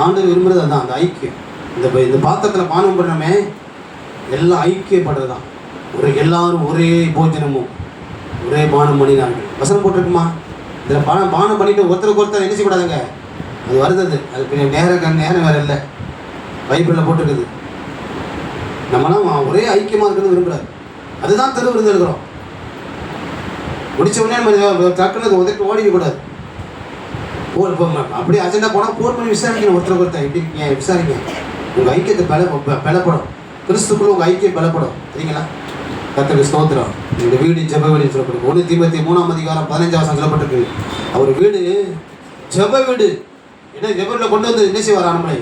ஆண்டவர் விரும்புகிறது அதுதான், அந்த ஐக்கியம். இந்த பாத்திரத்தில் பானம் பண்ணமே எல்லாம் ஐக்கியப்படுறது தான். எல்லாரும் ஒரே போஜனமும் ஒரே பானம் பண்ணினார்கள். வசனம் போட்டிருக்குமா? இதில் பானம் பண்ணிட்டு ஒருத்தருக்கு ஒருத்தர் என்ன செய்யக்கூடாதுங்க? அது வருது, அது நேரம் வேறு இல்லை. பைபிளில் போட்டிருக்குது. நம்மளாம் ஒரே ஐக்கியமாக இருக்கிறது விரும்புகிறார். அதுதான் திருவிருந்து இருக்கிறோம். முடிச்ச உடனே நம்ம டக்குனு உதவிட்டு ஓடிக்கக்கூடாது. அப்படியே அஜெண்டா போனால் ஃபோன் பண்ணி விசாரிக்கணும். ஒருத்தருக்கு ஒருத்தர் எப்படி இருக்கீங்க விசாரிங்க. உங்கள் ஐக்கியத்தை பலப்படும், கிறிஸ்துக்குள்ள உங்கள் ஐக்கியம் பலப்படும், சரிங்களா? கர்த்தருக்கு ஸ்தோத்திரம். இந்த வீடு ஜெப வீடுன்னு சொல்லப்பட்டிருக்கு. 1 தீமோத்தேயு 3:15 சொல்லப்பட்டிருக்கு. அவர் வீடு ஜெப வீடு. என்ன ஜெபத்தில் கொண்டு வந்து என்ன செய்வார்? நம்மளை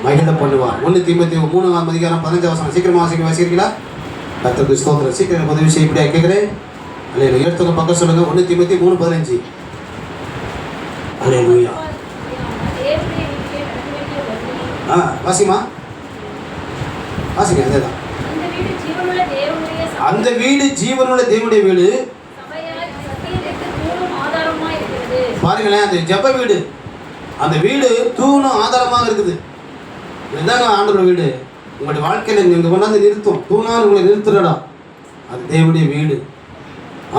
மகிழ பண்ணுவார். 1 தீமோத்தேயு 3:15 சீக்கிரமாக வாசிக்கிறீங்களா? கர்த்தருக்கு ஸ்தோத்திரம். சீக்கிரம் உதவி செய்ய இப்படியா கேட்குறேன். அல்ல எடுத்துக்க பக்கம் சொல்லுங்கள். 1 தீமோத்தேயு 3:15. அல்லேலூயா. வாசிமா வாசிங்க. அதேதான், அந்த வீடு ஜீவனுள்ள தேவனுடைய வீடு. பாருங்களேன், அந்த ஜெப வீடு, அந்த வீடு தூணும் ஆதாரமாக இருக்குது. இதுதாங்க ஆண்டவருடைய வீடு. உங்களுடைய வாழ்க்கையில் நீங்கள் கொண்டாந்து நிறுத்தும், தூணால் உங்களை நிறுத்துறடா, அது தேவனுடைய வீடு.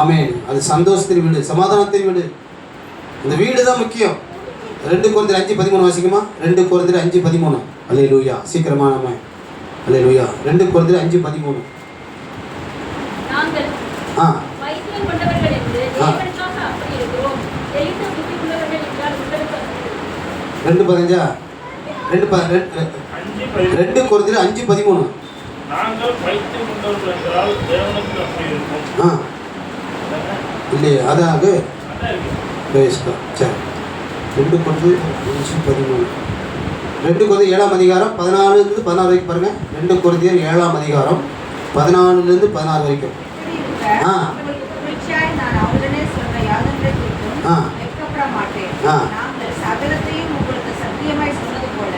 ஆமென். அது சந்தோஷத்தின் வீடு, சமாதானத்தின் வீடு. இந்த வீடு தான் முக்கியம். 2 கொரிந்தியர் 5:13 வாசிக்குமா? 2 கொரிந்தியர் 5:13. அல்லேலூயா. சீக்கிரமா நம்ம அல்லேலூயா. 2 கொரிந்தியர் 5:13. வைத்தியம் கொண்டவர்கள் என்று தேவனுக்காக அப்படி இருக்கிறோம். தெளிந்த புத்தி உள்ளவர்கள் என்றால் உங்களுக்கு 2:15. 2 கொரிந்தியர் 5:13. நாங்கள் வைத்தியம் கொண்டவர்கள் என்றால் தேவனுக்கு அப்படி இருக்கும். இல்லையே, அதாக சரி. 2 கொரிந்தியர் 5:13. 2 கொரிந்தியர் 7ஆம் அதிகாரம் 14-16 வரைக்கும் பாருங்க. 2 கொரிந்தியர் 7ஆம் அதிகாரம் 14-16 வரைக்கும். நான் அவருடனே சொல்ற யாதொன்றை குறித்தும் வெட்கப்பட மாட்டேன். நாங்கள் சகலத்தையும் உங்களுக்கு சத்தியமாய் சொன்னது போல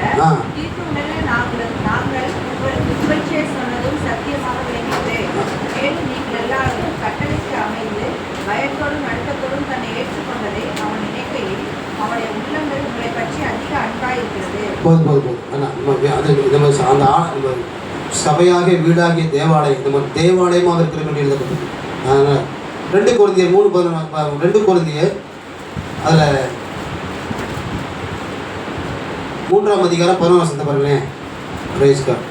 தீர்ப்பு உடனே நாங்கள் உங்களுக்கு புகழ்ச்சியை சொன்னதும் சத்தியமாக விளங்கியது. மேலும் நீங்கள் எல்லாரும் கட்டளைக்கு அமைந்து பயத்தோடும் அழுத்தத்தோடும் தன்னை ஏற்றுக்கொண்டதை அவன் நினைக்கையில் அவனுடைய உள்ளங்கள் உங்களை பற்றி அதிக அன்பாயிருக்கிறது. அந்த சபையாக வீடாகிய தேவாலயம், நம்ம தேவாலயமாக இருக்கிற வேண்டிய எழுதப்பட்டது. அதனால் 2 கொரிந்தியர் 3:14. 2 கொரிந்தியர் அதில் 3ஆம் அதிகாரம் 11 வசனத்தை பாருங்களேன். Praise God.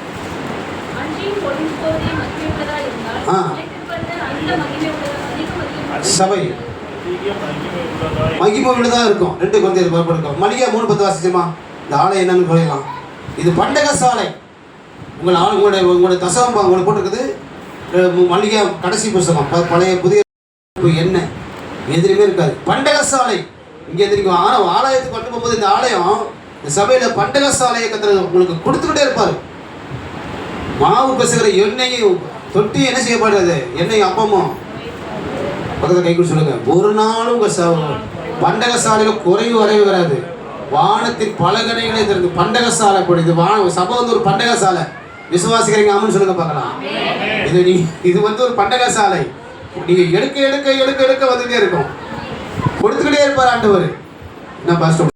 அன்றியும் ஒளிந்து போவதே மகிமையுள்ளதா இருந்தால் ஆ. நிலைத்திருப்பது அந்த மகிமையுள்ளதா அதிக மகிமை சபை மகிமை உள்ளதாக இருக்கும். 2 கொரிந்தியர் புறப்படுக்கும். மல்கியா 3:10 வாசிச்சோமா? இந்த ஆலயம் என்னன்னு சொல்லலாம். இது பண்டக சாலை. உங்களுடைய தசமம் உங்களுக்கு போட்டிருக்குது. மல்கியா கடைசி புஸ்தகம், பழைய புதிய என்ன எதிரியுமே இருக்காது. பண்டக சாலை இங்கே எதிரிக்கும். ஆனால் ஆலயத்துக்கு கொண்டு போகும்போது இந்த ஆலயம், இந்த சபையில் பண்டக சாலையை கத்துறது உங்களுக்கு கொடுத்துக்கிட்டே இருப்பார். மாவு பிசைகிற எண்ணெயும் தொட்டி என்ன செய்யப்படுறது? எண்ணெயும் அப்பமும் பக்கத்தில் கைக்குள் சொல்லுங்க. ஒரு நாளும் உங்கள் பண்டக சாலையில் குறைவு வரவே வராது. வானத்தின் பலகனைகளே இருக்கு. பண்டக சாலை போடுது. சபை வந்து ஒரு பண்டக சாலை. விசுவாசிக்கிறீங்க ஆமன்னு சொல்லுங்க பார்க்கலாம். இது வந்து ஒரு பண்டக சாலை. நீங்க எடுக்க எடுக்க எடுக்க எடுக்க வந்துட்டே இருக்கும். கொடுத்துக்கிட்டே இருப்பார் ஆண்டவர். என்ன பாஸ்டர்